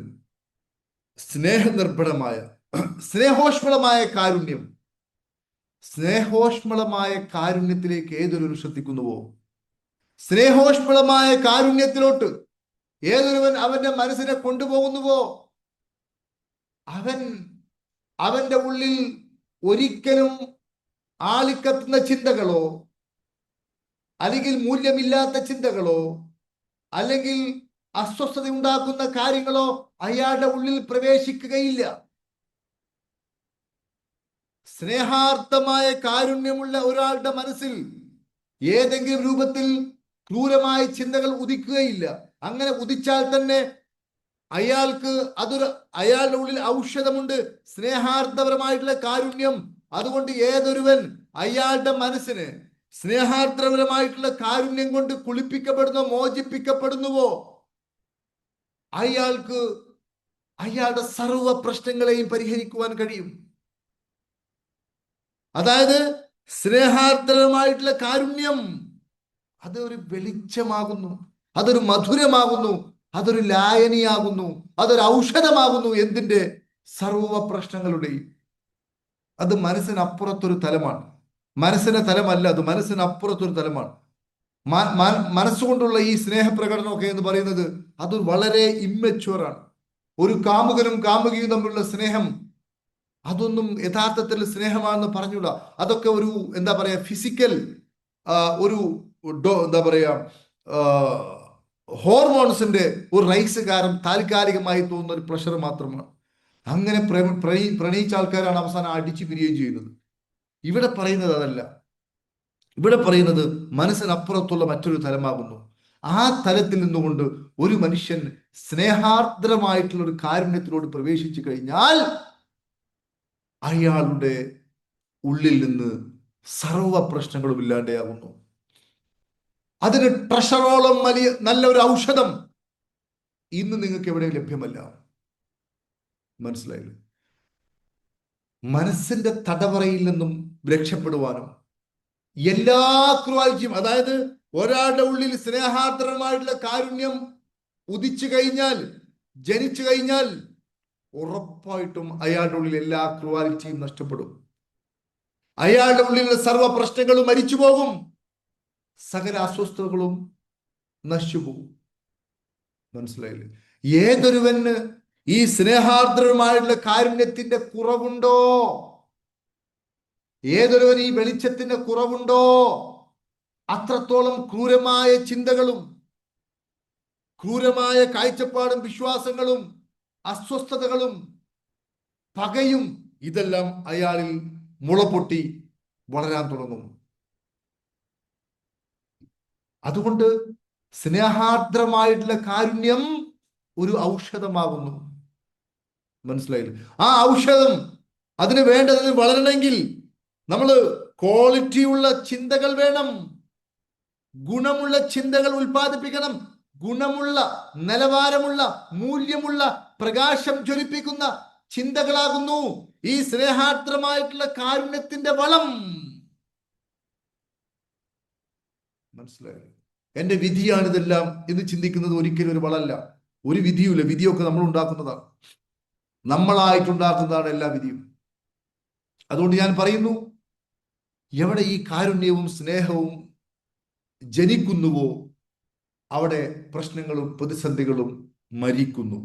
സ്നേഹോഷ്മളമായ കാരുണ്യത്തിലേക്ക് ഏതൊരു ശ്രദ്ധിക്കുന്നുവോ, സ്നേഹോഷ്മളമായ കാരുണ്യത്തിലോട്ട് ഏതൊരുവൻ അവന്റെ മനസ്സിനെ കൊണ്ടുപോകുന്നുവോ, അവന്റെ ഉള്ളിൽ ഒരിക്കലും ആളിക്കത്തുന്ന ചിന്തകളോ അല്ലെങ്കിൽ മൂല്യമില്ലാത്ത ചിന്തകളോ അല്ലെങ്കിൽ അസ്വസ്ഥത ഉണ്ടാക്കുന്ന കാര്യങ്ങളോ അയാളുടെ ഉള്ളിൽ പ്രവേശിക്കുകയില്ല. സ്നേഹാർത്ഥമായ കാരുണ്യമുള്ള ഒരാളുടെ മനസ്സിൽ ഏതെങ്കിലും രൂപത്തിൽ ക്രൂരമായ ചിന്തകൾ ഉദിക്കുകയില്ല. അങ്ങനെ ഉദിച്ചാൽ തന്നെ അയാളുടെ ഉള്ളിൽ ഔഷധമുണ്ട്, സ്നേഹാർത്ഥപരമായിട്ടുള്ള കാരുണ്യം. അതുകൊണ്ട് ഏതൊരുവൻ അയാളുടെ മനസ്സിന് സ്നേഹാർദ്രപരമായിട്ടുള്ള കാരുണ്യം കൊണ്ട് കുളിപ്പിക്കപ്പെടുന്നോ മോചിപ്പിക്കപ്പെടുന്നുവോ അയാൾക്ക് അയാളുടെ സർവ്വ പ്രശ്നങ്ങളെയും പരിഹരിക്കുവാൻ കഴിയും. അതായത് സ്നേഹാർദ്രമായിട്ടുള്ള കാരുണ്യം അതൊരു വെളിച്ചമാകുന്നു, അതൊരു മധുരമാകുന്നു, അതൊരു ലായനിയാകുന്നു, അതൊരു ഔഷധമാകുന്നു. എന്തിന്റെ? സർവ്വ പ്രശ്നങ്ങളുടെയും. അത് മനസ്സിനപ്പുറത്തൊരു തലമാണ്. മനസ്സിന്റെ തലമല്ല, അത് മനസ്സിനപ്പുറത്തൊരു തലമാണ്. മനസ്സുകൊണ്ടുള്ള ഈ സ്നേഹപ്രകടനമൊക്കെ എന്ന് പറയുന്നത് അത് വളരെ ഇമ്മച്വറാണ്. ഒരു കാമുകനും കാമുകിയും തമ്മിലുള്ള സ്നേഹം അതൊന്നും യഥാർത്ഥത്തിൽ സ്നേഹമാണെന്ന് പറഞ്ഞൂടാ. അതൊക്കെ ഒരു എന്താ പറയാ ഫിസിക്കൽ ഒരു എന്താ പറയാ ഹോർമോൺസിന്റെ ഒരു റൈസ് കാരണം താൽക്കാലികമായി തോന്നുന്ന ഒരു പ്രഷർ മാത്രമാണ്. അങ്ങനെ പ്രണയിച്ച ആൾക്കാരാണ് അവസാനം അടിച്ചു പിരിയുകയും ചെയ്യുന്നത്. ഇവിടെ പറയുന്നത് അതല്ല. ഇവിടെ പറയുന്നത് മനസ്സിനപ്പുറത്തുള്ള മറ്റൊരു തലമാകുന്നു. ആ തലത്തിൽ നിന്നുകൊണ്ട് ഒരു മനുഷ്യൻ സ്നേഹാർദ്രമായിട്ടുള്ള ഒരു കാരുണ്യത്തിലോട് പ്രവേശിച്ചു കഴിഞ്ഞാൽ അയാളുടെ ഉള്ളിൽ നിന്ന് സർവ പ്രശ്നങ്ങളും ഇല്ലാതെയാകുന്നു. അതിന് ട്രഷറോളം വലിയ നല്ല ഒരു ഔഷധം ഇന്ന് നിങ്ങൾക്ക് എവിടെയും ലഭ്യമല്ല. മനസ്സിലായില്ലേ? മനസ്സിന്റെ തടവറയിൽ നിന്നും രക്ഷപ്പെടുവാനും എല്ലാ ക്രൂവാഴ്ചയും, അതായത് ഒരാളുടെ ഉള്ളിൽ സ്നേഹാർദ്രമായിട്ടുള്ള കാരുണ്യം ഉദിച്ചു കഴിഞ്ഞാൽ, ജനിച്ചു കഴിഞ്ഞാൽ ഉറപ്പായിട്ടും അയാളുടെ ഉള്ളിൽ എല്ലാ ക്രൂവാലിറ്റിയും നഷ്ടപ്പെടും. അയാളുടെ ഉള്ളിലുള്ള സർവ്വ പ്രശ്നങ്ങളും മരിച്ചു പോകും. സകല അസ്വസ്ഥതകളും നശിച്ചു പോകും. മനസ്സിലായില്ലേ? ഏതൊരുവന് ഈ സ്നേഹാർദ്രമായിട്ടുള്ള കാരുണ്യത്തിന്റെ കുറവുണ്ടോ, ഏതൊരുവൻ ഈ വെളിച്ചത്തിന്റെ കുറവുണ്ടോ, അത്രത്തോളം ക്രൂരമായ ചിന്തകളും ക്രൂരമായ കാഴ്ചപ്പാടും വിശ്വാസങ്ങളും അസ്വസ്ഥതകളും പകയും ഇതെല്ലാം അയാളിൽ മുളപൊട്ടി വളരാൻ തുടങ്ങും. അതുകൊണ്ട് സ്നേഹാർദ്രമായിട്ടുള്ള കാരുണ്യം ഒരു ഔഷധമാകുന്നു. മനസ്സിലായില്ലേ? ആ ഔഷധം അതിന് വേണ്ടത് വളരണമെങ്കിൽ നമ്മൾ ക്വാളിറ്റിയുള്ള ചിന്തകൾ വേണം, ഗുണമുള്ള ചിന്തകൾ ഉൽപ്പാദിപ്പിക്കണം. ഗുണമുള്ള, നിലവാരമുള്ള, മൂല്യമുള്ള, പ്രകാശം ജ്വലിപ്പിക്കുന്ന ചിന്തകളാകുന്നു ഈ സ്നേഹാർദ്രമായിട്ടുള്ള കാരുണ്യത്തിന്റെ വളം. മനസ്സിലായി? എന്റെ വിധിയാണിതെല്ലാം എന്ന് ചിന്തിക്കുന്നത് ഒരിക്കലും ഒരു വളമല്ല. ഒരു വിധിയുമില്ല. വിധിയൊക്കെ നമ്മൾ ഉണ്ടാക്കുന്നതാണ്, നമ്മളായിട്ടുണ്ടാക്കുന്നതാണ് എല്ലാ വിധിയും. അതുകൊണ്ട് ഞാൻ പറയുന്നു, എവിടെ ഈ കാരുണ്യവും സ്നേഹവും ജനിക്കുന്നുവോ അവിടെ പ്രശ്നങ്ങളും പ്രതിസന്ധികളും മരിക്കുന്നു.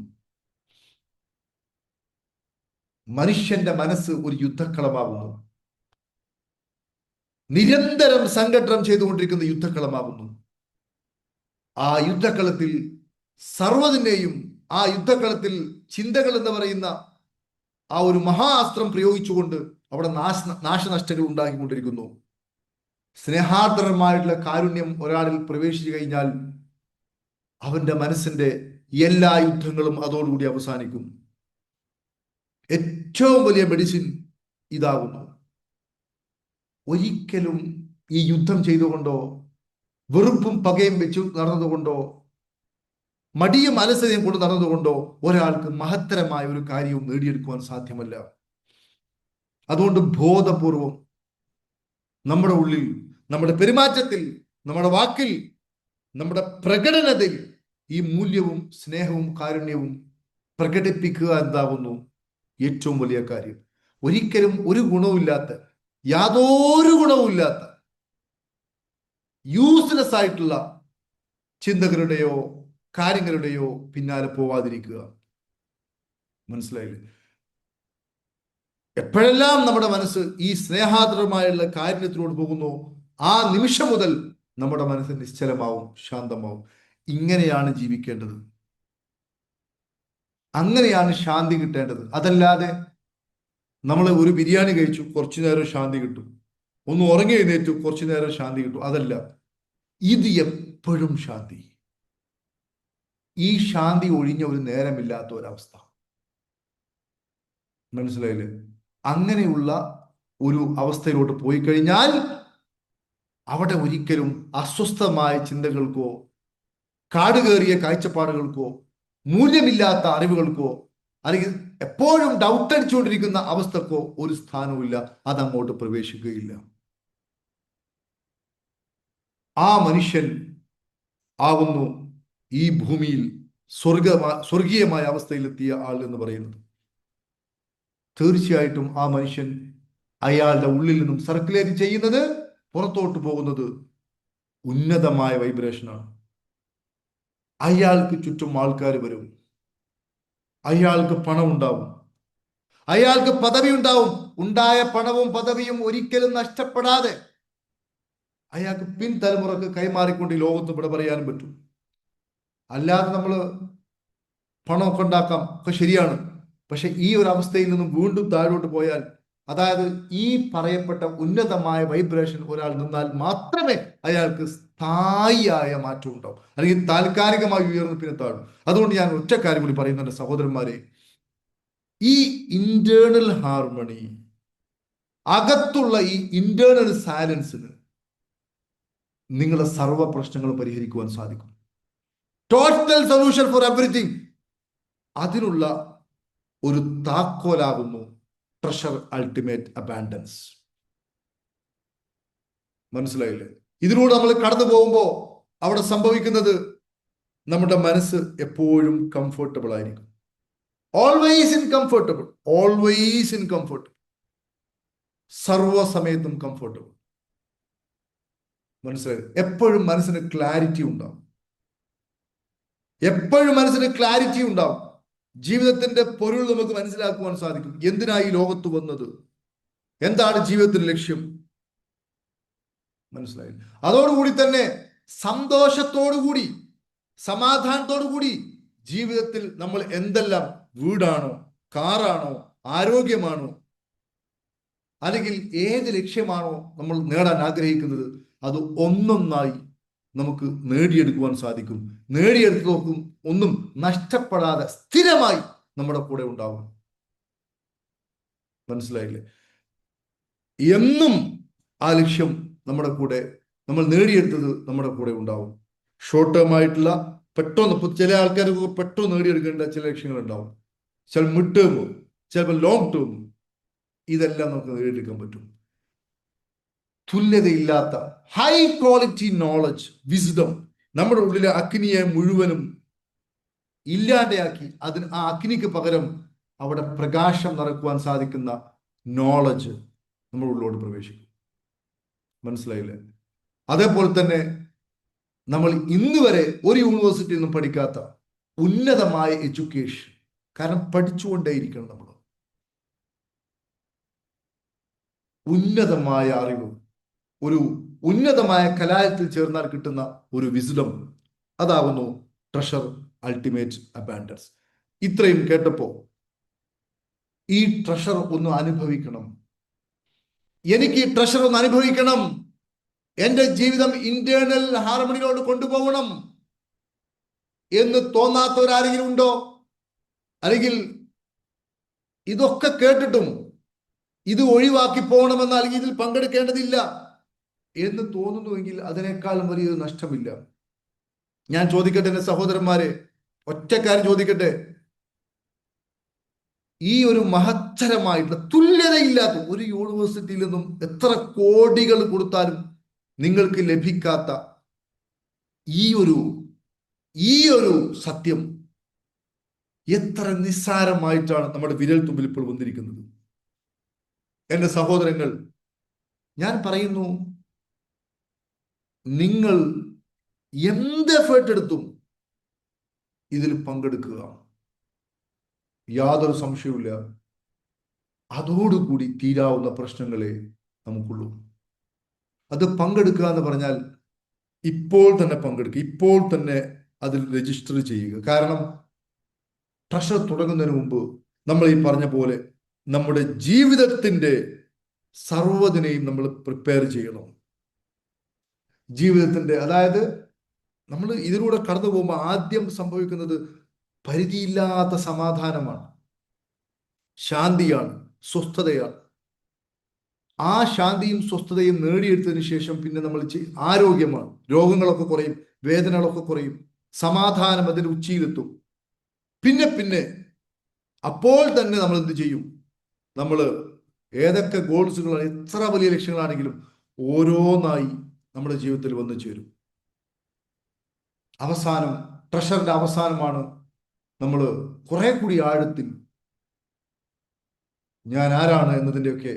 മനുഷ്യന്റെ മനസ്സ് ഒരു യുദ്ധക്കളമാകുന്നു, നിരന്തരം സംഘടനം ചെയ്തുകൊണ്ടിരിക്കുന്ന യുദ്ധക്കളമാകുന്നു. ആ യുദ്ധക്കളത്തിൽ സർവ്വതിനെയും, ആ യുദ്ധക്കളത്തിൽ ചിന്തകൾ എന്ന് പറയുന്ന ആ ഒരു മഹാഅസ്ത്രം പ്രയോഗിച്ചുകൊണ്ട് അവിടെ നാശനഷ്ടങ്ങൾ ഉണ്ടാക്കിക്കൊണ്ടിരിക്കുന്നു. സ്നേഹാർദ്രമായിട്ടുള്ള കാരുണ്യം ഒരാളിൽ പ്രവേശിച്ചു കഴിഞ്ഞാൽ അവന്റെ മനസ്സിന്റെ എല്ലാ യുദ്ധങ്ങളും അതോടുകൂടി അവസാനിക്കും. ഏറ്റവും വലിയ മെഡിസിൻ ഇതാകുന്നു. ഒരിക്കലും ഈ യുദ്ധം ചെയ്തുകൊണ്ടോ വെറുപ്പും പകയും വെച്ചു നടന്നതുകൊണ്ടോ മടിയും അലസതയും കൊണ്ട് നടന്നതുകൊണ്ടോ ഒരാൾക്ക് മഹത്തരമായ ഒരു കാര്യവും നേടിയെടുക്കുവാൻ സാധ്യമല്ല. അതുകൊണ്ട് ബോധപൂർവം നമ്മുടെ ഉള്ളിൽ, നമ്മുടെ പെരുമാറ്റത്തിൽ, നമ്മുടെ വാക്കിൽ, നമ്മുടെ പ്രകടനത്തിൽ ഈ മൂല്യവും സ്നേഹവും കാരുണ്യവും പ്രകടിപ്പിക്കുക എന്താകുന്നു ഏറ്റവും വലിയ കാര്യം. ഒരിക്കലും ഒരു ഗുണവുമില്ലാത്ത, യാതൊരു ഗുണവുമില്ലാത്ത, യൂസ്ലെസ് ആയിട്ടുള്ള ചിന്തകളുടെയോ കാര്യങ്ങളുടെയോ പിന്നാലെ പോവാതിരിക്കുക. മനസ്സിലായില്ലേ? എപ്പോഴെല്ലാം നമ്മുടെ മനസ്സ് ഈ സ്നേഹാർദ്രമായുള്ള കാരുണ്യത്തിനോട് പോകുന്നു, ആ നിമിഷം മുതൽ നമ്മുടെ മനസ്സ് നിശ്ചലമാവും, ശാന്തമാവും. ഇങ്ങനെയാണ് ജീവിക്കേണ്ടത്, അങ്ങനെയാണ് ശാന്തി കിട്ടേണ്ടത്. അതല്ലാതെ നമ്മൾ ഒരു ബിരിയാണി കഴിച്ചു കുറച്ചു നേരം ശാന്തി കിട്ടും, ഒന്ന് ഉറങ്ങി എഴുന്നേറ്റു കുറച്ചു നേരം ശാന്തി കിട്ടും, അതല്ല. ഇത് എപ്പോഴും ശാന്തി. ഈ ശാന്തി ഒഴിഞ്ഞ ഒരു നേരമില്ലാത്ത ഒരവസ്ഥ. മനസ്സിലായില്ലേ? അങ്ങനെയുള്ള ഒരു അവസ്ഥയിലോട്ട് പോയി കഴിഞ്ഞാൽ അവിടെ ഒരിക്കലും അസ്വസ്ഥമായ ചിന്തകൾക്കോ കാടുകേറിയ കാഴ്ചപ്പാടുകൾക്കോ മൂല്യമില്ലാത്ത അറിവുകൾക്കോ അല്ലെങ്കിൽ എപ്പോഴും ഡൗട്ട് അടിച്ചുകൊണ്ടിരിക്കുന്ന അവസ്ഥക്കോ ഒരു സ്ഥാനവുമില്ല. അതങ്ങോട്ട് പ്രവേശിക്കുകയില്ല. ആ മനുഷ്യൻ ആകുന്നു ഈ ഭൂമിയിൽ സ്വർഗീയമായ അവസ്ഥയിലെത്തിയ ആൾ എന്ന് പറയുന്നത്. തീർച്ചയായിട്ടും ആ മനുഷ്യൻ അയാളുടെ ഉള്ളിൽ നിന്നും സർക്കുലേറ്റ് ചെയ്യുന്നത്, പുറത്തോട്ട് പോകുന്നത് ഉന്നതമായ വൈബ്രേഷനാണ്. അയാൾക്ക് ചുറ്റും ആൾക്കാർ വരും, അയാൾക്ക് പണം ഉണ്ടാവും, അയാൾക്ക് പദവി ഉണ്ടാവും. ഉണ്ടായ പണവും പദവിയും ഒരിക്കലും നഷ്ടപ്പെടാതെ അയാൾക്ക് പിൻതലമുറക്ക് കൈമാറിക്കൊണ്ട് ഈ ലോകത്ത് ഇവിടെ പറയാനും പറ്റും. അല്ലാതെ നമ്മൾ പണമൊക്കെ ഉണ്ടാക്കാം, ഒക്കെ ശരിയാണ്. പക്ഷെ ഈ ഒരു അവസ്ഥയിൽ നിന്നും വീണ്ടും താഴോട്ട് പോയാൽ, അതായത് ഈ പറയപ്പെട്ട ഉന്നതമായ വൈബ്രേഷൻ ഒരാൾ നിന്നാൽ മാത്രമേ അയാൾക്ക് സ്ഥായിയായ മാറ്റം ഉണ്ടാവും, അല്ലെങ്കിൽ താൽക്കാലികമായി ഉയർന്ന് പിന്നെ താഴും. അതുകൊണ്ട് ഞാൻ ഒറ്റ കാര്യം കൂടി പറയുന്നുണ്ട് സഹോദരന്മാരെ, ഈ ഇന്റേണൽ ഹാർമണി, അകത്തുള്ള ഈ ഇന്റേണൽ സൈലൻസിന് നിങ്ങളുടെ സർവ്വ പ്രശ്നങ്ങളും പരിഹരിക്കുവാൻ സാധിക്കും. Total solution for everything. അതിനുള്ള ഒരു താക്കോലാകുന്നു ട്രഷർ അൾട്ടിമേറ്റ് അബാൻഡൻസ്. മനസ്സിലായില്ലേ? ഇതിലൂടെ നമ്മൾ കടന്നു പോകുമ്പോൾ അവിടെ സംഭവിക്കുന്നത്, നമ്മുടെ മനസ്സ് എപ്പോഴും കംഫർട്ടബിൾ ആയിരിക്കും. Always in comfortable, always in comfortable, സർവസമയത്തും കംഫർട്ടബിൾ. മനസ്സിലായി? എപ്പോഴും മനസ്സിന് ക്ലാരിറ്റി ഉണ്ടാവും, എപ്പോഴും മനസ്സിന് ക്ലാരിറ്റി ഉണ്ടാവും. ജീവിതത്തിന്റെ പൊരുൾ നമുക്ക് മനസ്സിലാക്കുവാൻ സാധിക്കും. എന്തിനായി ലോകത്ത് വന്നത്, എന്താണ് ജീവിതത്തിന്റെ ലക്ഷ്യം, മനസ്സിലായി? അതോടുകൂടി തന്നെ സന്തോഷത്തോടുകൂടി, സമാധാനത്തോടുകൂടി ജീവിതത്തിൽ നമ്മൾ എന്തെല്ലാം, വീടാണോ, കാറാണോ, ആരോഗ്യമാണോ, അല്ലെങ്കിൽ ഏത് ലക്ഷ്യമാണോ നമ്മൾ നേടാൻ ആഗ്രഹിക്കുന്നത്, അത് ഒന്നൊന്നായി നമുക്ക് നേടിയെടുക്കുവാൻ സാധിക്കും. നേടിയെടുക്കും ഒന്നും നഷ്ടപ്പെടാതെ സ്ഥിരമായി നമ്മുടെ കൂടെ ഉണ്ടാവും. മനസ്സിലായില്ലേ? എന്നും ആ ലക്ഷ്യം നമ്മുടെ കൂടെ, നമ്മൾ നേടിയെടുത്തത് നമ്മുടെ കൂടെ ഉണ്ടാവും. ഷോർട്ട് ടേം ആയിട്ടുള്ള പെട്ടെന്ന്, ഇപ്പൊ ചില ആൾക്കാർക്ക് പെട്ടെന്ന് നേടിയെടുക്കേണ്ട ചില ലക്ഷ്യങ്ങൾ ഉണ്ടാവും, ചില മിഡ് ടേം, ചിലപ്പോൾ ലോങ് ടേം. ഇതെല്ലാം നമുക്ക് നേടിയെടുക്കാൻ പറ്റും. തുല്യതയില്ലാത്ത ഹൈ ക്വാളിറ്റി നോളജ്, വിസ്ഡം നമ്മുടെ ഉള്ളിലെ അഗ്നിയെ മുഴുവനും ഇല്ലാതെയാക്കി, ആ അഗ്നിക്ക് പകരം അവിടെ പ്രകാശം നിറക്കുവാൻ സാധിക്കുന്ന നോളജ് നമ്മുടെ ഉള്ളിലോട്ട് പ്രവേശിക്കും. മനസ്സിലായില്ലേ? അതേപോലെ തന്നെ നമ്മൾ ഇന്ന് വരെ ഒരു യൂണിവേഴ്സിറ്റിയിൽ നിന്നും പഠിക്കാത്ത ഉന്നതമായ എഡ്യൂക്കേഷൻ, കാരണം പഠിച്ചുകൊണ്ടേയിരിക്കണം നമ്മൾ. ഉന്നതമായ അറിവ്, ഒരു ഉന്നതമായ കലാലയത്തിൽ ചേർന്നാൽ കിട്ടുന്ന ഒരു വിസ്ഡം, അതാകുന്നു ട്രഷർ അൾട്ടിമേറ്റ് അബാൻഡൻസ്. ഇത്രയും കേട്ടപ്പോ ഈ ട്രഷർ ഒന്ന് അനുഭവിക്കണം, എനിക്ക് ഈ ട്രഷർ ഒന്ന് അനുഭവിക്കണം, എന്റെ ജീവിതം ഇന്റേണൽ ഹാർമണിയോട് കൊണ്ടുപോകണം എന്ന് തോന്നാത്തവരാരെങ്കിലും ഉണ്ടോ? അല്ലെങ്കിൽ ഇതൊക്കെ കേട്ടിട്ടും ഇത് ഒഴിവാക്കി പോകണമെന്ന്, അല്ലെങ്കിൽ ഇതിൽ പങ്കെടുക്കേണ്ടതില്ല എന്ന് തോന്നുന്നുവെങ്കിൽ അതിനേക്കാളും വലിയൊരു നഷ്ടമില്ല. ഞാൻ ചോദിക്കട്ടെ എന്റെ സഹോദരന്മാരെ, ഒറ്റക്കാര്യം ചോദിക്കട്ടെ, ഈ ഒരു മഹത്തരമായിട്ടുള്ള തുല്യതയില്ലാത്ത ഒരു യൂണിവേഴ്സിറ്റിയിൽ നിന്നും എത്ര കോടികൾ കൊടുത്താലും നിങ്ങൾക്ക് ലഭിക്കാത്ത ഈ ഒരു സത്യം എത്ര നിസ്സാരമായിട്ടാണ് നമ്മുടെ വിരൽ തുമ്പിൽ ഇപ്പോൾ വന്നിരിക്കുന്നത്. എന്റെ സഹോദരങ്ങൾ, ഞാൻ പറയുന്നു, നിങ്ങൾ എന്ത് എഫേർട്ട് എടുത്തും ഇതിൽ പങ്കെടുക്കുക, യാതൊരു സംശയവുമില്ല. അതോടുകൂടി തീരാവുന്ന പ്രശ്നങ്ങളെ നമുക്കുള്ളൂ. അത് പങ്കെടുക്കുക എന്ന് പറഞ്ഞാൽ ഇപ്പോൾ തന്നെ പങ്കെടുക്കുക, ഇപ്പോൾ തന്നെ അതിൽ രജിസ്റ്റർ ചെയ്യുക. കാരണം ട്രഷർ തുടങ്ങുന്നതിന് മുമ്പ് നമ്മൾ ഈ പറഞ്ഞ പോലെ നമ്മുടെ ജീവിതത്തിന്റെ സർവ്വതിനെയും നമ്മൾ പ്രിപ്പയർ ചെയ്യണം. ജീവിതത്തിന്റെ, അതായത് നമ്മൾ ഇതിലൂടെ കടന്നു പോകുമ്പോൾ ആദ്യം സംഭവിക്കുന്നത് പരിധിയില്ലാത്ത സമാധാനമാണ്, ശാന്തിയാണ്, സ്വസ്ഥതയാണ്. ആ ശാന്തിയും സ്വസ്ഥതയും നേടിയെടുത്തതിന് ശേഷം പിന്നെ നമ്മൾ ആരോഗ്യമാണ്, രോഗങ്ങളൊക്കെ കുറയും, വേദനകളൊക്കെ കുറയും, സമാധാനം അതിന്റെ ഉച്ചിയിലെത്തും. പിന്നെ അപ്പോൾ തന്നെ നമ്മൾ എന്ത് ചെയ്യും? നമ്മൾ ഏതൊക്കെ ഗോൾസുകളാണ്, എത്ര വലിയ ലക്ഷ്യങ്ങളാണെങ്കിലും ഓരോന്നായി നമ്മുടെ ജീവിതത്തിൽ വന്നു ചേരും. അവസാനം, ട്രഷറിന്റെ അവസാനമാണ് നമ്മൾ കുറെ കൂടി ആഴത്തിൽ ഞാൻ ആരാണ് എന്നതിൻ്റെയൊക്കെ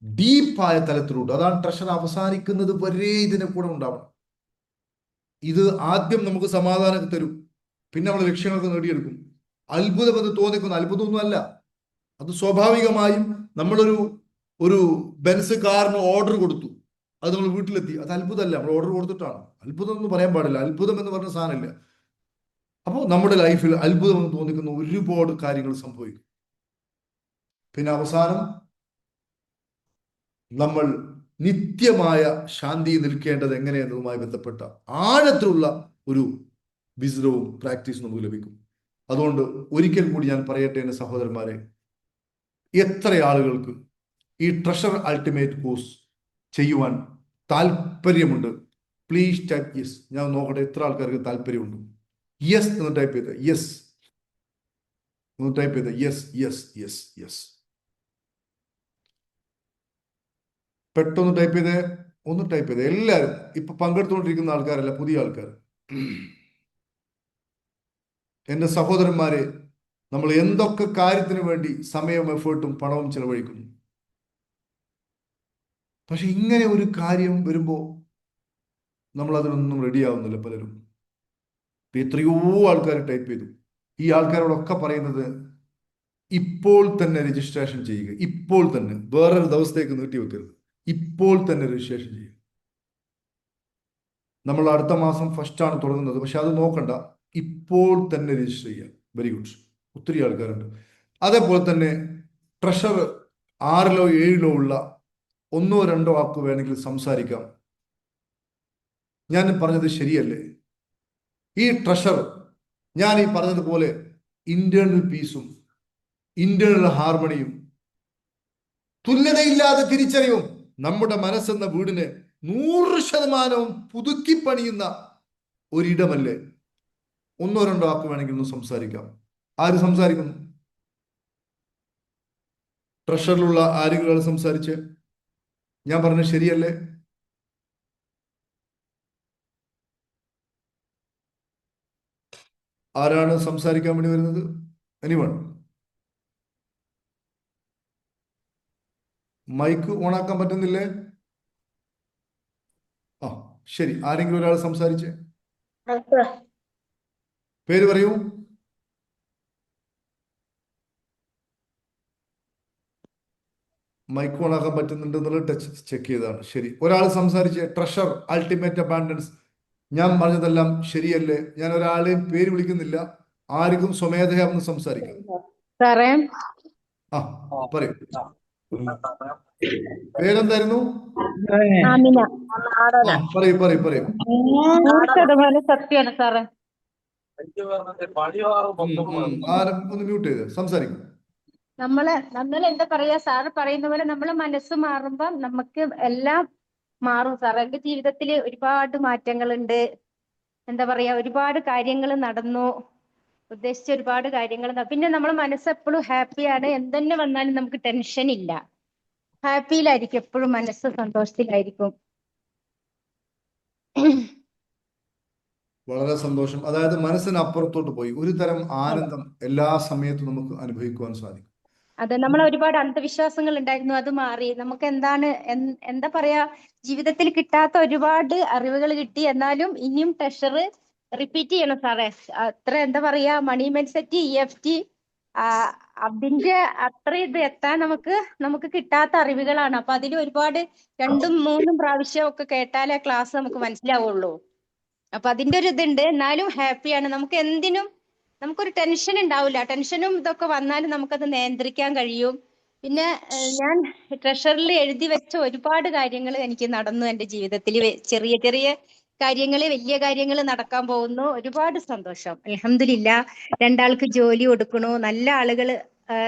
ഡീപ്പായ തലത്തിലൂടെ, അതാണ് ട്രഷർ അവസാനിക്കുന്നത് വരെ ഇതിനെ കൂടെ ഉണ്ടാവണം. ഇത് ആദ്യം നമുക്ക് സമാധാനം തരും, പിന്നെ നമ്മൾ ലക്ഷ്യങ്ങളൊക്കെ നേടിയെടുക്കും. അത്ഭുതം എന്ന് തോന്നിക്കുന്ന അത്ഭുതമൊന്നും അല്ല, അത് സ്വാഭാവികമായും നമ്മളൊരു ബെൻസ് കാറിന് ഓർഡർ കൊടുത്തു, അത് നമ്മൾ വീട്ടിലെത്തി, അത് അത്ഭുതമല്ല, നമ്മൾ ഓർഡർ കൊടുത്തിട്ടാണ്. അത്ഭുതം എന്ന് പറയാൻ പാടില്ല, അത്ഭുതം എന്ന് പറഞ്ഞ സാധനമില്ല. അപ്പോൾ നമ്മുടെ ലൈഫിൽ അത്ഭുതമെന്ന് തോന്നിക്കുന്ന ഒരുപാട് കാര്യങ്ങൾ സംഭവിക്കും. പിന്നെ അവസാനം നമ്മൾ നിത്യമായ ശാന്തി നിൽക്കേണ്ടത് എങ്ങനെയെന്നതുമായി ബന്ധപ്പെട്ട ആഴത്തിലുള്ള ഒരു വിസ്ഡവും പ്രാക്ടീസും നമുക്ക് ലഭിക്കും. അതുകൊണ്ട് ഒരിക്കൽ കൂടി ഞാൻ പറയട്ടെ എൻ്റെ സഹോദരന്മാരെ, എത്ര ആളുകൾക്ക് ഈ ട്രഷർ അൾട്ടിമേറ്റ് കോഴ്സ് ചെയ്യുവാൻ താല്പര്യമുണ്ട്? Please type yes. ഞാൻ നോക്കട്ടെ എത്ര ആൾക്കാർക്ക് താല്പര്യമുണ്ട്. യെസ് എന്ന് ടൈപ്പ് ചെയ്ത്, യെസ് ഒന്ന് ടൈപ്പ് ചെയ്ത്, യെസ് യെസ് യെസ് യെസ്. പെട്ടെന്ന് ടൈപ്പ് ചെയ്ത്, ഒന്ന് ടൈപ്പ് ചെയ്ത്. എല്ലാവരും ഇപ്പൊ പങ്കെടുത്തുകൊണ്ടിരിക്കുന്ന ആൾക്കാരല്ല, പുതിയ ആൾക്കാർ. എൻ്റെ സഹോദരന്മാരെ, നമ്മൾ എന്തൊക്കെ കാര്യത്തിന് വേണ്ടി സമയവും എഫേർട്ടും പണവും ചെലവഴിക്കുന്നു. പക്ഷെ ഇങ്ങനെ ഒരു കാര്യം വരുമ്പോൾ നമ്മൾ അതിനൊന്നും റെഡി ആവുന്നില്ല പലരും. എത്രയോ ആൾക്കാർ ടൈപ്പ് ചെയ്തു. ഈ ആൾക്കാരോടൊക്കെ പറയുന്നത് ഇപ്പോൾ തന്നെ രജിസ്ട്രേഷൻ ചെയ്യുക. ഇപ്പോൾ തന്നെ, വേറൊരു ദിവസത്തേക്ക് നീട്ടി വെക്കരുത്. ഇപ്പോൾ തന്നെ രജിസ്ട്രേഷൻ ചെയ്യുക. നമ്മൾ അടുത്ത മാസം ഫസ്റ്റാണ് തുടങ്ങുന്നത്, പക്ഷെ അത് നോക്കണ്ട, ഇപ്പോൾ തന്നെ രജിസ്റ്റർ ചെയ്യുക. Very good. ഒത്തിരി ആൾക്കാരുണ്ട്. അതേപോലെ തന്നെ ട്രഷർ 6ലോ 7ലോ ഉള്ള 1 or 2 വാക്ക് വേണമെങ്കിൽ സംസാരിക്കാം. ഞാൻ പറഞ്ഞത് ശരിയല്ലേ? ഈ ട്രഷർ, ഞാൻ ഈ പറഞ്ഞതുപോലെ ഇന്റേണൽ പീസും ഇന്റേണൽ ഹാർമണിയും തുല്യതയില്ലാതെ തിരിച്ചറിയും. നമ്മുടെ മനസ്സെന്ന വീടിനെ 100% പുതുക്കി പണിയുന്ന ഒരിടമല്ലേ? 1 or 2 വാക്ക് വേണമെങ്കിൽ ഒന്ന് സംസാരിക്കാം. ആര് സംസാരിക്കുന്നു? ട്രഷറിലുള്ള ആരെങ്കിലും സംസാരിച്ച് ഞാൻ പറഞ്ഞത് ശരിയല്ലേ? ആരാണ് സംസാരിക്കാൻ വേണ്ടി വരുന്നത്? എനിവൺ? മൈക്ക് ഓണാക്കാൻ പറ്റുന്നില്ലേ? ആ ശരി, ആരെങ്കിലും ഒരാൾ സംസാരിച്ച് പേര് പറയൂ. മൈക്ക് ഓണാക്കാൻ പറ്റുന്നുണ്ട് എന്നുള്ളത് ടച്ച് ചെക്ക് ചെയ്താണ്. ശരി, ഒരാൾ സംസാരിച്ച് ട്രഷർ അൾട്ടിമേറ്റ് അബാൻഡൻസ്. ഞാൻ പറഞ്ഞതെല്ലാം ശരിയല്ലേ? ഞാൻ ഒരാളെയും പേര് വിളിക്കുന്നില്ല. ആർക്കും സ്വമേധയാ ഒന്ന് സംസാരിക്കാം. ആ പറയൂ. പേരെന്തായിരുന്നു? പറയൂ പറയൂ പറയൂ. 100% സത്യമാണ് സാറേ. ആരും ഒന്ന് മ്യൂട്ട് ചെയ്ത് സംസാരിക്കും. നമ്മൾ എന്താ പറയാ, സാറ് പറയുന്ന പോലെ നമ്മളെ മനസ്സ് മാറുമ്പോ നമുക്ക് എല്ലാം മാറും സാറേ. എന്റെ ജീവിതത്തിൽ ഒരുപാട് മാറ്റങ്ങളുണ്ട്. എന്താ പറയാ, ഒരുപാട് കാര്യങ്ങൾ നടന്നു. ഉദ്ദേശിച്ച ഒരുപാട് കാര്യങ്ങൾ. പിന്നെ നമ്മളെ മനസ്സ് എപ്പോഴും ഹാപ്പിയാണ്. എന്തെന്നെ വന്നാലും നമുക്ക് ടെൻഷൻ ഇല്ല. ഹാപ്പിയിലായിരിക്കും എപ്പോഴും, മനസ്സ് സന്തോഷത്തിലായിരിക്കും. വളരെ സന്തോഷം. അതായത് മനസ്സിന് അപ്പുറത്തോട്ട് പോയി ഒരു തരം ആനന്ദം എല്ലാ സമയത്തും നമുക്ക് അനുഭവിക്കുവാൻ സാധിക്കും. അതെ, നമ്മൾ ഒരുപാട് അന്ധവിശ്വാസങ്ങൾ ഉണ്ടായിരുന്നു, അത് മാറി. നമുക്ക് എന്താണ് എന്താ പറയാ, ജീവിതത്തിൽ കിട്ടാത്ത ഒരുപാട് അറിവുകൾ കിട്ടി. എന്നാലും ഇനിയും ട്രഷർ റിപ്പീറ്റ് ചെയ്യണം സാറേ. അത്ര എന്താ പറയാ, മണി മൈൻഡ്സെറ്റ്, EFT, അതിന്റെ അത്ര ഇത് എത്താൻ നമുക്ക് കിട്ടാത്ത അറിവുകളാണ്. അപ്പൊ അതിൽ ഒരുപാട് 2ഉം 3ഉം പ്രാവശ്യം ഒക്കെ കേട്ടാലേ ക്ലാസ് നമുക്ക് മനസ്സിലാവുള്ളൂ. അപ്പൊ അതിന്റെ ഒരു ഇതുണ്ട്. എന്നാലും ഹാപ്പിയാണ്. നമുക്ക് എന്തിനും നമുക്കൊരു ടെൻഷൻ ഉണ്ടാവില്ല. ടെൻഷനും ഇതൊക്കെ വന്നാലും നമുക്കത് നിയന്ത്രിക്കാൻ കഴിയും. പിന്നെ ഞാൻ ട്രഷറിൽ എഴുതി വെച്ച ഒരുപാട് കാര്യങ്ങൾ എനിക്ക് നടന്നു എൻ്റെ ജീവിതത്തിൽ. ചെറിയ ചെറിയ കാര്യങ്ങൾ, വലിയ കാര്യങ്ങൾ നടക്കാൻ പോകുന്നു. ഒരുപാട് സന്തോഷം. അൽഹംദുലില്ലാ. 2 ആൾക്ക് ജോലി കൊടുക്കണു. നല്ല ആളുകൾ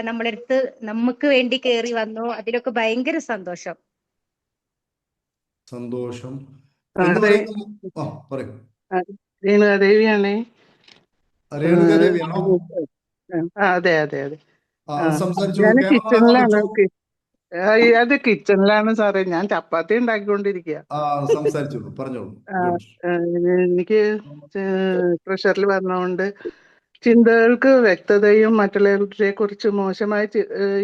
നമ്മളെ അടുത്ത് നമുക്ക് വേണ്ടി കയറി വന്നു. അതിലൊക്കെ ഭയങ്കര സന്തോഷം. സന്തോഷം എന്ന് പറയുന്നത്. ആ പറയൂ. രേണുകാദേവിയാണേ. രേണുകാദേവിയാണോ? അതെ അതെ അതെ. സംസാരിച്ചോളൂ. ഞാൻ ക്യാമറ കിച്ചണിലാണ്. വെച്ചോ. അത് കിച്ചണിലാണ് സാറേ. ഞാൻ ചപ്പാത്തി ഉണ്ടാക്കിക്കൊണ്ടിരിക്കുക. സംസാരിച്ചോളൂ, പറഞ്ഞോളൂ. എനിക്ക് പ്രഷറിൽ വന്നതുകൊണ്ട് ചിന്തകൾക്ക് വ്യക്തതയും മറ്റുള്ളവരെ കുറിച്ച് മോശമായി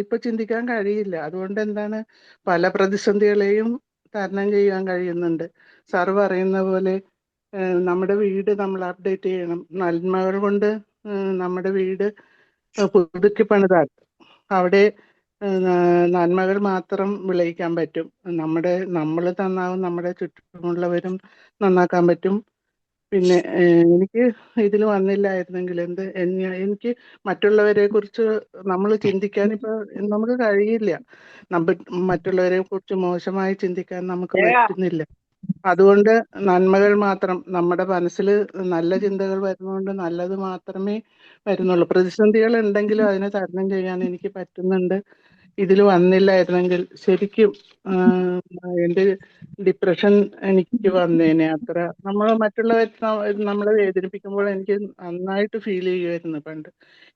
ഇപ്പൊ ചിന്തിക്കാൻ കഴിയില്ല. അതുകൊണ്ട് എന്താണ്, പല പ്രതിസന്ധികളെയും തരണം ചെയ്യാൻ കഴിയുന്നുണ്ട്. സാറ് പറയുന്ന പോലെ നമ്മുടെ വീട് നമ്മൾ അപ്ഡേറ്റ് ചെയ്യണം. നന്മകൾ കൊണ്ട് നമ്മുടെ വീട് പുതുക്കി പണിതാൽ അവിടെ നന്മകൾ മാത്രം വിളയിക്കാൻ പറ്റും. നമ്മൾ നന്നാവും, നമ്മുടെ ചുറ്റുമുള്ളവരും നന്നാക്കാൻ പറ്റും. പിന്നെ എനിക്ക് ഇതിൽ വന്നില്ലായിരുന്നെങ്കിൽ എനിക്ക് മറ്റുള്ളവരെ കുറിച്ച് നമ്മൾ ചിന്തിക്കാൻ ഇപ്പൊ നമുക്ക് കഴിയില്ല. മറ്റുള്ളവരെ കുറിച്ച് മോശമായി ചിന്തിക്കാൻ നമുക്ക് പറ്റുന്നില്ല. അതുകൊണ്ട് നന്മകൾ മാത്രം നമ്മുടെ മനസ്സിൽ നല്ല ചിന്തകൾ വരുന്നതുകൊണ്ട് നല്ലത് മാത്രമേ വരുന്നുള്ളൂ. പ്രതിസന്ധികൾ ഉണ്ടെങ്കിലും അതിനെ തരണം ചെയ്യാൻ എനിക്ക് പറ്റുന്നുണ്ട്. ഇതിൽ വന്നില്ലായിരുന്നെങ്കിൽ ശരിക്കും എൻ്റെ ഡിപ്രഷൻ എനിക്ക് വന്നേനെ. അത്ര മറ്റുള്ളവർ നമ്മളെ വേദനിപ്പിക്കുമ്പോൾ എനിക്ക് നന്നായിട്ട് ഫീൽ ചെയ്യുമായിരുന്നു പണ്ട്.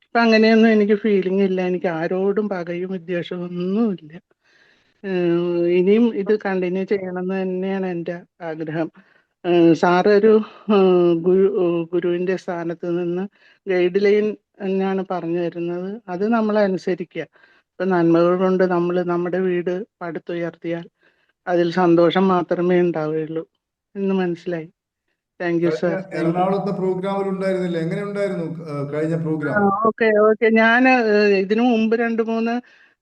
ഇപ്പൊ അങ്ങനെയൊന്നും എനിക്ക് ഫീലിംഗ് ഇല്ല. എനിക്ക് ആരോടും പകയും വിദ്വേഷവും ഒന്നുമില്ല. ഇനിയും ഇത് കണ്ടിന്യൂ ചെയ്യണമെന്ന് തന്നെയാണ് എൻ്റെ ആഗ്രഹം. സാറ് ഒരു ഗുരുവിന്റെ സ്ഥാനത്ത് നിന്ന് ഗൈഡ് ലൈൻ എന്നാണ് പറഞ്ഞു തരുന്നത്. അത് നമ്മൾ അനുസരിക്കുക. ഇപ്പൊ നന്മകൾ കൊണ്ട് നമ്മൾ നമ്മുടെ വീട് പടുത്തുയർത്തിയാൽ അതിൽ സന്തോഷം മാത്രമേ ഉണ്ടാവുകയുള്ളൂ എന്ന് മനസ്സിലായി. താങ്ക് യു കഴിഞ്ഞ സാർ. എറണാകുളത്തെ പ്രോഗ്രാമിൽ ഉണ്ടായിരുന്നില്ല, എങ്ങനെ ഉണ്ടായിരുന്നു കഴിഞ്ഞ പ്രോഗ്രാം? ഓക്കെ. ഞാൻ ഇതിനു മുമ്പ് 2-3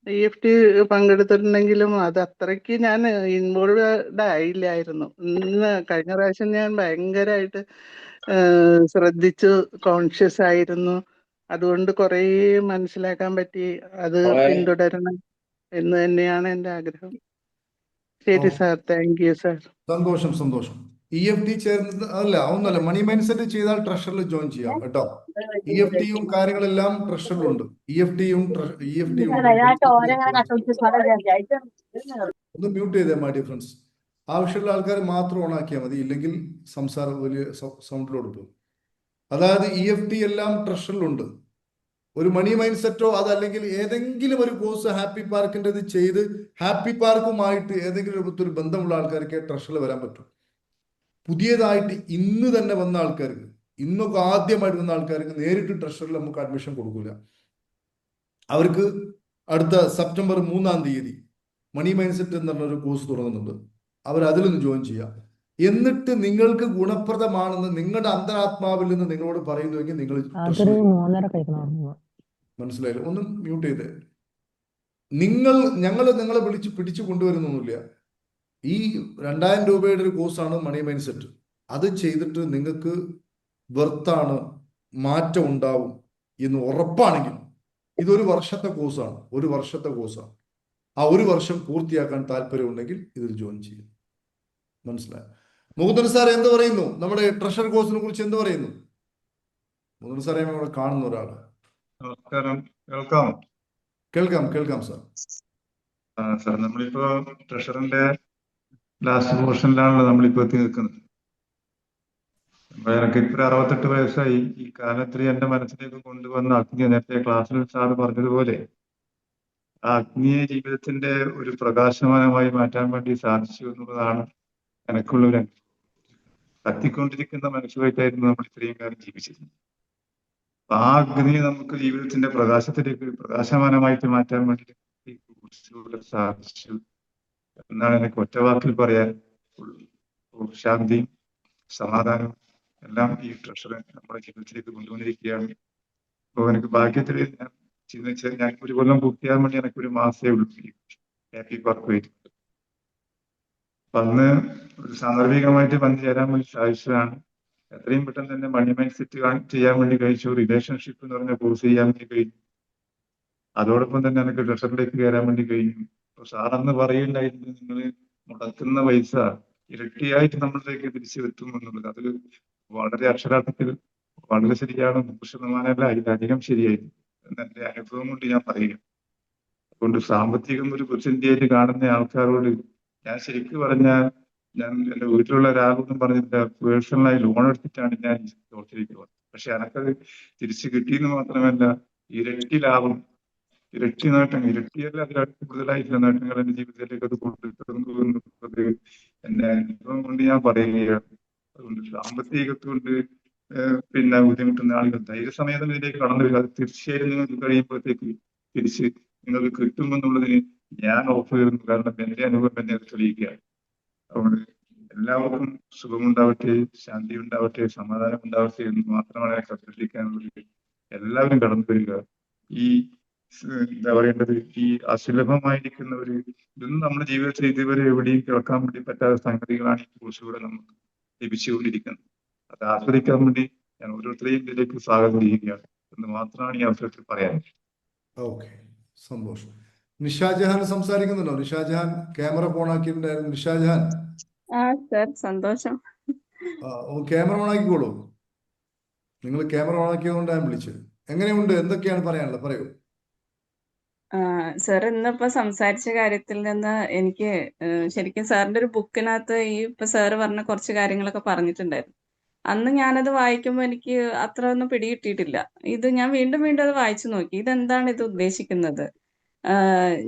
EFT പങ്കെടുത്തിട്ടുണ്ടെങ്കിലും അത് അത്രയ്ക്ക് ഞാൻ ഇൻവോൾവ്ഡ് ആയില്ലായിരുന്നു. കഴിഞ്ഞ പ്രാവശ്യം ഞാൻ ഭയങ്കരമായിട്ട് ശ്രദ്ധിച്ചു, കോൺഷ്യസ് ആയിരുന്നു. അതുകൊണ്ട് കുറേ മനസ്സിലാക്കാൻ പറ്റി. അത് പിന്തുടരണം എന്ന് തന്നെയാണ് എൻ്റെ ആഗ്രഹം. ശരി സാർ, താങ്ക് യു സാർ. സന്തോഷം. EFT ചേർന്ന് ഒന്നല്ല, മണി മൈൻഡ് ചെയ്താൽ ട്രഷറിൽ ജോയിൻ ചെയ്യാം കേട്ടോ. EFTയും കാര്യങ്ങളെല്ലാം ട്രഷറിലുണ്ട്. EFTയും ഒന്ന് മ്യൂട്ട് ചെയ്തേ മൈ ഡിയർ ഫ്രണ്ട്സ്. ആവശ്യമുള്ള ആൾക്കാർ മാത്രം ഓൺ ആക്കിയാൽ മതി, ഇല്ലെങ്കിൽ സംസാരം വലിയ സൗണ്ടിലോട് പോകും. അതായത് EFT എല്ലാം ട്രഷറിലുണ്ട്. ഒരു മണി മൈൻഡ് സെറ്റോ അതല്ലെങ്കിൽ ഏതെങ്കിലും ഒരു കോഴ്സ് ഹാപ്പി പാർക്കിൻ്റെത് ചെയ്ത് ഹാപ്പി പാർക്കുമായിട്ട് ഏതെങ്കിലും രൂപത്തിൽ ബന്ധമുള്ള ആൾക്കാർക്ക് ട്രഷറിൽ വരാൻ പറ്റും. പുതിയതായിട്ട് ഇന്ന് തന്നെ വന്ന ആൾക്കാർക്ക്, ഇന്നൊക്കെ ആദ്യമായിട്ട് വന്ന ആൾക്കാർക്ക് നേരിട്ട് ട്രഷറിൽ നമുക്ക് അഡ്മിഷൻ കൊടുക്കില്ല. അവർക്ക് അടുത്ത സെപ്റ്റംബർ 3-ാം തീയതി മണി മൈൻഡ് സെറ്റ് എന്നുള്ളൊരു കോഴ്സ് തുടങ്ങുന്നുണ്ട്. അവർ അതിലൊന്ന് ജോയിൻ ചെയ്യാം. എന്നിട്ട് നിങ്ങൾക്ക് ഗുണപ്രദമാണെന്ന് നിങ്ങളുടെ അന്തരാത്മാവിൽ നിന്ന് നിങ്ങളോട് പറയുന്നുവെങ്കിൽ നിങ്ങൾ മനസ്സിലായില്ല. ഒന്നും മ്യൂട്ട് ചെയ്തേ. ഞങ്ങൾ നിങ്ങളെ പിടിച്ചു കൊണ്ടുവരുന്നൊന്നുമില്ല. ഈ 2000 രൂപയുടെ ഒരു കോഴ്സാണ് മണി മൈൻഡ് സെറ്റ്. അത് ചെയ്തിട്ട് നിങ്ങൾക്ക് വെർത്താണ്, മാറ്റം ഉണ്ടാവും എന്ന് ഉറപ്പാണെങ്കിൽ ഇതൊരു വർഷത്തെ കോഴ്സാണ്. ആ 1 വർഷം പൂർത്തിയാക്കാൻ താല്പര്യമുണ്ടെങ്കിൽ ഇതിൽ ജോയിൻ ചെയ്യും. മനസ്സിലായി? മുകുന്ദൻ സാർ എന്ത് പറയുന്നു? നമ്മുടെ ട്രഷർ കോഴ്സിനെ കുറിച്ച് എന്ത് പറയുന്നു? മുകുന്ദൻ സാറെ നമ്മൾ കാണുന്ന ഒരാള്. നമസ്കാരം, കേൾക്കാമോ? കേൾക്കാം സാർ. സാർ, നമ്മളിപ്പോ ട്രഷറിന്റെ ലാസ്റ്റ് പോർഷനിലാണല്ലോ നമ്മളിപ്പോ എത്തി നിൽക്കുന്നത്. എനിക്കിപ്പോ 68 വയസ്സായി. ഈ കാലത്തിൽ എന്റെ മനസ്സിലേക്ക് കൊണ്ടുവന്ന അഗ്നി, നേരത്തെ ക്ലാസ്സിൽ സാറ് പറഞ്ഞതുപോലെ ആ അഗ്നിയെ ജീവിതത്തിന്റെ ഒരു പ്രകാശമാനമായി മാറ്റാൻ വേണ്ടി സാധിച്ചു എന്നുള്ളതാണ് എനിക്കുള്ളൊരു അനുഭവം. കത്തിക്കൊണ്ടിരിക്കുന്ന മനുഷ്യരായിട്ടായിരുന്നു നമ്മൾ ഇത്രയും കാലം ജീവിച്ചിരുന്നത്. ആ അഗ്നിയെ നമുക്ക് ജീവിതത്തിന്റെ പ്രകാശത്തിലേക്ക് പ്രകാശമാനമായിട്ട് മാറ്റാൻ വേണ്ടി സാധിച്ചു എന്നാണ് എനിക്ക് ഒറ്റവാക്കിൽ പറയാൻ. ശാന്തിയും സമാധാനവും എല്ലാം ഈ ട്രഷർ നമ്മുടെ ജീവിതത്തിലേക്ക് കൊണ്ടുവന്നിരിക്കുകയാണ്. അപ്പോൾ എനിക്ക് ഭാഗ്യത്തിൽ ഞാൻ 1 കൊല്ലം പൂർത്തിയാകാൻ വേണ്ടി എനിക്ക് 1 മാസേ ഉള്ളൂ ഹാപ്പി പാർക്ക് വരുന്നത്. അപ്പൊ അന്ന് ഒരു സാന്ദർഭികമായിട്ട് പങ്കുചേരാൻ വേണ്ടി സാധിച്ചതാണ്. എത്രയും പെട്ടെന്ന് തന്നെ മണി മൈൻഡ് സെറ്റ് ചെയ്യാൻ വേണ്ടി കഴിച്ചു. റിലേഷൻഷിപ്പ് എന്ന് പറഞ്ഞ കോഴ്സ് ചെയ്യാൻ വേണ്ടി കഴിഞ്ഞു. അതോടൊപ്പം തന്നെ എനിക്ക് ട്രഷറിലേക്ക് കയറാൻ വേണ്ടി കഴിഞ്ഞു. അപ്പൊ സാറന്ന് പറയുണ്ടായിരുന്നു, നിങ്ങൾ മുടക്കുന്ന പൈസ ഇരട്ടിയായിട്ട് നമ്മളിലേക്ക് തിരിച്ചു എത്തും എന്നുള്ളത്. അത് വളരെ അക്ഷരാർത്ഥത്തിൽ വളരെ ശരിയാണ്. 100% അതിലധികം ശരിയായിരുന്നു എന്നെ അനുഭവം കൊണ്ട് ഞാൻ പറയുക. അതുകൊണ്ട് സാമ്പത്തികം ഒരു പ്രതിസന്ധിയായിട്ട് കാണുന്ന ആൾക്കാരോട് ഞാൻ ശരിക്കും പറഞ്ഞാൽ, ഞാൻ എൻ്റെ വീട്ടിലുള്ള ഒരാളൊന്നും പറഞ്ഞില്ല, പേഴ്സണലായി ലോൺ എടുത്തിട്ടാണ് ഞാൻ ലോകത്തിലേക്ക് വന്നത്. പക്ഷെ എനക്കത് തിരിച്ചു കിട്ടിയെന്ന് മാത്രമല്ല, ഇരട്ടി ലാഭം, ഇരട്ടി നേട്ടം, ഇരട്ടിയല്ല അതിലടുത്ത് കൂടുതലായിട്ടുള്ള നേട്ടങ്ങൾ എന്റെ ജീവിതത്തിലേക്ക് അത് കൊണ്ടുവരുന്നു എന്നുള്ളത് എന്റെ അനുഭവം കൊണ്ട് ഞാൻ പറയുകയാണ്. അതുകൊണ്ട് സാമ്പത്തികത്തുകൊണ്ട് ബുദ്ധിമുട്ടുന്ന ആളുകൾ ധൈര്യസമേതം ഇതിലേക്ക് കടന്നു വരിക. അത് തീർച്ചയായും നിങ്ങൾക്ക് കഴിയുമ്പോഴത്തേക്ക് തിരിച്ച് നിങ്ങൾക്ക് കിട്ടുമെന്നുള്ളതിന് ഞാൻ ഓഫർ ചെയ്യുന്നു. കാരണം എന്റെ അനുഭവം എന്നെ അത് തെളിയിക്കുകയാണ്. അതുകൊണ്ട് എല്ലാവർക്കും സുഖമുണ്ടാവട്ടെ, ശാന്തി ഉണ്ടാവട്ടെ, സമാധാനം ഉണ്ടാവട്ടെ എന്ന് മാത്രമാണ് എനിക്ക് അഭ്യർത്ഥിക്കാനുള്ളത്. എല്ലാവരും കടന്നു വരിക. ഈ എന്താ പറയേണ്ടത്, ഈ അസുലഭമായിരിക്കുന്ന ഇതൊന്നും നമ്മുടെ ജീവിതത്തിൽ ഇതുവരെ എവിടെയും കേൾക്കാൻ വേണ്ടി പറ്റാത്ത സംഗതികളാണ് ഈ കോഴ്സിലൂടെ നമുക്ക് ലഭിച്ചുകൊണ്ടിരിക്കുന്നത്. അത് ആസ്വദിക്കാൻ വേണ്ടി ഞാൻ ഓരോരുത്തരെയും ഇതിലേക്ക് സ്വാഗതം ചെയ്യുകയാണ് എന്ന് മാത്രമാണ് ഈ അവസരത്തിൽ പറയാൻ. ഓക്കെ, സന്തോഷം. നിഷാജഹാൻ സംസാരിക്കുന്നുണ്ടോ? നിഷാജഹാൻ ക്യാമറ ഓൺ ആക്കിയിട്ടുണ്ടായിരുന്നു. നിഷാജഹാൻ സർ സന്തോഷം. ക്യാമറ ഓൺ ആക്കിക്കോളൂ. നിങ്ങൾ ക്യാമറ ഓൺ ആക്കിയതുകൊണ്ട് ഞാൻ വിളിച്ചത്. എങ്ങനെയുണ്ട്? എന്തൊക്കെയാണ് പറയാനുള്ളത്? പറയൂ. സർ ഇന്നിപ്പോ സംസാരിച്ച കാര്യത്തിൽ നിന്ന് എനിക്ക് ശരിക്കും സാറിന്റെ ഒരു ബുക്കിനകത്ത് ഈ ഇപ്പൊ സാറ് പറഞ്ഞ കുറച്ച് കാര്യങ്ങളൊക്കെ പറഞ്ഞിട്ടുണ്ടായിരുന്നു. അന്ന് ഞാനത് വായിക്കുമ്പോൾ എനിക്ക് അത്ര ഒന്നും പിടികിട്ടിയിട്ടില്ല. ഇത് ഞാൻ വീണ്ടും വീണ്ടും അത് വായിച്ചു നോക്കി. ഇതെന്താണ് ഇത് ഉദ്ദേശിക്കുന്നത്?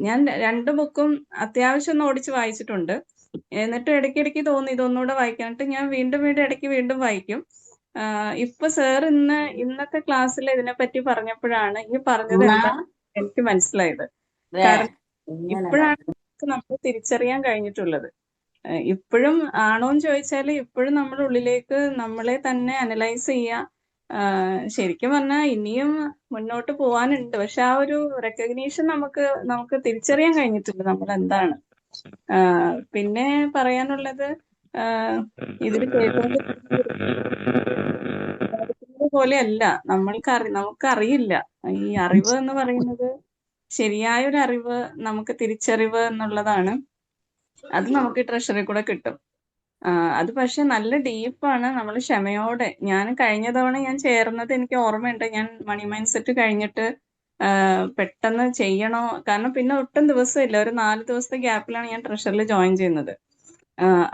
ഞാൻ 2 ബുക്കും അത്യാവശ്യം ഒന്ന് ഓടിച്ച് വായിച്ചിട്ടുണ്ട്. എന്നിട്ട് ഇടയ്ക്കിടയ്ക്ക് തോന്നി ഇതൊന്നുകൂടെ വായിക്കാൻ. എന്നിട്ട് ഞാൻ വീണ്ടും വീണ്ടും ഇടയ്ക്ക് വീണ്ടും വായിക്കും. ഇപ്പൊ സാർ ഇന്നത്തെ ക്ലാസ്സിൽ ഇതിനെപ്പറ്റി പറഞ്ഞപ്പോഴാണ് ഈ പറഞ്ഞത് എന്താ എനിക്ക് മനസ്സിലായത്. കാരണം ഇപ്പോഴാണ് നമ്മൾ തിരിച്ചറിയാൻ കഴിഞ്ഞിട്ടുള്ളത്. ഇപ്പോഴും ആണോന്ന് ചോദിച്ചാൽ ഇപ്പോഴും നമ്മുടെ ഉള്ളിലേക്ക് നമ്മളെ തന്നെ അനലൈസ് ചെയ്യുക. ശരിക്കും പറഞ്ഞാൽ ഇനിയും മുന്നോട്ട് പോവാനുണ്ട്. പക്ഷെ ആ ഒരു റെക്കഗ്നീഷൻ നമുക്ക് തിരിച്ചറിയാൻ കഴിഞ്ഞിട്ടില്ല നമ്മൾ എന്താണ്. പിന്നെ പറയാനുള്ളത് ഇതിൽ കേട്ടുകൊണ്ട് പോലെയല്ല നമുക്കറിയില്ല. ഈ അറിവ് എന്ന് പറയുന്നത് ശരിയായൊരു അറിവ്, നമുക്ക് തിരിച്ചറിവ് എന്നുള്ളതാണ്. അത് നമുക്ക് ട്രഷറി കൂടെ കിട്ടും. അത് പക്ഷെ നല്ല ഡീപ്പാണ്. നമ്മൾ ക്ഷമയോടെ, ഞാൻ കഴിഞ്ഞ തവണ ഞാൻ ചേർന്നത് എനിക്ക് ഓർമ്മയുണ്ട്. ഞാൻ മണി മൈൻഡ് സെറ്റ് കഴിഞ്ഞിട്ട് പെട്ടെന്ന് ചെയ്യണോ, കാരണം പിന്നെ ഒട്ടും ദിവസമില്ല, ഒരു 4 ദിവസത്തെ ഗ്യാപ്പിലാണ് ഞാൻ ട്രഷറിൽ ജോയിൻ ചെയ്യുന്നത്.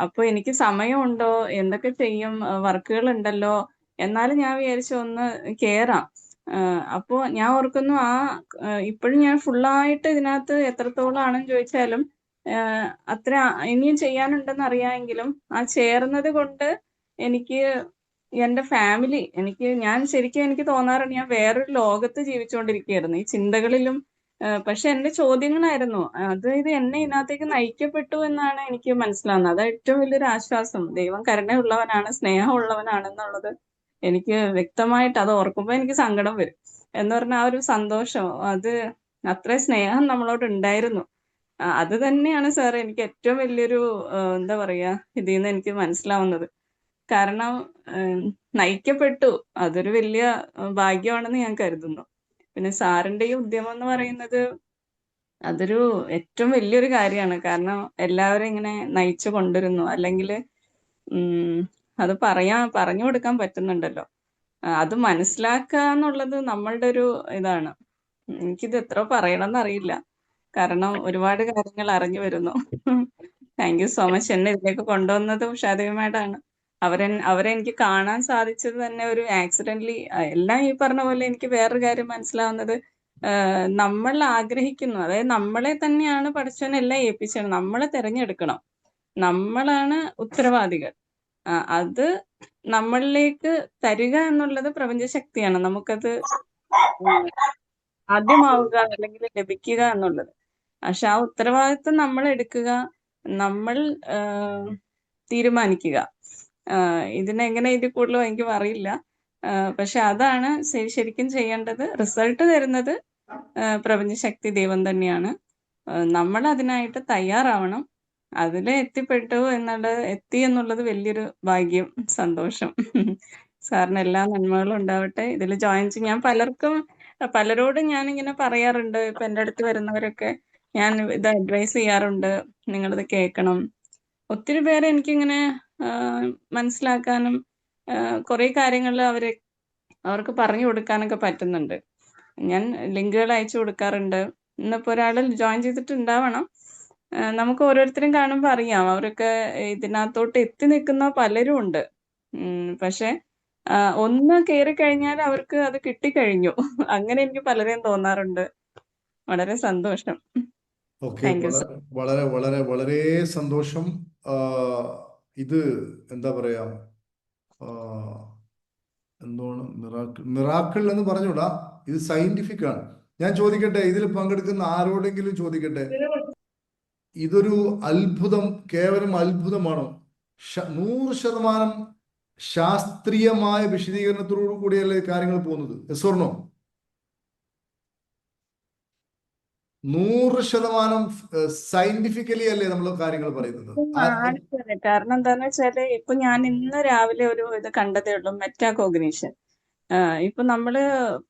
അപ്പോൾ എനിക്ക് സമയമുണ്ടോ, എന്തൊക്കെ ചെയ്യും, വർക്കുകൾ ഉണ്ടല്ലോ, എന്നാലും ഞാൻ വിചാരിച്ചു ഒന്ന് കേറാം. അപ്പോൾ ഞാൻ ഓർക്കുന്നു ഇപ്പോഴും ഞാൻ ഫുള്ളായിട്ട് ഇതിനകത്ത് എത്രത്തോളം ആണെന്ന് ചോദിച്ചാലും അത്ര ഇനിയും ചെയ്യാനുണ്ടെന്ന് അറിയാമെങ്കിലും ആ ചേർന്നത് കൊണ്ട് എനിക്ക് എൻ്റെ ഫാമിലി ഞാൻ ശരിക്കും എനിക്ക് തോന്നാറുണ്ട് ഞാൻ വേറൊരു ലോകത്ത് ജീവിച്ചുകൊണ്ടിരിക്കുകയായിരുന്നു ഈ ചിന്തകളിലും. പക്ഷെ എൻ്റെ ചോദ്യങ്ങളായിരുന്നു ഇത് എന്നെ ഇതിനകത്തേക്ക് നയിക്കപ്പെട്ടു എന്നാണ് എനിക്ക് മനസ്സിലാവുന്നത്. അത് ഏറ്റവും വലിയൊരു ആശ്വാസം. ദൈവം കരുണയുള്ളവനാണ്, സ്നേഹമുള്ളവനാണെന്നുള്ളത് എനിക്ക് വ്യക്തമായിട്ട് അത് ഓർക്കുമ്പോൾ എനിക്ക് സങ്കടം വരും. എന്ന് പറഞ്ഞാൽ ആ ഒരു സന്തോഷം, അത് അത്ര സ്നേഹം നമ്മളോട് ഉണ്ടായിരുന്നു. അത് തന്നെയാണ് സാർ എനിക്ക് ഏറ്റവും വലിയൊരു എന്താ പറയാ ഇതിൽ നിന്ന് എനിക്ക് മനസ്സിലാവുന്നത്. കാരണം നയിക്കപ്പെട്ടു, അതൊരു വലിയ ഭാഗ്യമാണെന്ന് ഞാൻ കരുതുന്നു. പിന്നെ സാറിന്റെ ഈ ഉദ്യമം എന്ന് പറയുന്നത് അതൊരു ഏറ്റവും വലിയൊരു കാര്യമാണ്. കാരണം എല്ലാവരും ഇങ്ങനെ നയിച്ചു കൊണ്ടുവരുന്നു, അല്ലെങ്കിൽ അത് പറഞ്ഞു കൊടുക്കാൻ പറ്റുന്നുണ്ടല്ലോ. അത് മനസ്സിലാക്കുക എന്നുള്ളത് നമ്മളുടെ ഒരു ഇതാണ്. എനിക്കിത് എത്ര പറയണമെന്ന് അറിയില്ല, കാരണം ഒരുപാട് കാര്യങ്ങൾ അറിഞ്ഞു വരുന്നു. Thank you so much. എന്നെ ഇതിലേക്ക് കൊണ്ടുവന്നത് ഉഷാദേവിമായിട്ടാണ്. അവരെ എനിക്ക് കാണാൻ സാധിച്ചത് തന്നെ ഒരു ആക്സിഡന്റലി. എല്ലാം ഈ പറഞ്ഞ പോലെ എനിക്ക് വേറൊരു കാര്യം മനസ്സിലാവുന്നത്, നമ്മൾ ആഗ്രഹിക്കുന്നു, അതായത് നമ്മളെ തന്നെയാണ് പഠിച്ചവൻ എല്ലാം ഏൽപ്പിച്ചത്. നമ്മളെ തിരഞ്ഞെടുക്കണം, നമ്മളാണ് ഉത്തരവാദികൾ. അത് നമ്മളിലേക്ക് തരിക എന്നുള്ളത് പ്രപഞ്ചശക്തിയാണ്. നമുക്കത് ആദ്യമാവുക അല്ലെങ്കിൽ ലഭിക്കുക എന്നുള്ളത്. പക്ഷെ ആ ഉത്തരവാദിത്വം നമ്മൾ എടുക്കുക, നമ്മൾ തീരുമാനിക്കുക. ഇതിനെങ്ങനെ ഇതിൽ കൂടുതലോ എനിക്കും അറിയില്ല. പക്ഷെ അതാണ് ശരിക്കും ചെയ്യേണ്ടത്. റിസൾട്ട് തരുന്നത് പ്രപഞ്ചശക്തി ദൈവം തന്നെയാണ്. നമ്മൾ അതിനായിട്ട് തയ്യാറാവണം. അതിൽ എത്തി എന്നുള്ളത് വലിയൊരു ഭാഗ്യം, സന്തോഷം. സാറിന് എല്ലാ നന്മകളും ഉണ്ടാവട്ടെ. ഇതിൽ ജോയിൻ ഞാൻ പലരോടും ഞാനിങ്ങനെ പറയാറുണ്ട്. ഇപ്പൊ എൻ്റെ അടുത്ത് വരുന്നവരൊക്കെ ഞാൻ ഇത് അഡ്വൈസ് ചെയ്യാറുണ്ട്, നിങ്ങളിത് കേൾക്കണം. ഒത്തിരി പേരെ എനിക്കിങ്ങനെ മനസ്സിലാക്കാനും കുറെ കാര്യങ്ങളിൽ അവർക്ക് പറഞ്ഞു കൊടുക്കാനൊക്കെ പറ്റുന്നുണ്ട്. ഞാൻ ലിങ്കുകൾ അയച്ചു കൊടുക്കാറുണ്ട്. ഇന്നിപ്പോൾ ഒരാൾ ജോയിൻ ചെയ്തിട്ടുണ്ടാവണം. നമുക്ക് ഓരോരുത്തരും കാണുമ്പോൾ അറിയാം, അവരൊക്കെ ഇതിനകത്തോട്ട് എത്തി നിൽക്കുന്ന പലരും ഉണ്ട്. പക്ഷെ ഒന്ന് കയറി കഴിഞ്ഞാൽ അവർക്ക് അത് കിട്ടിക്കഴിഞ്ഞു. അങ്ങനെ എനിക്ക് പലരെയും തോന്നാറുണ്ട്. വളരെ സന്തോഷം. Okay, thank you sir. വളരെ വളരെ വളരെ സന്തോഷം. ഇത് എന്താ പറയാ, എന്താണ് മിറാക്കിൾ എന്ന് പറഞ്ഞൂടാ, ഇത് സയന്റിഫിക് ആണ്. ഞാൻ ചോദിക്കട്ടെ, ഇതിൽ പങ്കെടുക്കുന്ന ആരോടെങ്കിലും ചോദിക്കട്ടെ, ഇതൊരു അത്ഭുതം, കേവലം അത്ഭുതമാണോ? 100% ശാസ്ത്രീയമായ വിശദീകരണത്തോടു കൂടിയല്ലേ കാര്യങ്ങൾ പോകുന്നത്? Yes or no? 100% സയന്റിഫിക്കലി അല്ലേ നമ്മൾ കാര്യങ്ങൾ പറയുന്നത്. ആണ് സാറേ. കാരണം എന്താന്ന് വെച്ചാല് ഇപ്പൊ ഞാൻ ഇന്ന് രാവിലെ ഒരു ഇത് കണ്ടതേ ഉള്ളൂ, മെറ്റാകോഗ്നിഷൻ. ഇപ്പൊ നമ്മള്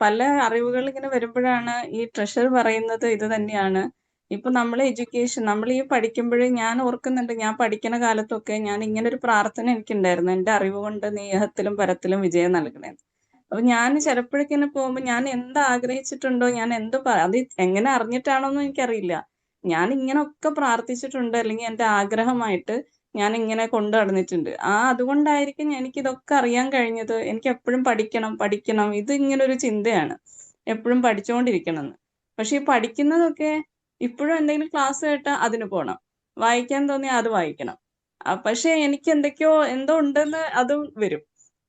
പല അറിവുകൾ ഇങ്ങനെ വരുമ്പോഴാണ് ഈ ട്രഷർ പറയുന്നത് ഇത് തന്നെയാണ്. ഇപ്പൊ നമ്മളെ എഡ്യൂക്കേഷൻ നമ്മൾ ഈ പഠിക്കുമ്പോഴേ ഞാൻ ഓർക്കുന്നുണ്ട്, ഞാൻ പഠിക്കുന്ന കാലത്തൊക്കെ ഞാൻ ഇങ്ങനെ ഒരു പ്രാർത്ഥന എനിക്കുണ്ടായിരുന്നു, എന്റെ അറിവ് കൊണ്ട് നീ ഇഹത്തിലും പരത്തിലും വിജയം നൽകണേ. അപ്പൊ ഞാൻ ചിലപ്പോഴൊക്കെ ഇങ്ങനെ പോകുമ്പോ ഞാൻ എന്ത് ആഗ്രഹിച്ചിട്ടുണ്ടോ, ഞാൻ അത് എങ്ങനെ അറിഞ്ഞിട്ടാണോന്നും എനിക്കറിയില്ല, ഞാൻ ഇങ്ങനൊക്കെ പ്രാർത്ഥിച്ചിട്ടുണ്ട്, അല്ലെങ്കിൽ എന്റെ ആഗ്രഹമായിട്ട് ഞാൻ ഇങ്ങനെ കൊണ്ടു നടന്നിട്ടുണ്ട്. അതുകൊണ്ടായിരിക്കും എനിക്കിതൊക്കെ അറിയാൻ കഴിഞ്ഞത്. എനിക്ക് എപ്പോഴും പഠിക്കണം പഠിക്കണം, ഇത് ഇങ്ങനെ ഒരു ചിന്തയാണ്, എപ്പോഴും പഠിച്ചുകൊണ്ടിരിക്കണം എന്ന്. പക്ഷെ ഈ പഠിക്കുന്നതൊക്കെ ഇപ്പോഴും എന്തെങ്കിലും ക്ലാസ് കേട്ടാൽ അതിന് പോകണം, വായിക്കാൻ തോന്നിയാൽ അത് വായിക്കണം. പക്ഷെ എനിക്ക് എന്തോ ഉണ്ടെന്ന് അതും വരും.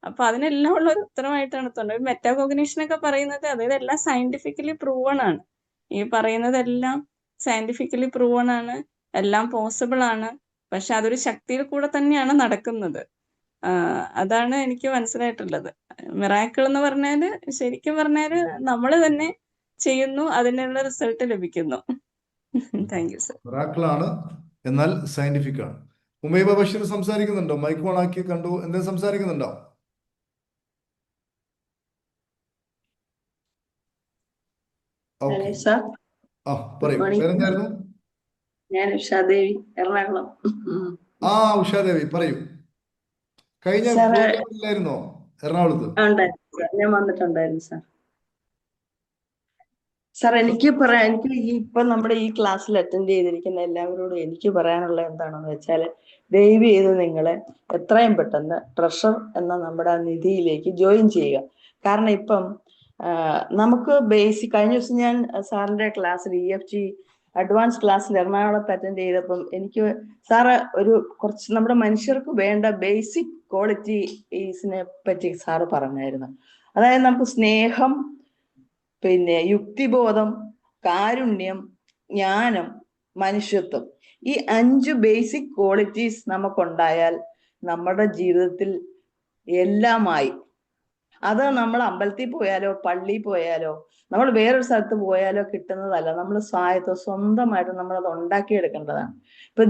അപ്പൊ അതിനെല്ലാം ഉള്ള ഒരു ഉത്തരമായിട്ടാണ് തോന്നുന്നത്. മെറ്റാകോഗ്നിഷൻ ഒക്കെ പറയുന്നത്, അതായത് എല്ലാം സയന്റിഫിക്കലി പ്രൂവൺ ആണ്. ഈ പറയുന്നതെല്ലാം സയന്റിഫിക്കലി പ്രൂവൺ ആണ്, എല്ലാം പോസിബിൾ ആണ്. പക്ഷെ അതൊരു ശക്തിയിൽ കൂടെ തന്നെയാണ് നടക്കുന്നത്. അതാണ് എനിക്ക് മനസ്സിലായിട്ടുള്ളത്. മിറാക്കിൾ എന്ന് പറഞ്ഞാല് ശരിക്കും പറഞ്ഞാല് നമ്മൾ തന്നെ ചെയ്യുന്നു, അതിനുള്ള റിസൾട്ട് ലഭിക്കുന്നു. Thank you sir. മിറാക്കിളാണ്, എന്നാൽ സയന്റിഫിക് ആണ്. ഉമൈബ ബഷീർ സംസാരിക്കുന്നുണ്ടോ? മൈക്ക് ഓൺ ആക്കി കണ്ടു. എന്തെങ്കിലും സംസാരിക്കുന്നുണ്ടോ? ഓക്കെ, ആ പറയൂ. പേരെന്തായിരുന്നു? ഞാൻ ഉഷാദേവി, എറണാകുളം. ഉഷാദേവി പറയൂ. കഴിഞ്ഞ സാറേ, പ്രോഗ്രാമിലായിരുന്നോ എറണാകുളത്ത്? ഉണ്ടായിരുന്നു സാർ, ഞാൻ വന്നിട്ടുണ്ടായിരുന്നു സാർ. സാർ, എനിക്ക് ഇപ്പൊ നമ്മുടെ ഈ ക്ലാസ്സിൽ അറ്റൻഡ് ചെയ്തിരിക്കുന്ന എല്ലാവരോടും എനിക്ക് പറയാനുള്ള എന്താണെന്ന് വെച്ചാൽ, ദയവ് ചെയ്ത് നിങ്ങളെ എത്രയും പെട്ടെന്ന് ട്രഷർ എന്ന നമ്മുടെ നിധിയിലേക്ക് ജോയിൻ ചെയ്യുക. കാരണം ഇപ്പം നമുക്ക് ബേസിക്, കഴിഞ്ഞ ദിവസം ഞാൻ സാറിന്റെ ക്ലാസ്സിൽ EFT അഡ്വാൻസ് ക്ലാസ്സിൽ എറണാകുളത്ത് അറ്റൻഡ് ചെയ്തപ്പം എനിക്ക് സാറ് കുറച്ച് നമ്മുടെ മനുഷ്യർക്ക് വേണ്ട ബേസിക് ക്വാളിറ്റീസിനെ പറ്റി സാറ് പറഞ്ഞായിരുന്നു. അതായത് നമുക്ക് സ്നേഹം, പിന്നെ യുക്തിബോധം, കാരുണ്യം, ജ്ഞാനം, മനുഷ്യത്വം, ഈ 5 ബേസിക് ക്വാളിറ്റീസ് നമുക്കുണ്ടായാൽ നമ്മുടെ ജീവിതത്തിൽ എല്ലാമായി. അത് നമ്മൾ അമ്പലത്തിൽ പോയാലോ പള്ളിയിൽ പോയാലോ നമ്മൾ വേറൊരു സ്ഥലത്ത് പോയാലോ കിട്ടുന്നതല്ല. നമ്മൾ സ്വന്തമായിട്ട് നമ്മളത് ഉണ്ടാക്കിയെടുക്കേണ്ടതാണ്. ഇപ്പൊ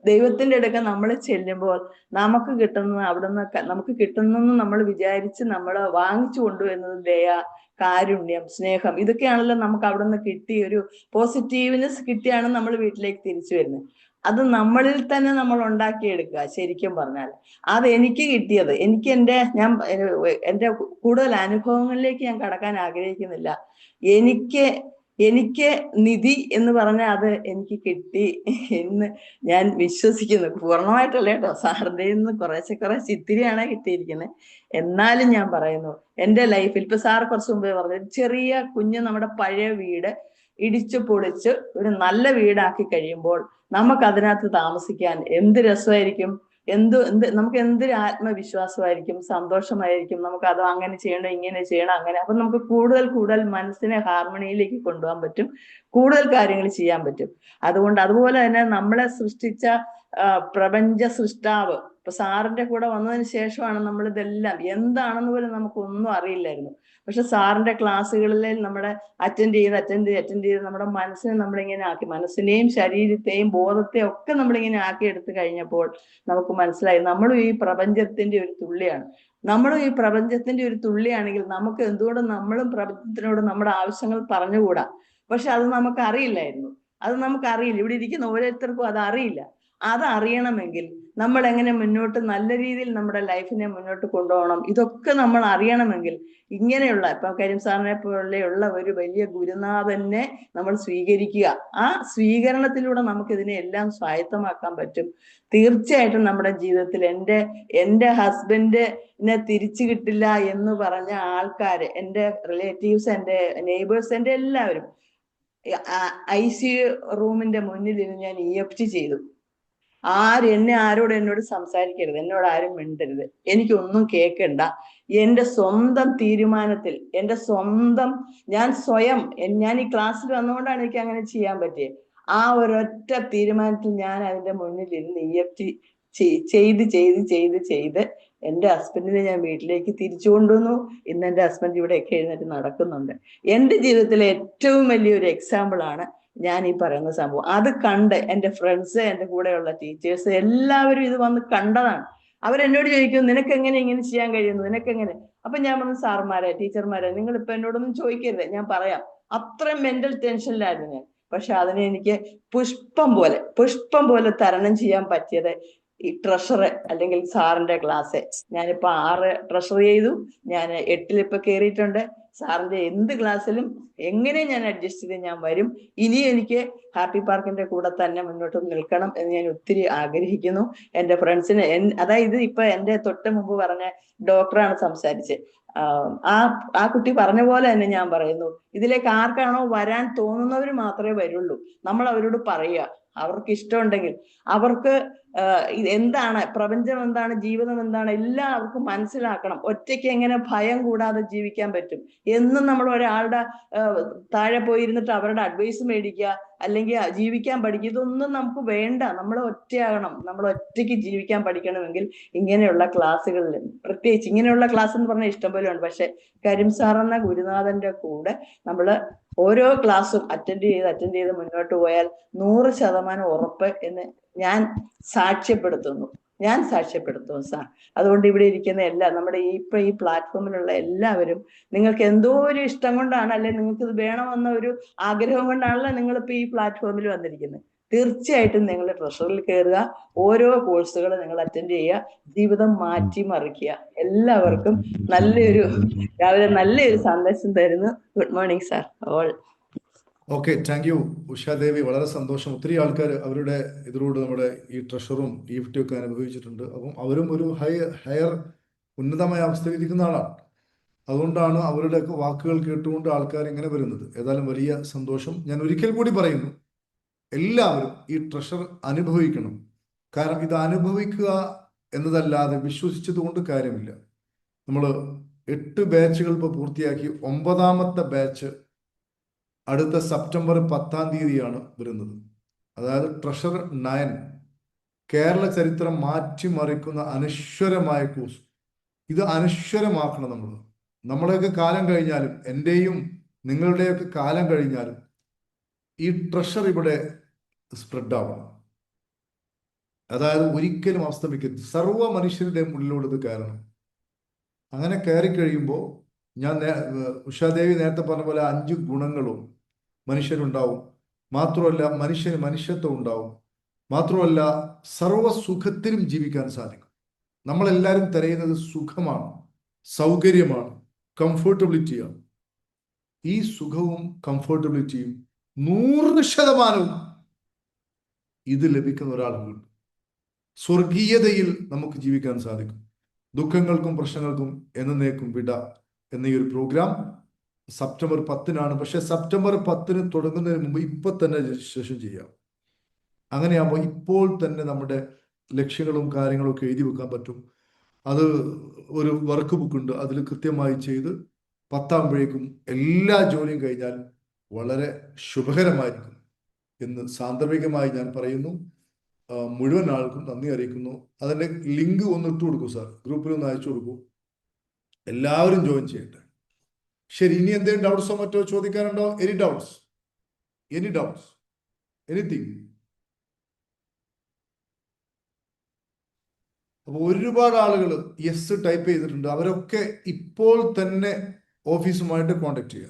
ദൈവത്തിന്റെ അടുക്ക നമ്മൾ ചെല്ലുമ്പോൾ നമുക്ക് കിട്ടുന്നത് അവിടുന്ന് നമുക്ക് കിട്ടുന്നെന്ന് നമ്മൾ വിചാരിച്ച് നമ്മൾ വാങ്ങിച്ചു കൊണ്ടുവരുന്നത് ദയ, കാരുണ്യം, സ്നേഹം, ഇതൊക്കെയാണല്ലോ നമുക്ക് അവിടുന്ന് കിട്ടിയ ഒരു പോസിറ്റീവ്നെസ് കിട്ടിയാണ് നമ്മൾ വീട്ടിലേക്ക് തിരിച്ചു വരുന്നത്. അത് നമ്മളിൽ തന്നെ നമ്മൾ ഉണ്ടാക്കിയെടുക്കുക. ശരിക്കും പറഞ്ഞാൽ അത് എനിക്ക് കിട്ടിയത്, എന്റെ കൂടുതൽ അനുഭവങ്ങളിലേക്ക് ഞാൻ കടക്കാൻ ആഗ്രഹിക്കുന്നില്ല. എനിക്ക് നിധി എന്ന് പറഞ്ഞാൽ അത് എനിക്ക് കിട്ടി എന്ന് ഞാൻ വിശ്വസിക്കുന്നു. പൂർണ്ണമായിട്ടല്ല കേട്ടോ, സാറിന്റെ നിന്ന് കുറേശ്ശെ ഇത്തിരിയാണ് കിട്ടിയിരിക്കുന്നത്. എന്നാലും ഞാൻ പറയുന്നു, എന്റെ ലൈഫിൽ ഇപ്പൊ സാർ കുറച്ച് മുമ്പേ പറഞ്ഞു, ചെറിയ കുഞ്ഞ് നമ്മുടെ പഴയ വീട് ഇടിച്ചു പൊളിച്ച് ഒരു നല്ല വീടാക്കി കഴിയുമ്പോൾ നമുക്ക് അതിനകത്ത് താമസിക്കാൻ എന്ത് രസമായിരിക്കും, നമുക്ക് എന്തൊരു ആത്മവിശ്വാസമായിരിക്കും, സന്തോഷമായിരിക്കും. നമുക്ക് അത് അങ്ങനെ ചെയ്യണം, ഇങ്ങനെ ചെയ്യണം, അങ്ങനെ. അപ്പൊ നമുക്ക് കൂടുതൽ മനസ്സിനെ ഹാർമണിയിലേക്ക് കൊണ്ടുപോകാൻ പറ്റും, കൂടുതൽ കാര്യങ്ങൾ ചെയ്യാൻ പറ്റും. അതുപോലെ തന്നെ നമ്മളെ സൃഷ്ടിച്ച പ്രപഞ്ച സൃഷ്ടാവ് ഇപ്പൊ സാറിന്റെ കൂടെ വന്നതിന് ശേഷമാണ് നമ്മൾ ഇതെല്ലാം എന്താണെന്ന് പോലും നമുക്കൊന്നും അറിയില്ലായിരുന്നു. പക്ഷെ സാറിന്റെ ക്ലാസ്സുകളിൽ നമ്മുടെ അറ്റൻഡ് ചെയ്ത് നമ്മുടെ മനസ്സിനെ നമ്മളിങ്ങനെ ആക്കി, മനസ്സിനെയും ശരീരത്തെയും ബോധത്തെയും ഒക്കെ നമ്മളിങ്ങനെ ആക്കി എടുത്തു കഴിഞ്ഞപ്പോൾ നമുക്ക് മനസ്സിലായി നമ്മളും ഈ പ്രപഞ്ചത്തിന്റെ ഒരു തുള്ളിയാണെങ്കിൽ നമുക്ക് എന്തുകൊണ്ട് നമ്മളും പ്രപഞ്ചത്തിനോട് നമ്മുടെ ആവശ്യങ്ങൾ പറഞ്ഞുകൂടാ. പക്ഷെ അത് നമുക്ക് അറിയില്ലായിരുന്നു. ഇവിടെ ഇരിക്കുന്ന ഓരോരുത്തർക്കും അത് അറിയില്ല. അതറിയണമെങ്കിൽ നമ്മൾ എങ്ങനെ നല്ല രീതിയിൽ നമ്മുടെ ലൈഫിനെ മുന്നോട്ട് കൊണ്ടുപോകണം, ഇതൊക്കെ നമ്മൾ അറിയണമെങ്കിൽ ഇങ്ങനെയുള്ള ഇപ്പൊ കരീം സാറിനെ പോലെയുള്ള ഒരു വലിയ ഗുരുനാഥനെ നമ്മൾ സ്വീകരിക്കുക. ആ സ്വീകരണത്തിലൂടെ നമുക്ക് ഇതിനെ എല്ലാം സ്വായത്തമാക്കാൻ പറ്റും. തീർച്ചയായിട്ടും നമ്മുടെ ജീവിതത്തിൽ എന്റെ ഹസ്ബൻഡിനെ തിരിച്ചു കിട്ടില്ല എന്ന് പറഞ്ഞ ആൾക്കാര്, എന്റെ റിലേറ്റീവ്സ്, എന്റെ നെയ്ബേഴ്സ്, എന്റെ എല്ലാവരും ICU റൂമിന്റെ മുന്നിൽ ഇരുന്ന് ഞാൻ EFT ചെയ്തു. എന്നോട് സംസാരിക്കരുത്, എന്നോട് ആരും മിണ്ടരുത്, എനിക്കൊന്നും കേൾക്കണ്ട. എന്റെ സ്വന്തം തീരുമാനത്തിൽ ഞാൻ ഈ ക്ലാസ്സിൽ വന്നുകൊണ്ടാണ് എനിക്ക് അങ്ങനെ ചെയ്യാൻ പറ്റിയത്. ആ ഒരൊറ്റ തീരുമാനത്തിൽ ഞാൻ അതിന്റെ മുന്നിൽ ഇരുന്ന് EFT ചെയ്ത് എന്റെ ഹസ്ബൻഡിനെ ഞാൻ വീട്ടിലേക്ക് തിരിച്ചു കൊണ്ടുവന്നു. ഇന്ന് എന്റെ ഹസ്ബൻഡ് ഇവിടെയൊക്കെ എഴുന്നേറ്റ് നടക്കുന്നുണ്ട്. എന്റെ ജീവിതത്തിലെ ഏറ്റവും വലിയൊരു എക്സാമ്പിൾ ആണ് ഞാൻ ഈ പറയുന്ന സംഭവം. അത് കണ്ട് എൻ്റെ ഫ്രണ്ട്സ്, എൻ്റെ കൂടെയുള്ള ടീച്ചേഴ്സ് എല്ലാവരും ഇത് വന്ന് കണ്ടതാണ്. അവരെന്നോട് ചോദിക്കും, നിനക്ക് എങ്ങനെ ഇങ്ങനെ ചെയ്യാൻ കഴിയുന്നു, നിനക്കെങ്ങനെ? അപ്പൊ ഞാൻ പറഞ്ഞു, സാർമാരെ, ടീച്ചർമാരെ, നിങ്ങൾ ഇപ്പൊ എന്നോടൊന്നും ചോദിക്കരുത്, ഞാൻ പറയാം. അത്രയും മെന്റൽ ടെൻഷനിലായിരുന്നു ഞാൻ. പക്ഷെ അതിനെ എനിക്ക് പുഷ്പം പോലെ തരണം ചെയ്യാൻ പറ്റിയത് ഈ ട്രഷർ അല്ലെങ്കിൽ സാറിന്റെ ക്ലാസ്. ഞാനിപ്പോ 6 ട്രഷർ ചെയ്തു, ഞാൻ 8 ഇപ്പൊ കയറിയിട്ടുണ്ട്. സാറിന്റെ എന്ത് ക്ലാസ്സിലും എങ്ങനെ ഞാൻ അഡ്ജസ്റ്റ് ചെയ്ത് ഞാൻ വരും. ഇനി എനിക്ക് ഹാപ്പി പാർക്കിന്റെ കൂടെ തന്നെ മുന്നോട്ട് നിൽക്കണം എന്ന് ഞാൻ ഒത്തിരി ആഗ്രഹിക്കുന്നു. എൻ്റെ ഫ്രണ്ട്സിന്, അതായത് ഇപ്പൊ എൻ്റെ തൊട്ട് മുമ്പ് പറഞ്ഞ ഡോക്ടറാണ് സംസാരിച്ചത്. ആ കുട്ടി പറഞ്ഞ പോലെ തന്നെ ഞാൻ പറയുന്നു, ഇതിലേക്ക് ആർക്കാണോ വരാൻ തോന്നുന്നവർ മാത്രമേ വരുള്ളൂ. നമ്മൾ അവരോട് പറയുക, അവർക്ക് ഇഷ്ടമുണ്ടെങ്കിൽ, അവർക്ക് എന്താണ് പ്രപഞ്ചം, എന്താണ് ജീവിതം, എന്താണ് എല്ലാവർക്കും മനസ്സിലാക്കണം. ഒറ്റയ്ക്ക് എങ്ങനെ ഭയം കൂടാതെ ജീവിക്കാൻ പറ്റും. എന്നും നമ്മൾ ഒരാളുടെ താഴെ പോയിരുന്നിട്ട് അവരുടെ അഡ്വൈസ് മേടിക്കുക, അല്ലെങ്കിൽ ജീവിക്കാൻ പഠിക്കുക, ഇതൊന്നും നമുക്ക് വേണ്ട. നമ്മൾ ഒറ്റയാകണം. നമ്മൾ ഒറ്റയ്ക്ക് ജീവിക്കാൻ പഠിക്കണമെങ്കിൽ ഇങ്ങനെയുള്ള ക്ലാസ്സുകളിൽ, പ്രത്യേകിച്ച് ഇങ്ങനെയുള്ള ക്ലാസ് എന്ന് പറഞ്ഞാൽ ഇഷ്ടംപോലെ ഉണ്ട്. പക്ഷെ കരീം സാർ എന്ന ഗുരുനാഥന്റെ കൂടെ നമ്മൾ ഓരോ ക്ലാസ്സും അറ്റൻഡ് ചെയ്ത് മുന്നോട്ട് പോയാൽ 100% ഉറപ്പ് എന്ന് ഞാൻ സാക്ഷ്യപ്പെടുത്തുന്നു സാർ. അതുകൊണ്ട് ഇവിടെ ഇരിക്കുന്ന നമ്മുടെ ഈ പ്ലാറ്റ്ഫോമിലുള്ള എല്ലാവരും, നിങ്ങൾക്ക് എന്തോ ഒരു ഇഷ്ടം കൊണ്ടാണ്, അല്ലെ നിങ്ങൾക്ക് ഇത് വേണമെന്ന ഒരു ആഗ്രഹം കൊണ്ടാണല്ലോ നിങ്ങളിപ്പോ ഈ പ്ലാറ്റ്ഫോമിൽ വന്നിരിക്കുന്നത്. തീർച്ചയായിട്ടും നിങ്ങൾ ട്രഷറിൽ കയറുക, ഓരോ കോഴ്സുകൾ നിങ്ങൾ അറ്റൻഡ് ചെയ്യുക, ജീവിതം മാറ്റിമറിക്കുക. എല്ലാവർക്കും രാവിലെ നല്ലൊരു സന്ദേശം തരുന്നു. Good morning sir all. Okay, thank you Ushadevi. വളരെ സന്തോഷം. ഒത്തിരി ആൾക്കാർ അവരുടെ ഇതിലൂടെ നമ്മുടെ ഈ ട്രഷറും EFT ഒക്കെ അനുഭവിച്ചിട്ടുണ്ട്. അപ്പം അവരും ഒരു ഹയർ ഉന്നതമായ അവസ്ഥയിൽ ഇരിക്കുന്ന ആളാണ്. അതുകൊണ്ടാണ് അവരുടെയൊക്കെ വാക്കുകൾ കേട്ടുകൊണ്ട് ആൾക്കാർ ഇങ്ങനെ വരുന്നത്. ഏതായാലും വലിയ സന്തോഷം. ഞാൻ ഒരിക്കൽ കൂടി പറയുന്നു, എല്ലാവരും ഈ ട്രഷർ അനുഭവിക്കണം. കാരണം ഇത് അനുഭവിക്കുക എന്നതല്ലാതെ വിശ്വസിച്ചത് കൊണ്ട് കാര്യമില്ല. നമ്മൾ 8 ബാച്ചുകൾ ഇപ്പോൾ പൂർത്തിയാക്കി. 9ാമത്തെ ബാച്ച് അടുത്ത സെപ്റ്റംബർ 10-ാം തീയതിയാണ് വരുന്നത്. അതായത് ട്രഷർ 9, കേരള ചരിത്രം മാറ്റിമറിക്കുന്ന അനശ്വരമായ കോഴ്സ്. ഇത് അനശ്വരമാക്കണം. നമ്മുടെയൊക്കെ കാലം കഴിഞ്ഞാലും, എൻ്റെയും നിങ്ങളുടെയൊക്കെ കാലം കഴിഞ്ഞാലും ഈ ട്രഷർ ഇവിടെ സ്പ്രെഡ് ആവണം. അതായത് ഒരിക്കലും അസ്തമിക്കരുത്. സർവ്വ മനുഷ്യരുടെ ഉള്ളിലൂടെ ഇത് കയറണം. അങ്ങനെ കയറി കഴിയുമ്പോൾ, ഉഷാദേവി നേരത്തെ പറഞ്ഞ പോലെ 5 ഗുണങ്ങളും മനുഷ്യനുണ്ടാവും. മാത്രമല്ല മനുഷ്യന് മനുഷ്യത്വം ഉണ്ടാവും. മാത്രമല്ല സർവ്വ സുഖത്തിലും ജീവിക്കാൻ സാധിക്കും. നമ്മളെല്ലാവരും തിരയുന്നത് സുഖമാണ്, സൗകര്യമാണ്, കംഫർട്ടബിലിറ്റിയാണ്. ഈ സുഖവും കംഫർട്ടബിലിറ്റിയും 100% ഇത് ലഭിക്കുന്ന ഒരാളുകളുണ്ട്. സ്വർഗീയതയിൽ നമുക്ക് ജീവിക്കാൻ സാധിക്കും. ദുഃഖങ്ങൾക്കും പ്രശ്നങ്ങൾക്കും എന്നേക്കും വിട എന്ന ഈ ഒരു പ്രോഗ്രാം സെപ്റ്റംബർ 10-നാണ്. പക്ഷെ സെപ്റ്റംബർ 10-ന് തുടങ്ങുന്നതിന് മുമ്പ് ഇപ്പൊ തന്നെ രജിസ്ട്രേഷൻ ചെയ്യാം. അങ്ങനെയാകുമ്പോൾ ഇപ്പോൾ തന്നെ നമ്മുടെ ലക്ഷ്യങ്ങളും കാര്യങ്ങളും ഒക്കെ എഴുതി വെക്കാൻ പറ്റും. അത് ഒരു വർക്ക് ബുക്ക് ഉണ്ട്, അതിൽ കൃത്യമായി ചെയ്ത് 10-ആകുമ്പോഴേക്കും എല്ലാ ജോലിയും കഴിഞ്ഞാൽ വളരെ ശുഭകരമായിരിക്കും എന്ന് സാന്ദർഭികമായി ഞാൻ പറയുന്നു. മുഴുവൻ ആൾക്കും നന്ദി അറിയിക്കുന്നു. അതിൻ്റെ ലിങ്ക് ഒന്ന് ഇട്ട് കൊടുക്കൂ സാർ, ഗ്രൂപ്പിൽ ഒന്ന് അയച്ചു കൊടുക്കൂ. എല്ലാവരും ജോയിൻ ചെയ്യട്ടെ. ശരി, ഇനി എന്തെങ്കിലും ഡൗട്ട്സോ മറ്റോ ചോദിക്കാനുണ്ടോ? Any doubts? എനിത്തിങ്? അപ്പോൾ ഒരുപാട് ആളുകൾ യെസ് ടൈപ്പ് ചെയ്തിട്ടുണ്ട്. അവരൊക്കെ ഇപ്പോൾ തന്നെ ഓഫീസുമായിട്ട് കോണ്ടാക്ട് ചെയ്യുക,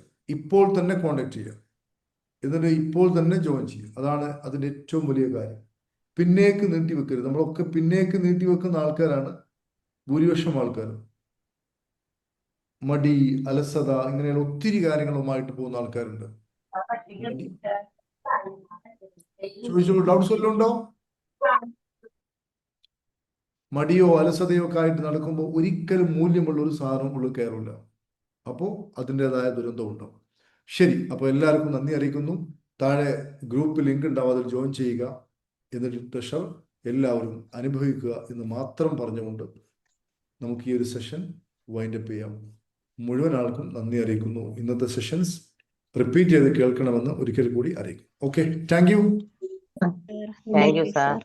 എന്നിട്ട് ഇപ്പോൾ തന്നെ ജോയിൻ ചെയ്യുക. അതാണ് അതിൻ്റെ ഏറ്റവും വലിയ കാര്യം. പിന്നേക്ക് നീട്ടി വെക്കരുത്. നമ്മളൊക്കെ പിന്നേക്ക് നീട്ടി വെക്കുന്ന ആൾക്കാരാണ് ഭൂരിപക്ഷം ആൾക്കാരും. മടി, അലസത, ഇങ്ങനെയുള്ള ഒത്തിരി കാര്യങ്ങളുമായിട്ട് പോകുന്ന ആൾക്കാരുണ്ട്. ചോദിച്ചോളൂ, ഡൗട്ട്സ് വല്ലതും ഉണ്ടോ? മടിയോ അലസതയോ ഒക്കെ ആയിട്ട് നടക്കുമ്പോൾ ഒരിക്കലും മൂല്യമുള്ള ഒരു സാധനം ഉള്ളിൽ കയറില്ല. അപ്പോൾ അതിൻ്റെതായ ദുരന്തം ഉണ്ടാവും. ശരി, അപ്പോൾ എല്ലാവർക്കും നന്ദി അറിയിക്കുന്നു. താഴെ ഗ്രൂപ്പ് ലിങ്ക് ഉണ്ടാവും, അതിൽ ജോയിൻ ചെയ്യുക. എന്നിട്ട് ട്രഷർ എല്ലാവരും അനുഭവിക്കുക എന്ന് മാത്രം പറഞ്ഞുകൊണ്ട് നമുക്ക് ഈ ഒരു സെഷൻ വൈൻഡപ്പ് ചെയ്യാം. മുഴുവൻ ആൾക്കും നന്ദി അറിയിക്കുന്നു. ഇന്നത്തെ സെഷൻസ് റിപ്പീറ്റ് ചെയ്ത് കേൾക്കണമെന്ന് ഒരിക്കൽ കൂടി അറിയിക്കും. Okay, thank you. Thank you sir.